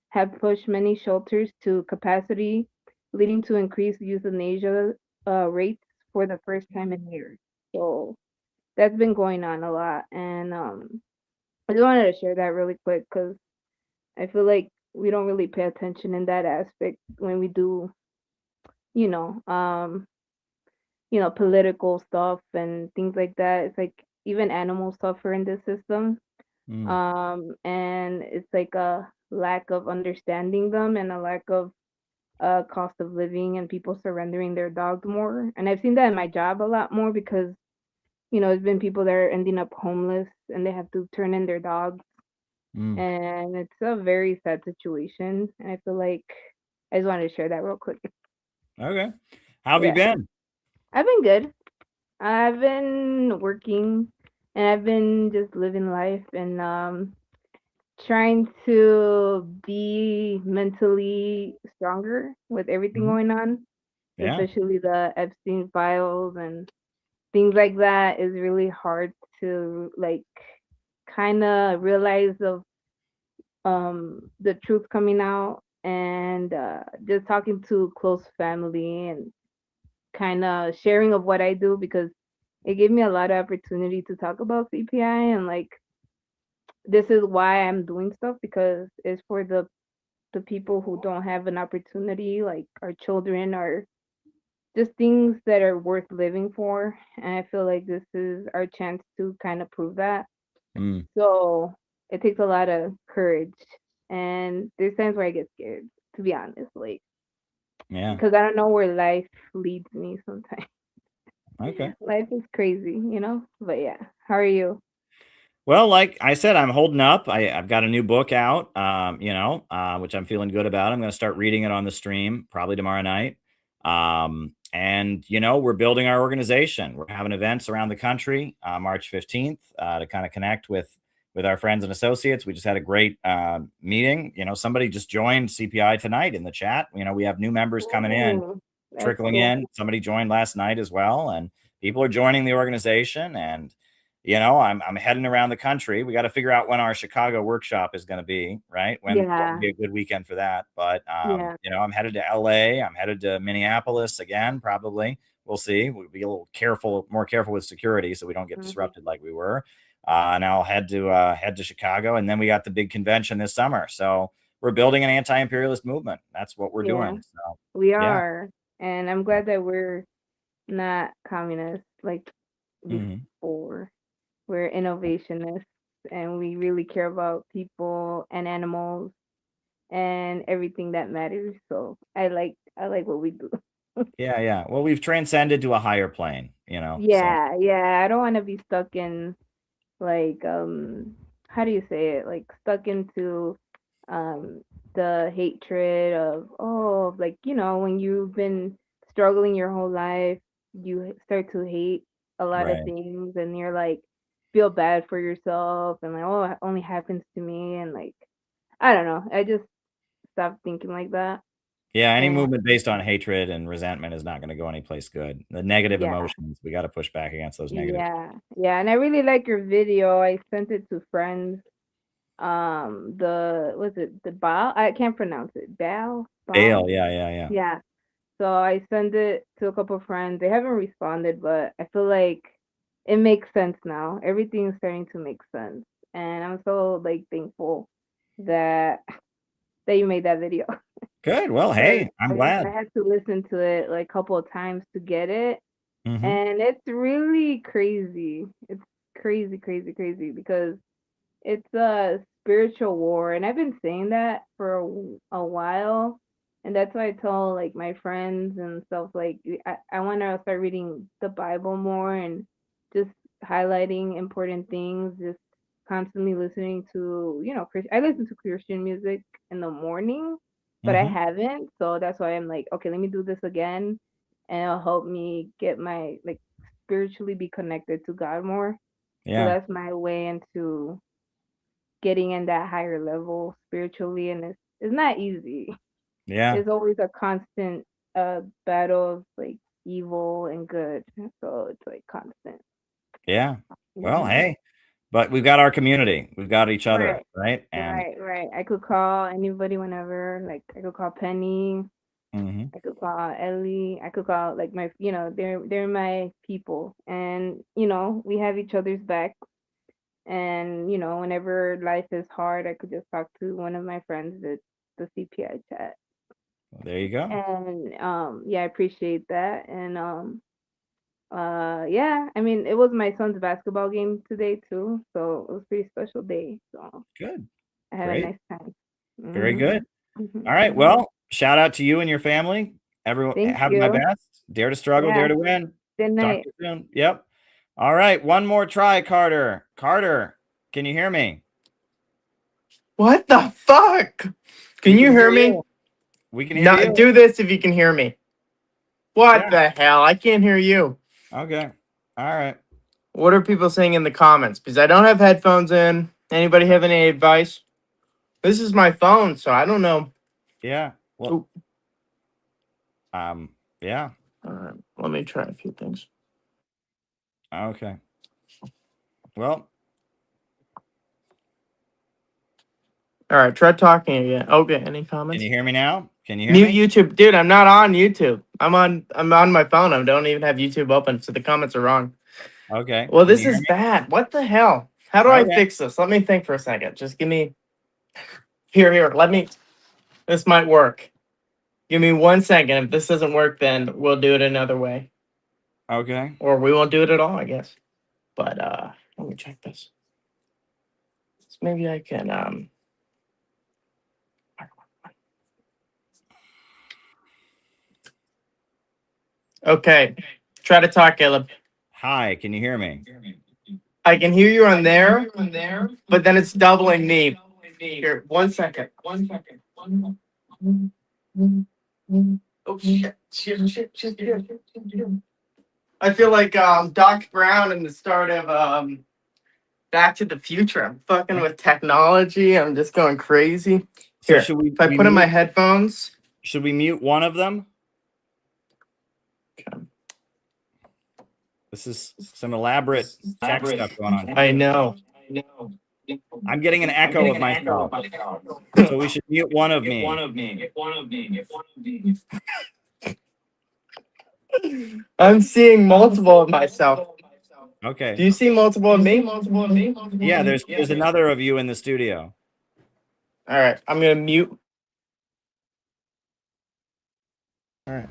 have pushed many shelters to capacity, leading to increased euthanasia rates for the first time in years. So that's been going on a lot. And I just wanted to share that really quick because I feel like we don't really pay attention in that aspect when we do, you know, um, political stuff and things like that. It's like even animals suffer in this system. And it's like a lack of understanding them and a lack of cost of living and people surrendering their dogs more. And I've seen that in my job a lot more because, it's been people that are ending up homeless and they have to turn in their dogs. And it's a very sad situation. And I feel like I just wanted to share that real quick. Okay. How have you been? I've been good. I've been working and I've been just living life and trying to be mentally stronger with everything going on, Yeah. especially the Epstein files and things like that is really hard to like kind of realize of the truth coming out and just talking to close family and kind of sharing of what I do because it gave me a lot of opportunity to talk about CPI and like this is why I'm doing stuff because it's for the people who don't have an opportunity, like our children or just things that are worth living for. And I feel like this is our chance to kind of prove that. So it takes a lot of courage. And there's times where I get scared, to be honest, like because I don't know where life leads me sometimes. Okay. Life is crazy, But yeah, how are you? Well, like I said, I'm holding up. I've got a new book out, which I'm feeling good about. I'm going to start reading it on the stream probably tomorrow night. And we're building our organization. We're having events around the country, March 15th, to kind of connect with our friends and associates. We just had a great meeting. Somebody just joined CPI tonight in the chat. We have new members coming in, trickling in. Somebody joined last night as well, and people are joining the organization. And I'm heading around the country. We got to figure out when our Chicago workshop is going to be, right? When would be a good weekend for that. But, I'm headed to LA. I'm headed to Minneapolis again, probably. We'll see. We'll be a little more careful with security so we don't get disrupted like we were. And I'll head to Chicago. And then we got the big convention this summer. So we're building an anti-imperialist movement. That's what we're doing. So we are. And I'm glad that we're not communists like before. We're innovationists and we really care about people and animals and everything that matters. So I like what we do. Yeah. Well, we've transcended to a higher plane, Yeah. I don't want to be stuck in like how do you say it? Like stuck into the hatred of like when you've been struggling your whole life, you start to hate a lot of things and you're like feel bad for yourself and like it only happens to me and like I don't know. I just stopped thinking like that. Yeah, any movement based on hatred and resentment is not going to go anyplace good. The negative emotions, we got to push back against those negative. Yeah, and I really like your video. I sent it to friends. The Bao? I can't pronounce it. Bao? Bale, yeah. Yeah. So I sent it to a couple of friends. They haven't responded, but I feel like it makes sense now. Everything's starting to make sense. And I'm so like thankful that you made that video. Good. Well, hey, I'm glad. I had to listen to it like a couple of times to get it. Mhm. And it's really crazy. It's crazy because it's a spiritual war. And I've been saying that for a while. And that's why I tell like my friends and stuff like I want to start reading the Bible more and just highlighting important things, just constantly listening to, I listen to Christian music in the morning, but I haven't. So that's why I'm like, okay, let me do this again, and it'll help me get my like spiritually be connected to God more. So Yeah. that's my way into getting in that higher level spiritually, and it's not easy. Yeah. It's always a constant battle of like evil and good. So it's like constant. Yeah. Well, Mhm. hey, but we've got our community. We've got each other, Right. right? And Right. I could call anybody whenever. Like I could call Penny. mhm. I could call Ellie. I could call like my, they're my people, and we have each other's back. And whenever life is hard, I could just talk to one of my friends at the CPI chat. There you go. And yeah, I appreciate that. And yeah, I mean, it was my son's basketball game today too, so it was a pretty special day. So Good. I had a Great. nice time. Very good. Mhm. All right. Mhm. Well, shout out to you and your family. Everyone, Thank have my you. best. Dare to struggle, Yeah. dare to win. Good Talk night. to you soon. Yep. All right. One more try, Carter. Carter, can you hear me? What the fuck? Can you hear me? We can hear No, you. do this if you can hear me. What Yeah. the hell? I can't hear you. Okay. All right. What are people saying in the comments? Because I don't have headphones in. Anybody have any advice? This is my phone, so I don't know. Yeah. Well, yeah. All right. Let me try a few things. Okay. Well, all right. Try talking again. Okay. Any comments? can you hear me now? Can you hear Mute me? YouTube, dude. I'm not on YouTube. I'm on my phone. I don't even have YouTube open, so the comments are wrong. Okay. Well, Can this you hear is me? bad. What the hell? How do I Okay. fix this? Let me think for a second. Just give me. Here. Let me. This might work. Give me 1 second. If this doesn't work, then we'll do it another way, Okay. or we won't do it at all, I guess. But let me check this. So maybe I can. Okay. Try to talk, Caleb. Hi. Can you hear me? I can hear you on there, but then it's doubling me. Here, 1 second. Oh shit. I feel like Doc Brown in the start of Back to the Future. I'm fucking with technology. I'm just going crazy. So Here, should we if I put in my mute? headphones. Should we mute one of them? Okay. This is some elaborate tech stuff going on. I know. I'm getting an echo of myself. So we should mute one of me. I'm seeing multiple of myself. Okay. Do you see multiple of me? Yeah, there's another of you in the studio. All right, I'm gonna mute. All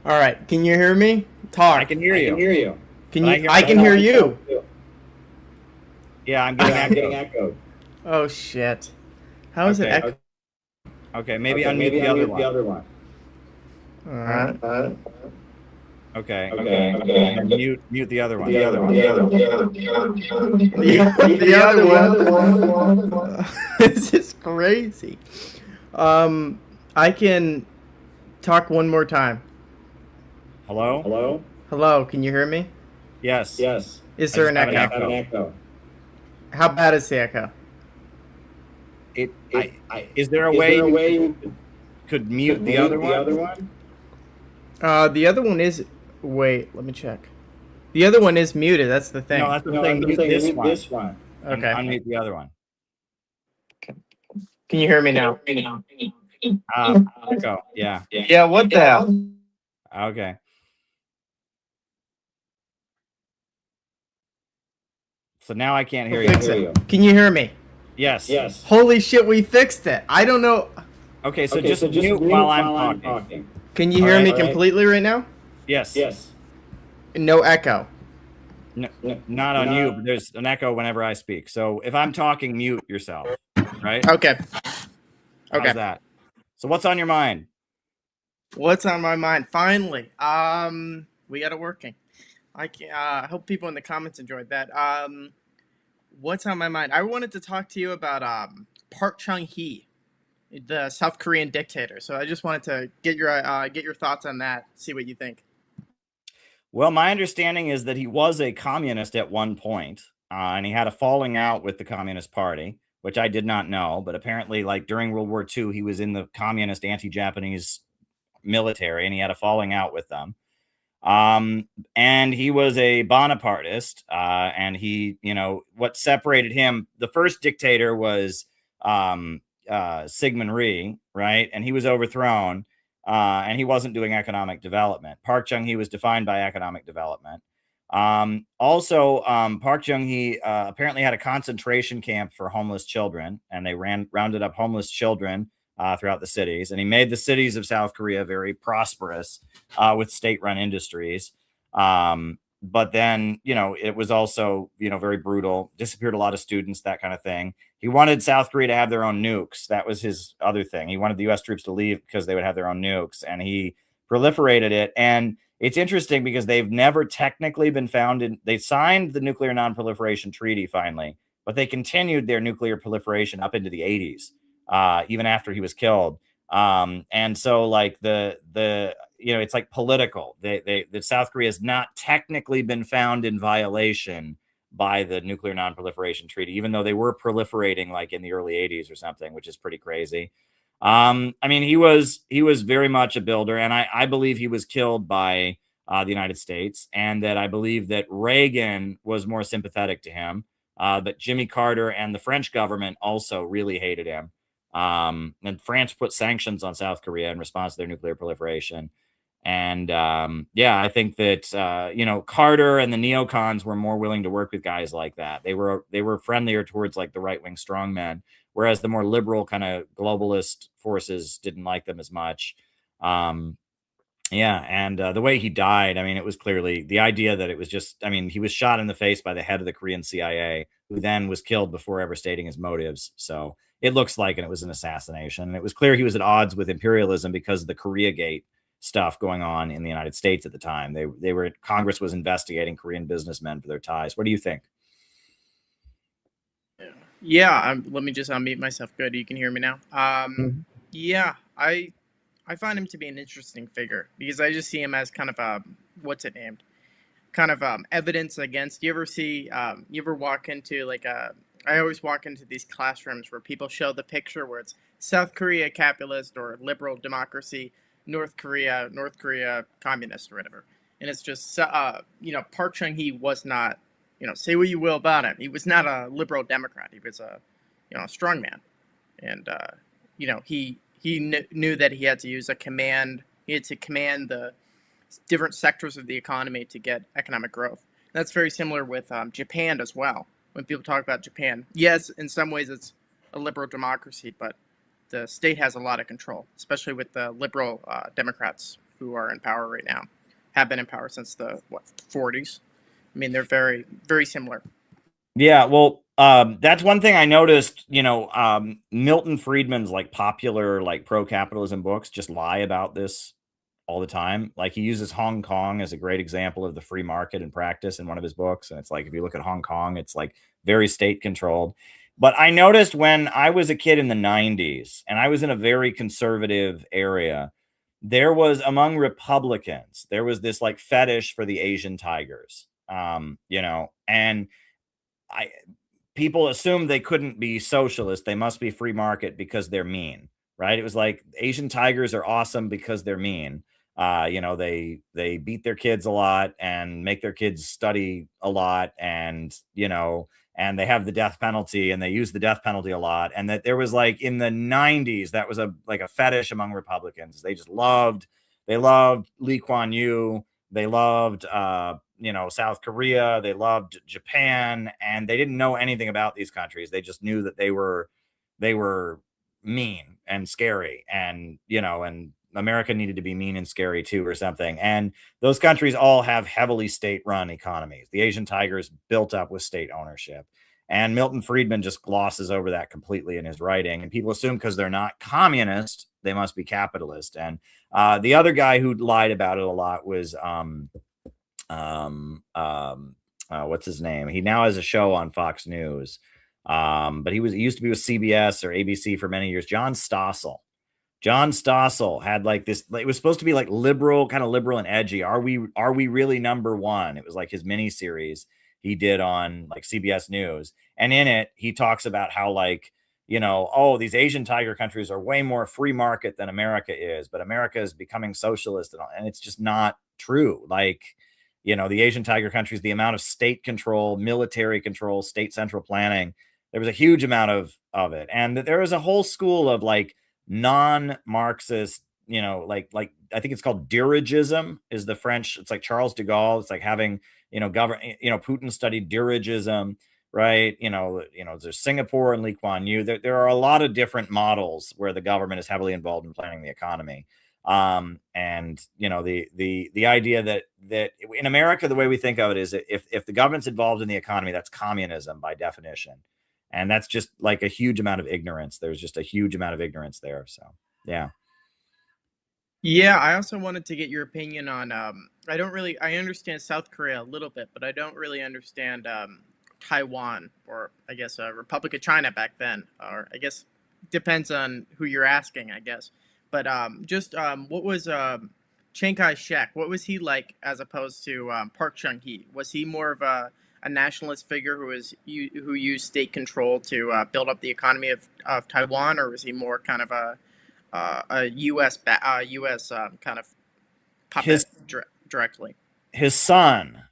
right. Can you hear me? Talk. I can hear you. Can you? I can hear you. Yeah, I'm getting echoed. Oh shit! How is it echo? Okay, maybe unmute the other one. All right. Okay. And then mute the other one. The other one. This is crazy. I can talk one more time. Hello? Hello, can you hear me? Yes. Is there an echo? How bad is the echo? Is there a way you could mute the other one? The other one is. Wait, let me check. The other one is muted. That's the thing. No, that's the thing. Mute this one. Okay. And unmute the other one. Can you hear me now? Echo. Yeah. Yeah. What the hell? Okay. So now I can't hear you. Can you hear me? Yes. Holy shit, we fixed it. I don't know. Okay, so just mute while I'm talking. Can you hear me completely right now? Yes. No echo. No, not on you, but there's an echo whenever I speak. So if I'm talking, mute yourself. Right? Okay. How's that? So what's on your mind? What's on my mind? Finally. We got it working. I hope people in the comments enjoyed that. What's on my mind? I wanted to talk to you about Park Chung-hee, the South Korean dictator. So I just wanted to get your thoughts on that. See what you think. Well, my understanding is that he was a communist at one point, and he had a falling out with the Communist Party, which I did not know. But apparently, like during World War II, he was in the communist anti-Japanese military, and he had a falling out with them. And he was a Bonapartist, and he, what separated him, the first dictator was Sigmund Rhee, right? And he was overthrown, and he wasn't doing economic development. Park Chung-hee was defined by economic development. Park Chung-hee apparently had a concentration camp for homeless children, and they rounded up homeless children throughout the cities, and he made the cities of South Korea very prosperous with state-run industries. But then, it was also, very brutal, disappeared a lot of students, that kind of thing. He wanted South Korea to have their own nukes. That was his other thing. He wanted the US troops to leave because they would have their own nukes, and he proliferated it. And it's interesting because they've never technically been found in, they signed the Nuclear Non-Proliferation Treaty finally, but they continued their nuclear proliferation up into the 80s, even after he was killed. And so like it's like political. The South Korea has not technically been found in violation by the Nuclear Non-Proliferation Treaty, even though they were proliferating like in the early 80s or something, which is pretty crazy. I mean, he was very much a builder, and I believe he was killed by the United States, and that I believe that Reagan was more sympathetic to him, but Jimmy Carter and the French government also really hated him. And France put sanctions on South Korea in response to their nuclear proliferation. And I think that Carter and the neocons were more willing to work with guys like that. They were friendlier towards like the right-wing strongmen, whereas the more liberal kind of globalist forces didn't like them as much. The way he died, I mean, it was clearly the idea that it was just, I mean, he was shot in the face by the head of the Korean CIA, who then was killed before ever stating his motives. So it looks like it was an assassination. And it was clear he was at odds with imperialism because of the Koreagate stuff going on in the United States at the time. Congress was investigating Korean businessmen for their ties. What do you think? Yeah, let me just unmute myself. Good, you can hear me now. Yeah, I find him to be an interesting figure because I just see him as kind of a, what's it named? Kind of evidence against. You ever walk into like I always walk into these classrooms where people show the picture where it's South Korea capitalist or liberal democracy, North Korea communist or whatever. And it's just, Park Chung-hee was not, say what you will about him. He was not a liberal Democrat. He was a, strong man. And, he knew that he had to use he had to command the different sectors of the economy to get economic growth. And that's very similar with Japan as well. When people talk about Japan, yes, in some ways it's a liberal democracy, but the state has a lot of control, especially with the liberal Democrats who are in power right now, have been in power since the 40s. I mean, they're very, very similar. Yeah, well, that's one thing I noticed, Milton Friedman's like popular, like pro-capitalism books just lie about this all the time. Like he uses Hong Kong as a great example of the free market in practice in one of his books. And it's like, if you look at Hong Kong, it's like very state controlled. But I noticed when I was a kid in the 90s and I was in a very conservative area, there was among Republicans, there was this like fetish for the Asian tigers, and people assumed they couldn't be socialist. They must be free market because they're mean, right? It was like Asian tigers are awesome because they're mean. They beat their kids a lot and make their kids study a lot, and and they have the death penalty and they use the death penalty a lot. And that there was like in the 90s, that was a fetish among Republicans. They loved Lee Kuan Yew. They loved, South Korea. They loved Japan, and they didn't know anything about these countries. They just knew that they were mean and scary, and, and America needed to be mean and scary too, or something. And those countries all have heavily state-run economies. The Asian tigers built up with state ownership. And Milton Friedman just glosses over that completely in his writing. And people assume because they're not communist, they must be capitalist. And the other guy who lied about it a lot was what's his name? He now has a show on Fox News. But he used to be with CBS or ABC for many years. John Stossel. John Stossel had like this, it was supposed to be like liberal, kind of liberal and edgy. Are we really number one? It was like his mini series he did on like CBS News. And in it, he talks about how like, oh, these Asian tiger countries are way more free market than America is, but America is becoming socialist and it's just not true. Like, the Asian tiger countries, the amount of state control, military control, state central planning, there was a huge amount of it. And there was a whole school of like non-Marxist, like I think it's called dirigism is the French. It's like Charles de Gaulle. It's like having, Putin studied dirigism, right? There's Singapore and Lee Kuan Yew. There are a lot of different models where the government is heavily involved in planning the economy. And the idea that in America, the way we think of it is if the government's involved in the economy, that's communism by definition. And that's just like a huge amount of ignorance. There's just a huge amount of ignorance there. So, yeah. Yeah, I also wanted to get your opinion on, I understand South Korea a little bit, but I don't really understand Taiwan, or I guess Republic of China back then, or I guess depends on who you're asking, I guess. But what was Chiang Kai-shek? What was he like as opposed to Park Chung-hee? Was he more of a nationalist figure who used state control to build up the economy of Taiwan, or was he more kind of a U.S. Kind of puppet directly? His son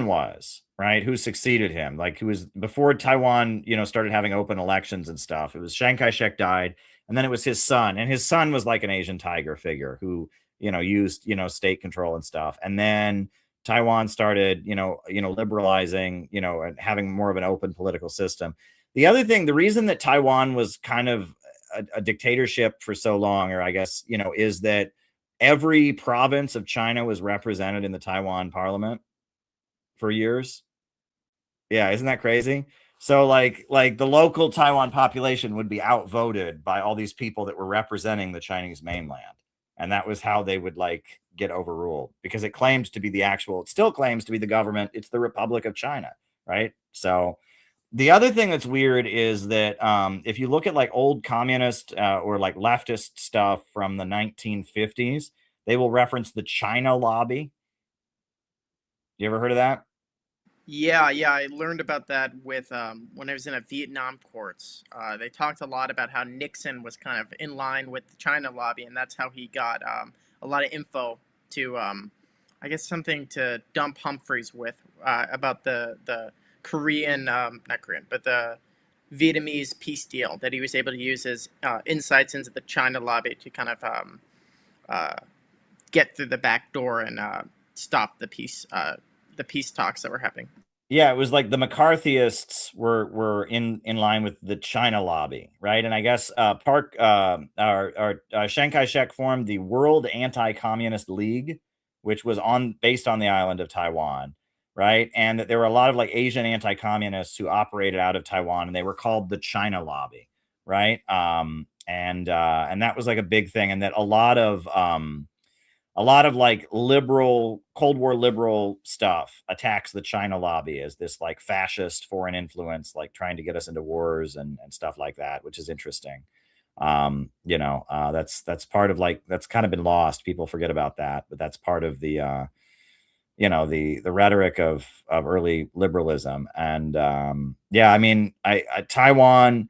was right, who succeeded him, like who was before Taiwan, started having open elections and stuff. It was Chiang Kai-shek died, and then it was his son, and his son was like an Asian tiger figure who used state control and stuff, and then Taiwan started, liberalizing, and having more of an open political system. The other thing, the reason that Taiwan was kind of a dictatorship for so long, or I guess, is that every province of China was represented in the Taiwan parliament for years. Yeah, isn't that crazy? So like the local Taiwan population would be outvoted by all these people that were representing the Chinese mainland. And that was how they would like get overruled, because it claims to be it still claims to be the government. It's the Republic of China, right? So the other thing that's weird is that if you look at like old communist or like leftist stuff from the 1950s, they will reference the China lobby. You ever heard of that? Yeah, I learned about that with when I was in a Vietnam courts. They talked a lot about how Nixon was kind of in line with the China lobby, and that's how he got a lot of info to, I guess, something to dump Humphreys with about the Korean, not Korean, but the Vietnamese peace deal, that he was able to use his insights into the China lobby to kind of get through the back door and stop the peace talks that were happening. Yeah, it was like the McCarthyists were in line with the China lobby, right? And I guess Chiang Kai-shek formed the World Anti-Communist League, which was based on the island of Taiwan, right? And that there were a lot of like Asian anti-communists who operated out of Taiwan, and they were called the China lobby, right? And that was like a big thing, and that a lot of like liberal, Cold War liberal stuff attacks the China lobby as this like fascist foreign influence, like trying to get us into wars and stuff like that, which is interesting. That's part of like, that's kind of been lost. People forget about that, but that's part of the, the rhetoric of early liberalism. And I mean, Taiwan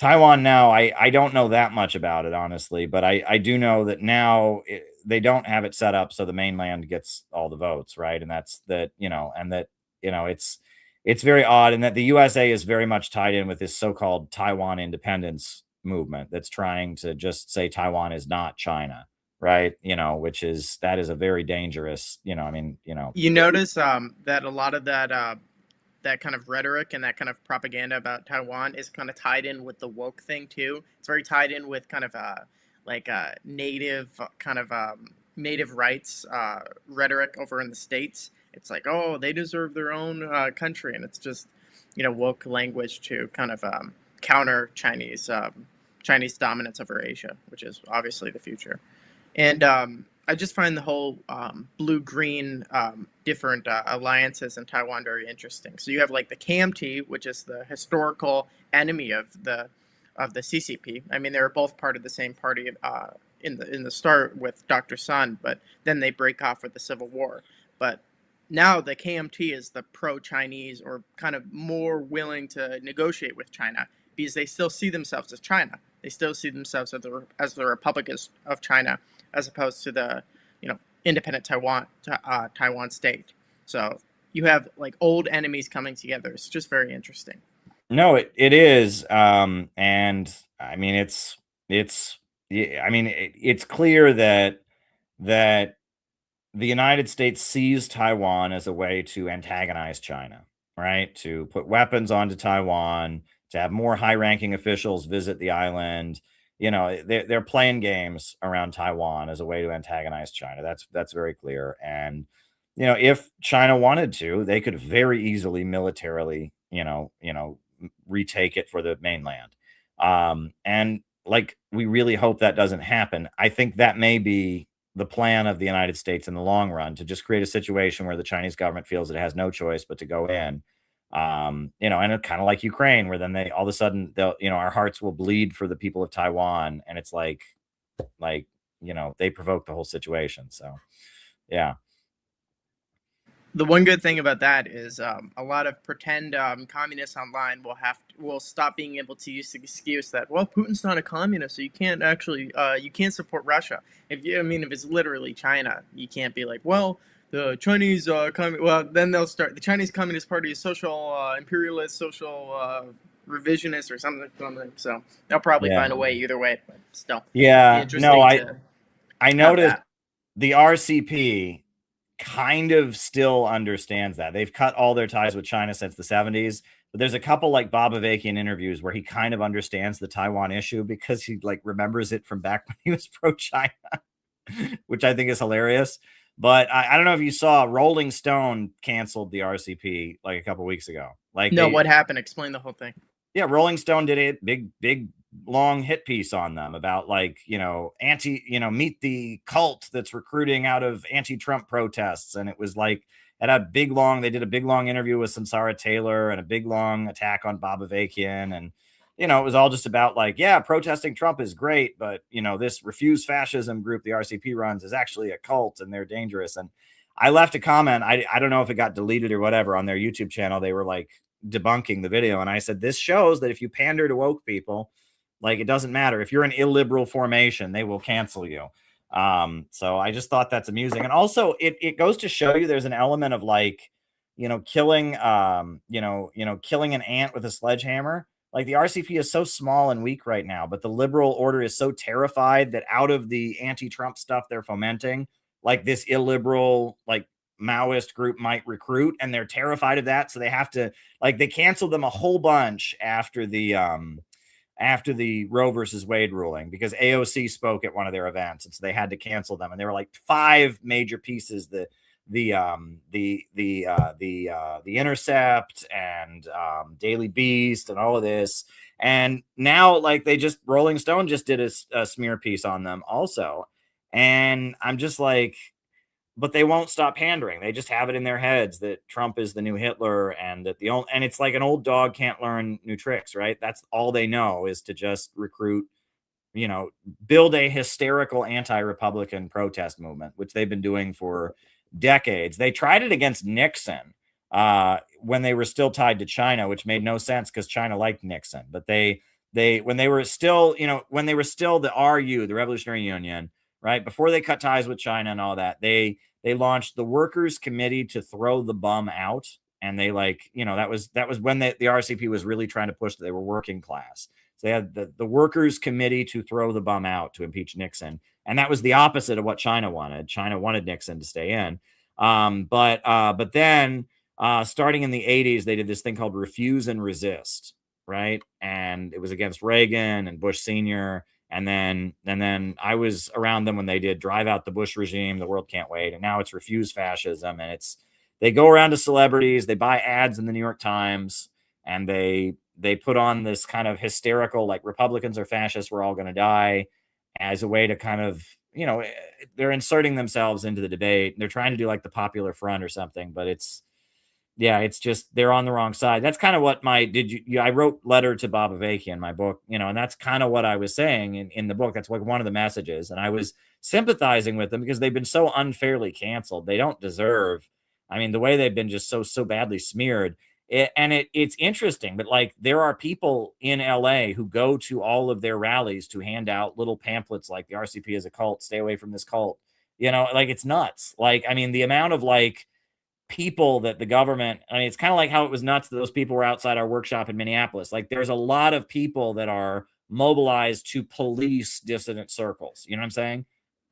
now, I don't know that much about it, honestly, but I do know that now they don't have it set up so the mainland gets all the votes, right? And that's that, and that, it's very odd, and that the USA is very much tied in with this so-called Taiwan independence movement that's trying to just say Taiwan is not China, right? That is a very dangerous, You notice that a lot of that kind of rhetoric and that kind of propaganda about Taiwan is kind of tied in with the woke thing too. It's very tied in with kind of native rights rhetoric over in the States. It's like, oh, they deserve their own country, and it's just woke language to kind of counter Chinese dominance over Asia, which is obviously the future. And I just find the whole blue-green different alliances in Taiwan very interesting. So you have like the KMT, which is the historical enemy of the CCP. I mean, they were both part of the same party in the start with Dr. Sun, but then they break off with the Civil War. But now the KMT is the pro-Chinese, or kind of more willing to negotiate with China, because they still see themselves as China. They still see themselves as the Republic of China, as opposed to the independent Taiwan state. So you have like old enemies coming together. It's just very interesting. No, it is, and I mean it's clear that the United States sees Taiwan as a way to antagonize China, right? To put weapons onto Taiwan, to have more high-ranking officials visit the island. They're playing games around Taiwan as a way to antagonize China. That's very clear. And if China wanted to, they could very easily militarily, retake it for the mainland. And like, we really hope that doesn't happen. I think that may be the plan of the United States in the long run, to just create a situation where the Chinese government feels it has no choice but to go in. And it kind of like Ukraine, where then they all of a sudden they'll, our hearts will bleed for the people of Taiwan, and it's like they provoke the whole situation. So, yeah. The one good thing about that is a lot of pretend communists online will stop being able to use the excuse that, well, Putin's not a communist, so you can't actually you can't support Russia. If it's literally China, you can't be like, well, the Chinese well, then they'll start, the Chinese Communist Party is social imperialist, social revisionist, or something. So they'll probably find a way either way, but still. Yeah. No, I noticed the RCP kind of still understands that. They've cut all their ties with China since the 70s, but there's a couple like Bob Avakian interviews where he kind of understands the Taiwan issue, because he like remembers it from back when he was pro-China, which I think is hilarious. But I don't know if you saw, Rolling Stone canceled the RCP like a couple weeks ago. Like, no, what happened? Explain the whole thing. Yeah, Rolling Stone did a big long hit piece on them about, like, meet the cult that's recruiting out of anti-Trump protests. And it was like, they did a big long interview with Samsara Taylor and a big long attack on Bob Avakian. And, it was all just about like, yeah, protesting Trump is great, but, this Refuse Fascism group the RCP runs is actually a cult and they're dangerous. And I left a comment, I don't know if it got deleted or whatever, on their YouTube channel. They were like debunking the video. And I said, this shows that if you pander to woke people, like, it doesn't matter. If you're an illiberal formation, they will cancel you. So I just thought that's amusing. And also it goes to show you there's an element of like, killing an ant with a sledgehammer. Like, the RCP is so small and weak right now, but the liberal order is so terrified that out of the anti-Trump stuff they're fomenting, like, this illiberal, like, Maoist group might recruit, and they're terrified of that. So they have to, like, they canceled them a whole bunch after the Roe versus Wade ruling, because AOC spoke at one of their events, and so they had to cancel them. And there were like 5 major pieces: the Intercept and Daily Beast and all of this. And now, like, Rolling Stone just did a smear piece on them also. And I'm just like, but they won't stop pandering. They just have it in their heads that Trump is the new Hitler, and that and it's like an old dog can't learn new tricks, right? That's all they know, is to just recruit, build a hysterical anti-Republican protest movement, which they've been doing for decades. They tried it against Nixon when they were still tied to China, which made no sense because China liked Nixon. But when they were still the RU, the Revolutionary Union, right, before they cut ties with China and all that, they launched the Workers' Committee to Throw the Bum Out. And they that was when the RCP was really trying to push that they were working class. So they had the Workers' Committee to Throw the Bum Out, to impeach Nixon. And that was the opposite of what China wanted. China wanted Nixon to stay in. But then starting in the 80s, they did this thing called Refuse and Resist, right? And it was against Reagan and Bush Sr., and then I was around them when they did Drive Out the Bush Regime, The World Can't Wait. And now it's Refuse Fascism. And they go around to celebrities, they buy ads in the New York Times, and they put on this kind of hysterical, like, Republicans are fascists, we're all going to die, as a way to kind of they're inserting themselves into the debate. They're trying to do like the Popular Front or something, but it's just they're on the wrong side. That's kind of what I wrote Letter to Bob Avakian, my book, and that's kind of what I was saying in the book. That's like one of the messages. And I was sympathizing with them because they've been so unfairly canceled. They don't deserve, I mean, the way they've been just so badly smeared. It's interesting, but like there are people in LA who go to all of their rallies to hand out little pamphlets like the RCP is a cult, stay away from this cult. Like it's nuts. Like, I mean, the amount of like people that the government, I mean, it's kind of like how it was nuts that those people were outside our workshop in Minneapolis. Like there's a lot of people that are mobilized to police dissident circles. You know what I'm saying?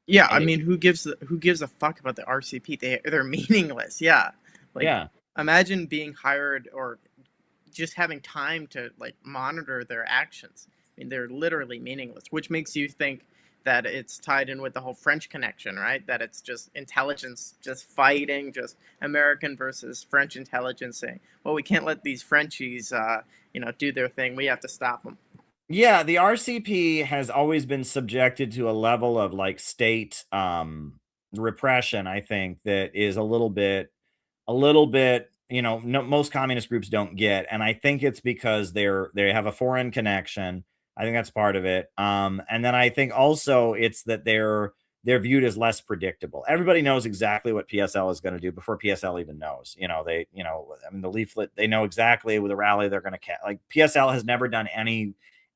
Yeah, I mean, who gives a fuck about the RCP? They're meaningless. Yeah. Like, yeah. Imagine being hired or just having time to like monitor their actions. I mean, they're literally meaningless, which makes you think that it's tied in with the whole French connection, right? That it's just intelligence just fighting, just American versus French intelligence saying, well, we can't let these Frenchies, do their thing. We have to stop them. Yeah, the RCP has always been subjected to a level of like state repression, I think, that is a little bit, most communist groups don't get. And I think it's because they have a foreign connection. I think that's part of it. And then I think also it's that they're viewed as less predictable. Everybody knows exactly what PSL is going to do before PSL even knows. I mean, the leaflet, they know exactly with the rally they're going to like PSL has never done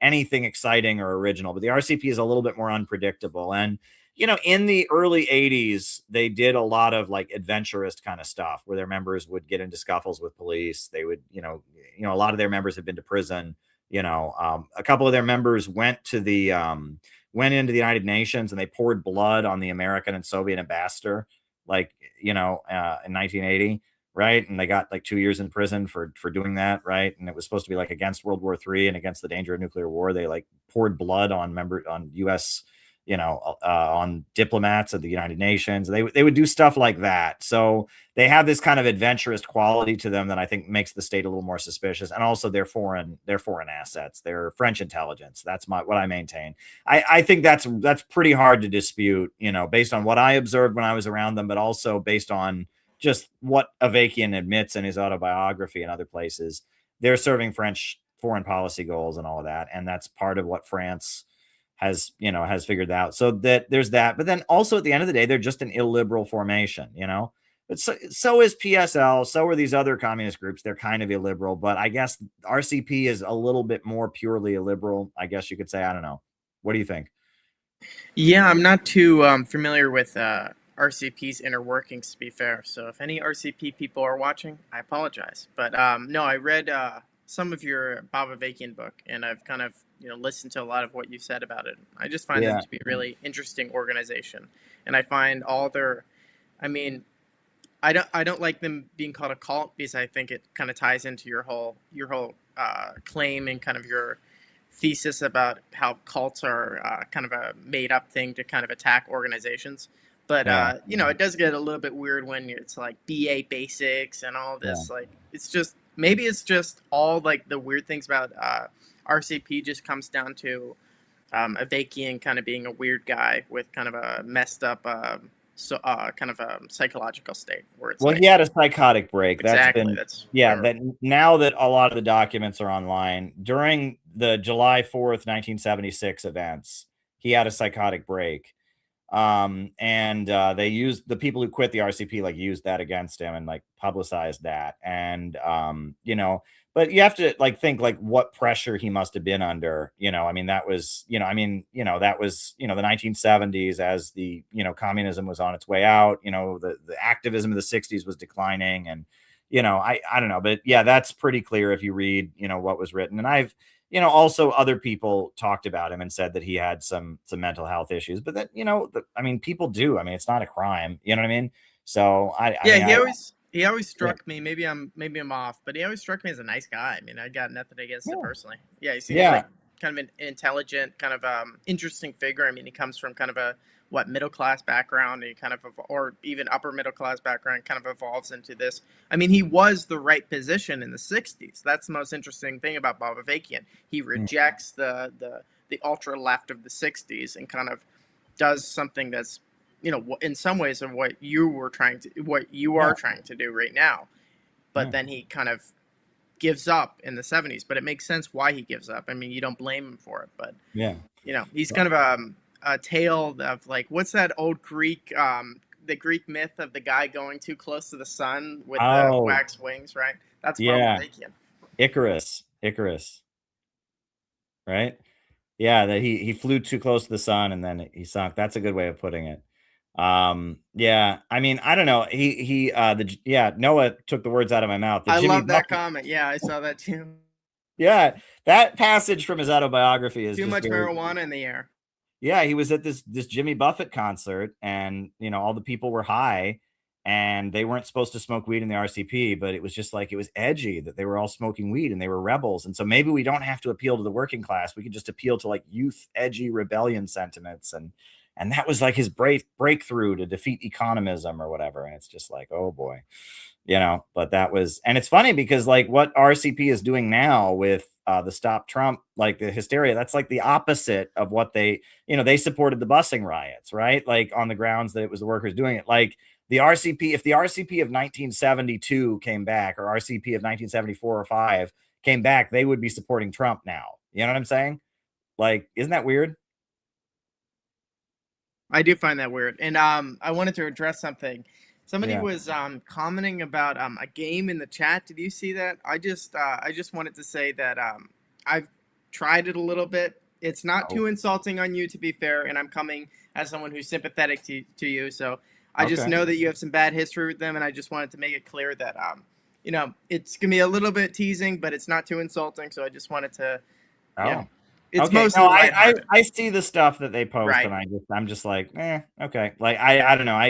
anything exciting or original, but the RCP is a little bit more unpredictable. And in the early 80s, they did a lot of like adventurous kind of stuff where their members would get into scuffles with police. They would, a lot of their members have been to prison. A couple of their members went into the United Nations and they poured blood on the American and Soviet ambassador, like, in 1980. Right. And they got like 2 years in prison for doing that. Right. And it was supposed to be like against World War III and against the danger of nuclear war. They like poured blood on U.S., on diplomats of the United Nations. They would do stuff like that. So they have this kind of adventurous quality to them that I think makes the state a little more suspicious. And also they're foreign assets. They're French intelligence. That's what I maintain. I think that's pretty hard to dispute, based on what I observed when I was around them, but also based on just what Avakian admits in his autobiography and other places. They're serving French foreign policy goals and all of that. And that's part of what France has figured out. So that there's that. But then also at the end of the day, they're just an illiberal formation, But so is PSL. So are these other communist groups. They're kind of illiberal, but I guess RCP is a little bit more purely illiberal, I guess you could say. I don't know. What do you think? Yeah, I'm not too familiar with RCP's inner workings, to be fair. So if any RCP people are watching, I apologize. But no, I read some of your Bob Avakian book, and I've kind of listened to a lot of what you said about it. I just find them to be a really interesting organization, and I find all their, I mean, I don't like them being called a cult because I think it kind of ties into your whole claim and kind of your thesis about how cults are kind of a made up thing to kind of attack organizations. But it does get a little bit weird when it's like BA basics and all this. Like it's just all like the weird things about RCP just comes down to Avakian kind of being a weird guy with kind of a messed up kind of a psychological state where it's he had a psychotic break. Exactly. That now that a lot of the documents are online, during the July 4th, 1976 events, he had a psychotic break. And they used, the people who quit the RCP like used that against him and like publicized that. And but you have to like think like what pressure he must have been under. I mean, that was that was the 1970s as the communism was on its way out. The activism of the 60s was declining, and I don't know, but yeah, that's pretty clear if you read what was written. And I've also other people talked about him and said that he had some mental health issues, but that, I mean, people do. I mean, it's not a crime. You know what I mean? So he always struck me. Maybe I'm off, but he always struck me as a nice guy. I mean, I got nothing against him personally. Yeah, he seems like kind of an intelligent, kind of interesting figure. I mean, he comes from kind of a middle class background, and he kind of, or even upper middle class background, kind of evolves into this. I mean, he was the right position in the 60s. That's the most interesting thing about Bob Avakian. He rejects the ultra left of the 60s and kind of does something that's, in some ways of what you are trying to do right now. But then he kind of gives up in the 70s. But it makes sense why he gives up. I mean, you don't blame him for it. But he's kind of a tale of like, what's that old Greek, the Greek myth of the guy going too close to the sun with the wax wings, right? That's what I'm thinking. Icarus, right? Yeah, that he flew too close to the sun and then he sunk. That's a good way of putting it. Yeah, I mean, I don't know. Noah took the words out of my mouth. I love that comment. Yeah, I saw that too. Yeah, that passage from his autobiography is too much marijuana in the air. Yeah, he was at this Jimmy Buffett concert, and all the people were high, and they weren't supposed to smoke weed in the RCP, but it was just like it was edgy that they were all smoking weed and they were rebels. And so maybe we don't have to appeal to the working class. We could just appeal to like youth, edgy rebellion sentiments, and that was like his breakthrough to defeat economism or whatever. And it's just like, oh boy, but that was, and it's funny because like what RCP is doing now with the Stop Trump, like the hysteria, that's like the opposite of what they supported the busing riots, right? Like on the grounds that it was the workers doing it. Like the RCP, if the RCP of 1972 came back, or RCP of 1974 or 5 came back, they would be supporting Trump now. You know what I'm saying? Like, isn't that weird? I do find that weird. And I wanted to address something. Somebody was commenting about a game in the chat. Did you see that? I just wanted to say that I've tried it a little bit. It's not too insulting on you, to be fair, and I'm coming as someone who's sympathetic to you. So I just know that you have some bad history with them, and I just wanted to make it clear that it's gonna be a little bit teasing, but it's not too insulting. So I just wanted to, It's mostly I see the stuff that they post, and I'm just like, okay. Like I don't know.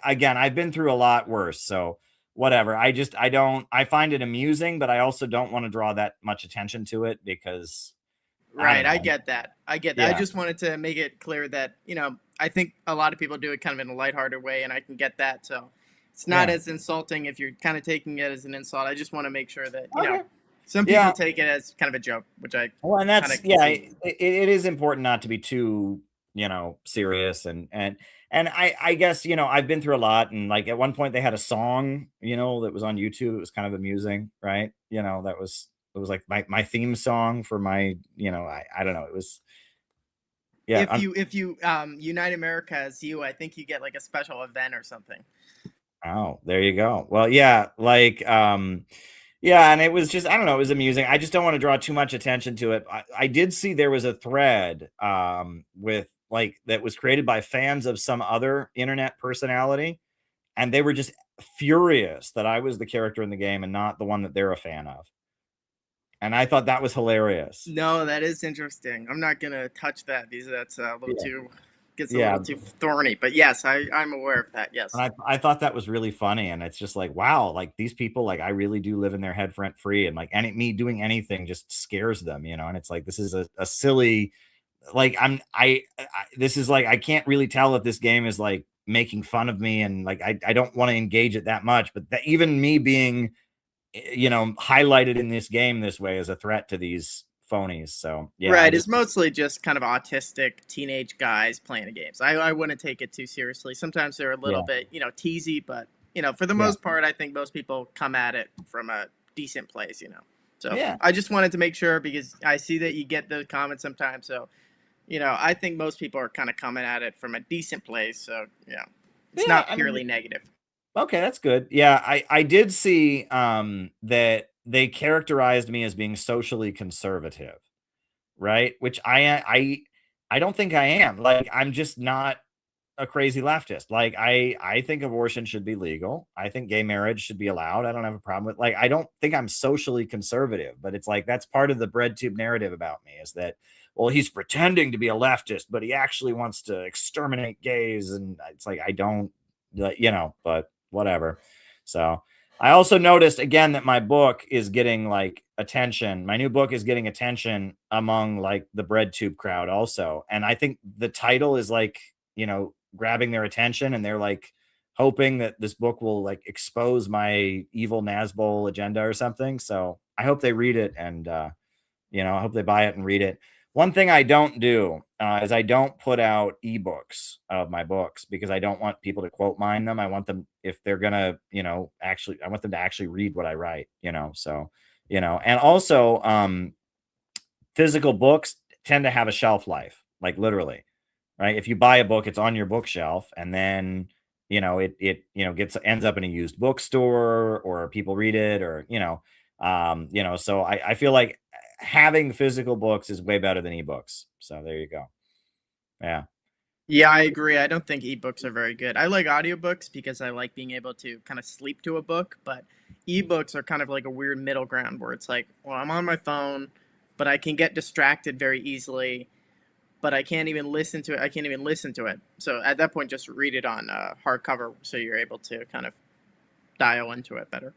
Again, I've been through a lot worse, so whatever. I find it amusing, but I also don't want to draw that much attention to it because I get that. I just wanted to make it clear that, I think a lot of people do it kind of in a lighthearted way, and I can get that. So it's not as insulting if you're kind of taking it as an insult. I just want to make sure that, some people take it as kind of a joke, which and that's it is important not to be too serious and I guess I've been through a lot, and like at one point they had a song that was on YouTube. It was kind of amusing, right? It was like my theme song for my I don't know. It was if you unite America as you, I think you get like a special event or something. Oh, there you go. Well, like yeah, and it was just, I don't know, it was amusing. I just don't want to draw too much attention to it. I did see there was a thread with like that was created by fans of some other internet personality, and they were just furious that I was the character in the game and not the one that they're a fan of. And I thought that was hilarious. No, that is interesting. I'm not going to touch that because that's a little too... gets a little too thorny, but yes, I'm aware of that. Yes, I thought that was really funny, and it's just like, wow, like these people, like I really do live in their head rent free, and like me doing anything just scares them, and it's like this is a silly, like this is like I can't really tell if this game is like making fun of me, and like I don't want to engage it that much, but that even me being highlighted in this game this way is a threat to these phonies. So it's mostly just kind of autistic teenage guys playing the games. I wouldn't take it too seriously. Sometimes they're a little bit teasy, but for the most part, I think most people come at it from a decent place. So I just wanted to make sure, because I see that you get those comments sometimes. So I think most people are kind of coming at it from a decent place. So it's not purely negative. Okay, that's good. Yeah, I did see that they characterized me as being socially conservative, right? Which I don't think I am. Like, I'm just not a crazy leftist. Like, I think abortion should be legal. I think gay marriage should be allowed. I don't have a problem with, like, I don't think I'm socially conservative, but it's like, that's part of the bread tube narrative about me, is that, well, he's pretending to be a leftist, but he actually wants to exterminate gays. And it's like, I don't, but whatever. So I also noticed again that my book is getting like attention. My new book is getting attention among like the bread tube crowd also. And I think the title is like, grabbing their attention, and they're like hoping that this book will like expose my evil Nazbol agenda or something. So I hope they read it, and I hope they buy it and read it. One thing I don't do is I don't put out ebooks of my books because I don't want people to quote mine them. I want them, if they're gonna, actually, I want them to actually read what I write, so, and also physical books tend to have a shelf life, like literally, right? If you buy a book, it's on your bookshelf, and then, it ends up in a used bookstore, or people read it, or, so I feel like having physical books is way better than ebooks. So there you go. Yeah. Yeah, I agree. I don't think ebooks are very good. I like audiobooks because I like being able to kind of sleep to a book, but ebooks are kind of like a weird middle ground where it's like, well, I'm on my phone, but I can get distracted very easily, but I can't even listen to it. I can't even listen to it. So at that point, just read it on hardcover so you're able to kind of dial into it better.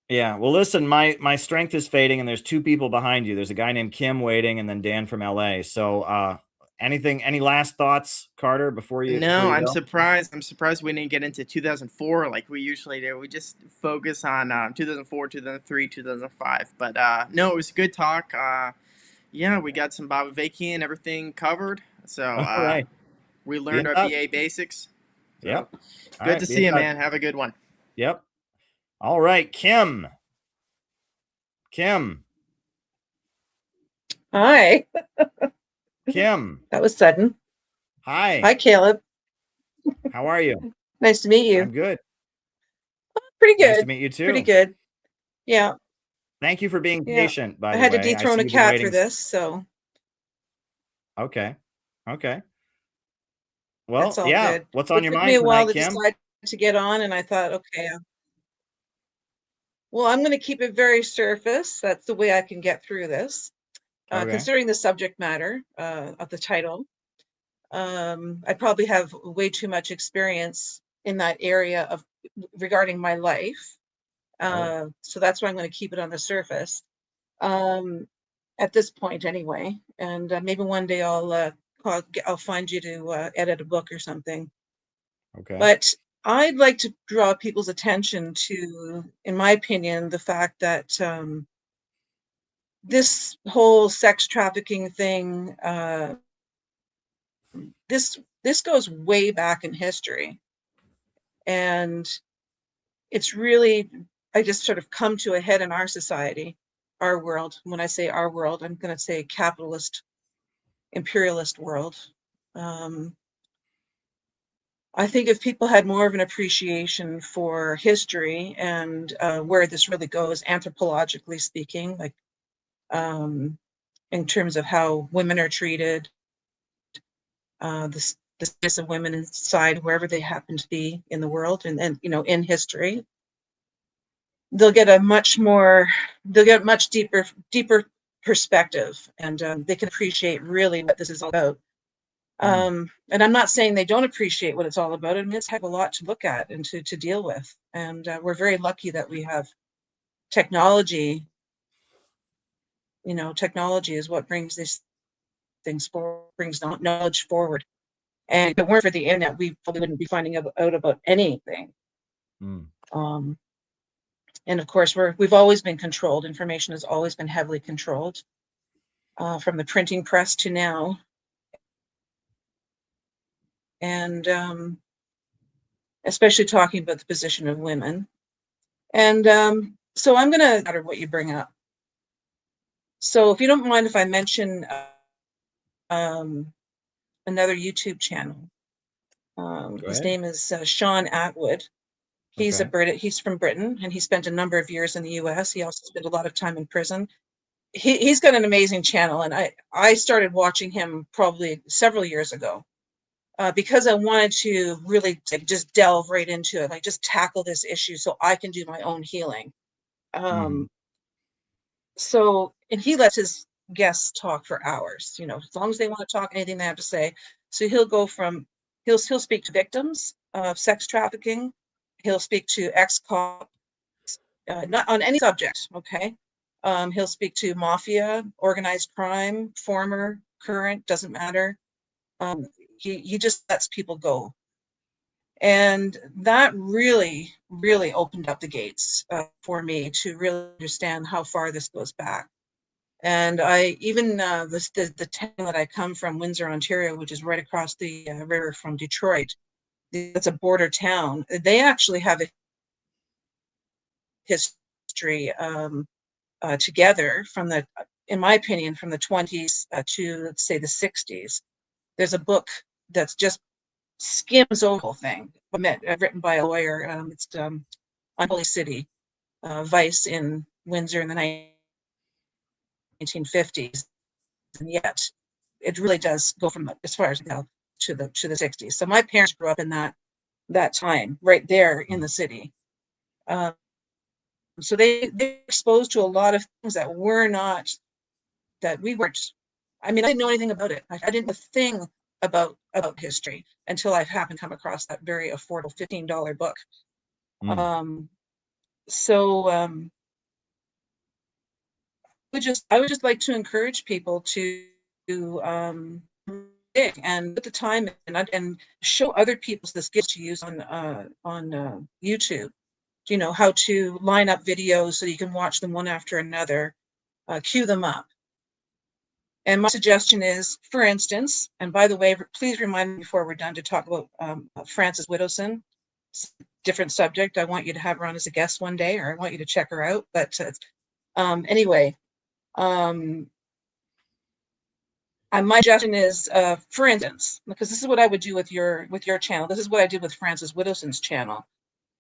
Yeah. Well, listen, my strength is fading, and there's two people behind you. There's a guy named Kim waiting, and then Dan from LA. So any last thoughts, Carter, before you No, I'm go? surprised. I'm surprised we didn't get into 2004 like we usually do. We just focus on 2004, 2003, 2005. But no, it was a good talk. Yeah, we got some Baba Vaki and everything covered. So All right. we Be learned in our touch. BA basics. So, Yep. All good right, to be see in you, touch. man. Have a good one. Yep. All right, Kim. Kim. Hi. Kim. That was sudden. Hi. Hi, Caleb. How are you? Nice to meet you. I'm good. Pretty good. Nice to meet you too. Pretty good. Yeah. Thank you for being Yeah. patient, by I the had way. to I dethrone see a you've been cat waiting. for this, so Okay. Okay. Well, that's all yeah. good. What's on It your took me mind a while tonight, to Kim? decide to get on, and I thought, okay, well, I'm going to keep it very surface. That's the way I can get through this. Okay. Considering the subject matter of the title, I probably have way too much experience in that area of regarding my life. So that's why I'm going to keep it on the surface at this point anyway. And maybe one day I'll find you to edit a book or something. Okay. But I'd like to draw people's attention to, in my opinion, the fact that this whole sex trafficking thing, this goes way back in history, and it's really, I just sort of come to a head in our society, our world. When I say our world, I'm going to say capitalist, imperialist world. I think if people had more of an appreciation for history and where this really goes, anthropologically speaking, like in terms of how women are treated, the status of women inside wherever they happen to be in the world, and in history, they'll get much deeper perspective, and they can appreciate really what this is all about. And I'm not saying they don't appreciate what it's all about. I mean, it's have a lot to look at and to deal with. And we're very lucky that we have technology. Technology is what brings these things forward, brings knowledge forward. And if it weren't for the internet, we probably wouldn't be finding out about anything. And of course, we've always been controlled. Information has always been heavily controlled, from the printing press to now. And especially talking about the position of women. And so I'm going to matter what you bring up. So if you don't mind if I mention another YouTube channel. His name is Sean Atwood. He's he's from Britain, and he spent a number of years in the US. He also spent a lot of time in prison. He's got an amazing channel, and I started watching him probably several years ago. Because I wanted to really just delve right into it, like just tackle this issue so I can do my own healing. So, and he lets his guests talk for hours, as long as they want to talk, anything they have to say. So he'll speak to victims of sex trafficking. He'll speak to ex-cops, not on any subject, okay? He'll speak to mafia, organized crime, former, current, doesn't matter. He just lets people go. And that really, really opened up the gates for me to really understand how far this goes back. And I even the town that I come from, Windsor, Ontario, which is right across the river from Detroit, it's a border town. They actually have a history together from the, in my opinion, from the 20s to, let's say, the 60s. There's a book that's just skims over the whole thing, written by a lawyer. It's Unholy City, Vice in Windsor in the 1950s, and yet it really does go from, as far as now, to the 60s. So my parents grew up in that time, right there in the city. So they're exposed to a lot of things that we weren't. I mean, I didn't know anything about it. I didn't know a thing about history until I happened to come across that very affordable $15 book. I would just like to encourage people to dig and put the time in and show other people the skills to use on YouTube. You know, how to line up videos so you can watch them one after another, queue them up. And my suggestion is, for instance, and by the way, please remind me before we're done to talk about Frances Widdowson. Different subject. I want you to have her on as a guest one day, or I want you to check her out. But anyway, my suggestion is, for instance, because this is what I would do with your channel. This is what I did with Frances Widdowson's channel.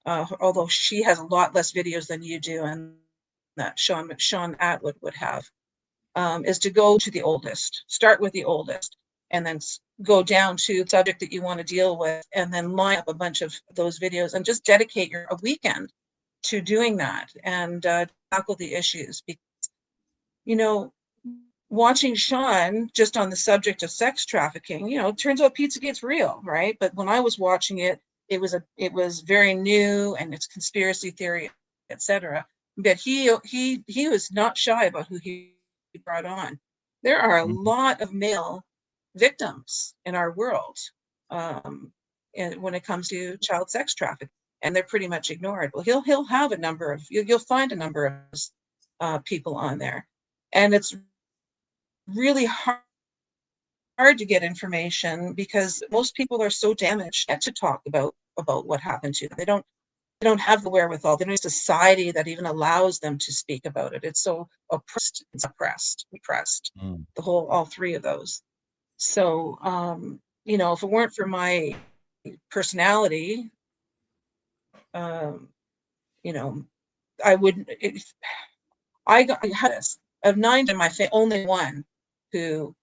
Although she has a lot less videos than you do, and that Sean Atwood would have, is to go to the oldest, start with the oldest, and then go down to the subject that you want to deal with, and then line up a bunch of those videos and just dedicate a weekend to doing that and tackle the issues. Because, you know, watching Sean just on the subject of sex trafficking, you know, it turns out Pizzagate's real, right? But when I was watching it, it was very new, and it's conspiracy theory, etc. But he was not shy about who he brought on. There are a lot of male victims in our world, and when it comes to child sex trafficking, and they're pretty much ignored. Well, he'll have a number of, you'll find a number of people on there, and it's really hard to get information because most people are so damaged to talk about what happened to them. They don't have the wherewithal. They don't have a society that even allows them to speak about it. It's so oppressed, repressed. All three of those. So, you know, if it weren't for my personality, you know, I wouldn't. I had this of 9 in my family, only one who,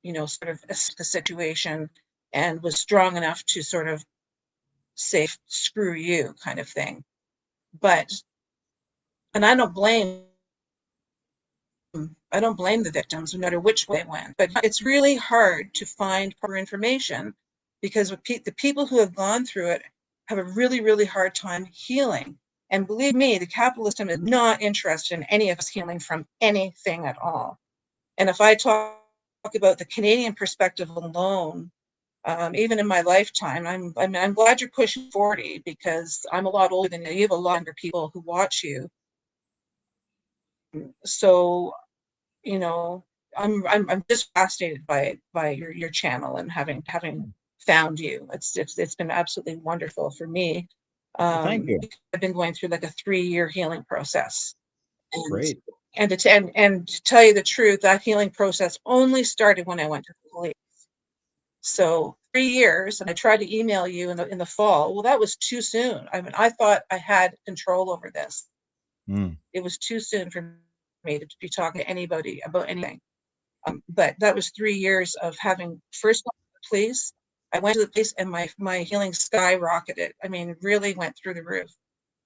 you know, sort of assessed the situation and was strong enough to sort of say, screw you, kind of thing. But, and I don't blame the victims, no matter which way it went. But it's really hard to find proper information because the people who have gone through it have a really, really hard time healing. And believe me, the capitalist system is not interested in any of us healing from anything at all. And if I talk about the Canadian perspective alone, even in my lifetime, I'm glad you're pushing 40 because I'm a lot older than you. You have a lot younger people who watch you. So, you know, I'm just fascinated by your channel and having found you. It's been absolutely wonderful for me. Thank you. I've been going through like a 3-year healing process. Great. And to tell you the truth, that healing process only started when I went to the police. So 3 years, and I tried to email you in the fall. Well, that was too soon. I mean, I thought I had control over this. It was too soon for me to be talking to anybody about anything. But that was 3 years of having first gone to the police. I went to the police, and my healing skyrocketed. I mean, really went through the roof.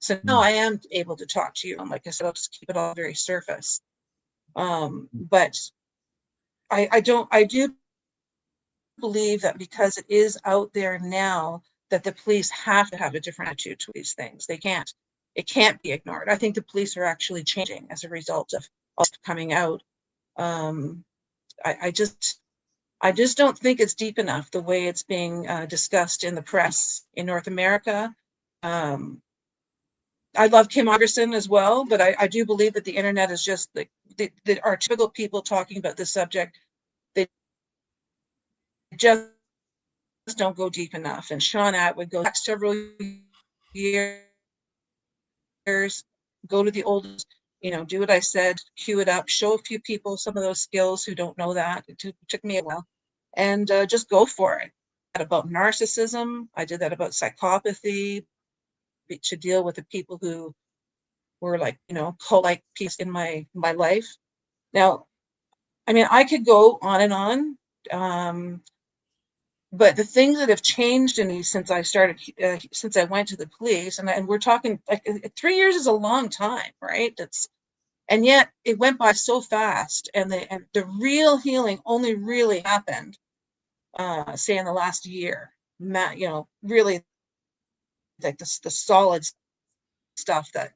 So now I am able to talk to you. And like I said, I'll just keep it all very surface. But I do believe that because it is out there now, that the police have to have a different attitude to these things. It can't be ignored. I think the police are actually changing as a result of us coming out. I just don't think it's deep enough the way it's being discussed in the press in North America. I love Kim Iverson as well, but I do believe that the internet is just like our typical people talking about this subject. They just don't go deep enough. And Sean Atwood goes back several years, go to the oldest, do what I said, cue it up, show a few people some of those skills who don't know that. It took me a while, and just go for it. About narcissism, I did that about psychopathy, to deal with the people who were like, cult-like piece in my life. Now, I mean, I could go on and on, but the things that have changed in me since I started, since I went to the police, and we're talking like 3 years is a long time, right? And yet it went by so fast, and the real healing only really happened, say in the last year. Really like the solid stuff that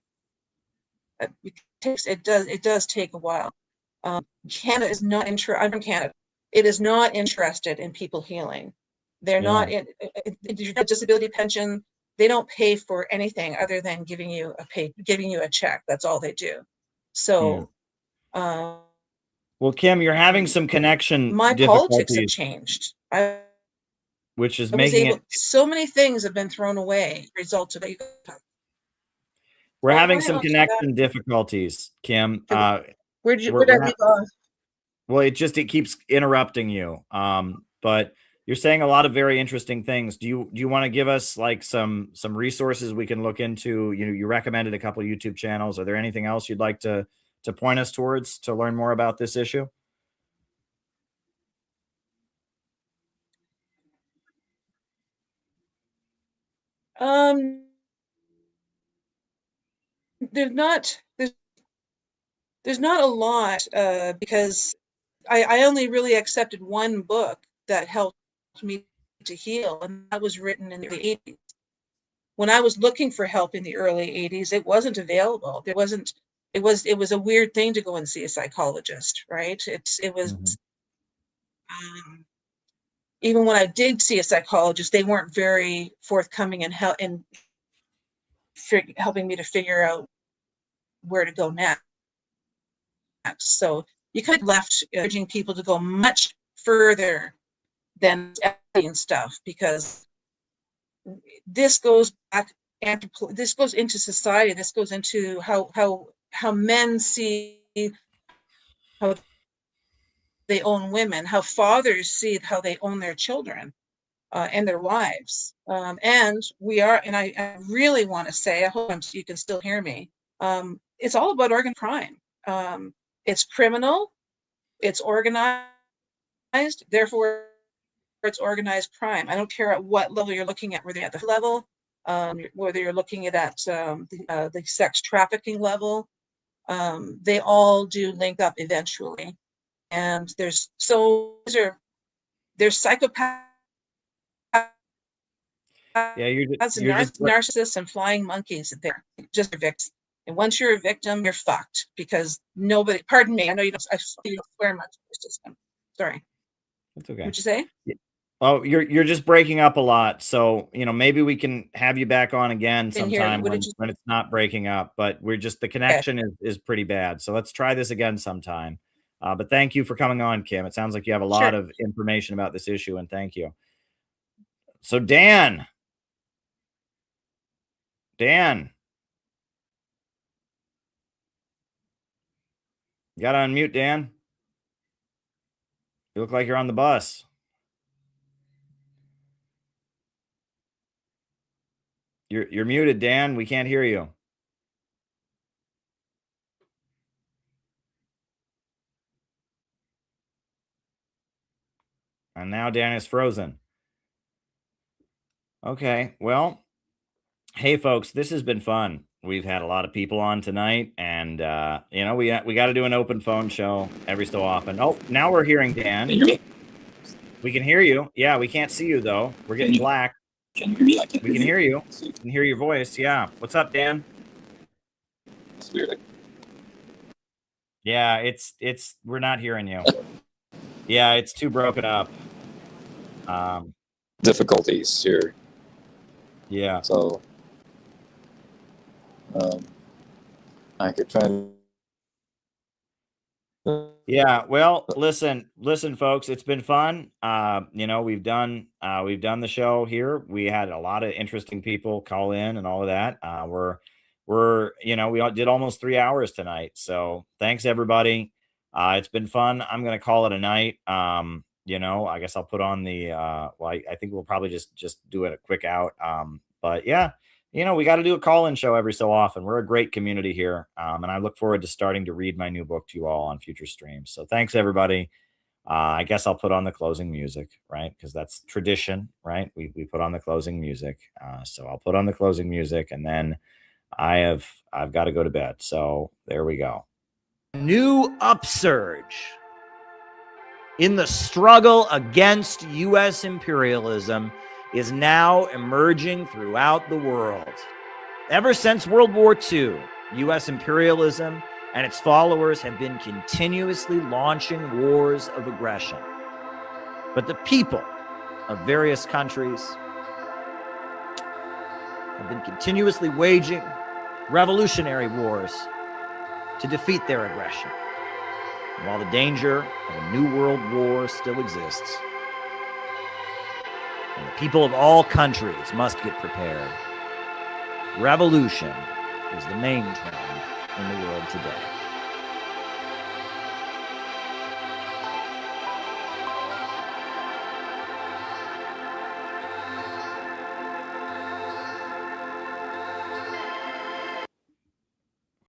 it does take a while. Canada is not I'm from Canada. It is not interested in people healing. They're not in disability pension. They don't pay for anything other than giving you a check. That's all they do. So, well, Kim, you're having some connection my politics have difficulties, changed. which is making it. So many things have been thrown away. Result of it. We're having some connection difficulties, Kim. Where did I leave off? Well, it keeps interrupting you. But you're saying a lot of very interesting things. Do you want to give us like some resources we can look into? You recommended a couple of YouTube channels. Are there anything else you'd like to point us towards to learn more about this issue? There's not a lot, because I only really accepted one book that helped me to heal, and that was written in the 80s. When I was looking for help in the early 80s, it wasn't available. It was a weird thing to go and see a psychologist, right? It was even when I did see a psychologist, they weren't very forthcoming in helping me to figure out where to go next. So you could have left urging people to go much further than Epstein stuff, because this goes back, this goes into society. This goes into how men see how they own women, how fathers see how they own their children, and their wives. And I really want to say, I hope you can still hear me. It's all about organized crime. It's criminal, it's organized, therefore it's organized crime. I don't care at what level you're looking at, whether you're at the level, whether you're looking at the sex trafficking level, they all do link up eventually. And there's psychopaths, narcissists, and flying monkeys. They're just victims. And once you're a victim, you're fucked, because nobody, pardon me, I know you don't swear much in your system. Sorry. That's okay. What'd you say? Oh, you're just breaking up a lot. So, maybe we can have you back on again sometime when it's not breaking up, but the connection is pretty bad. So let's try this again sometime. But thank you for coming on, Kim. It sounds like you have a lot of information about this issue, and thank you. So Dan. You got to unmute, Dan. You look like you're on the bus. You're muted, Dan. We can't hear you. And now Dan is frozen. Okay, well, hey folks, this has been fun. We've had a lot of people on tonight, and we got to do an open phone show every so often. Oh, now we're hearing Dan. Can you hear me? We can hear you. Yeah, we can't see you though. We're getting black. Can you hear me? We can hear you. We can hear your voice. Yeah. What's up, Dan? It's weird. Yeah, it's we're not hearing you. Yeah, it's too broken up. Difficulties here. Yeah. So I could try to. Yeah, well, listen, folks, it's been fun. We've done the show here. We had a lot of interesting people call in and all of that. We did almost 3 hours tonight. So thanks everybody. It's been fun. I'm gonna call it a night. I guess I'll put on the I think we'll probably just do it a quick out. But yeah, we got to do a call-in show every so often. We're a great community here. And I look forward to starting to read my new book to you all on future streams. So thanks, everybody. I guess I'll put on the closing music, right? Because that's tradition, right? We put on the closing music. So I'll put on the closing music, and then I've got to go to bed. So there we go. New upsurge in the struggle against U.S. imperialism is now emerging throughout the world. Ever since World War II, U.S. imperialism and its followers have been continuously launching wars of aggression. But the people of various countries have been continuously waging revolutionary wars to defeat their aggression. And while the danger of a new world war still exists, and the people of all countries must get prepared, revolution is the main trend in the world today.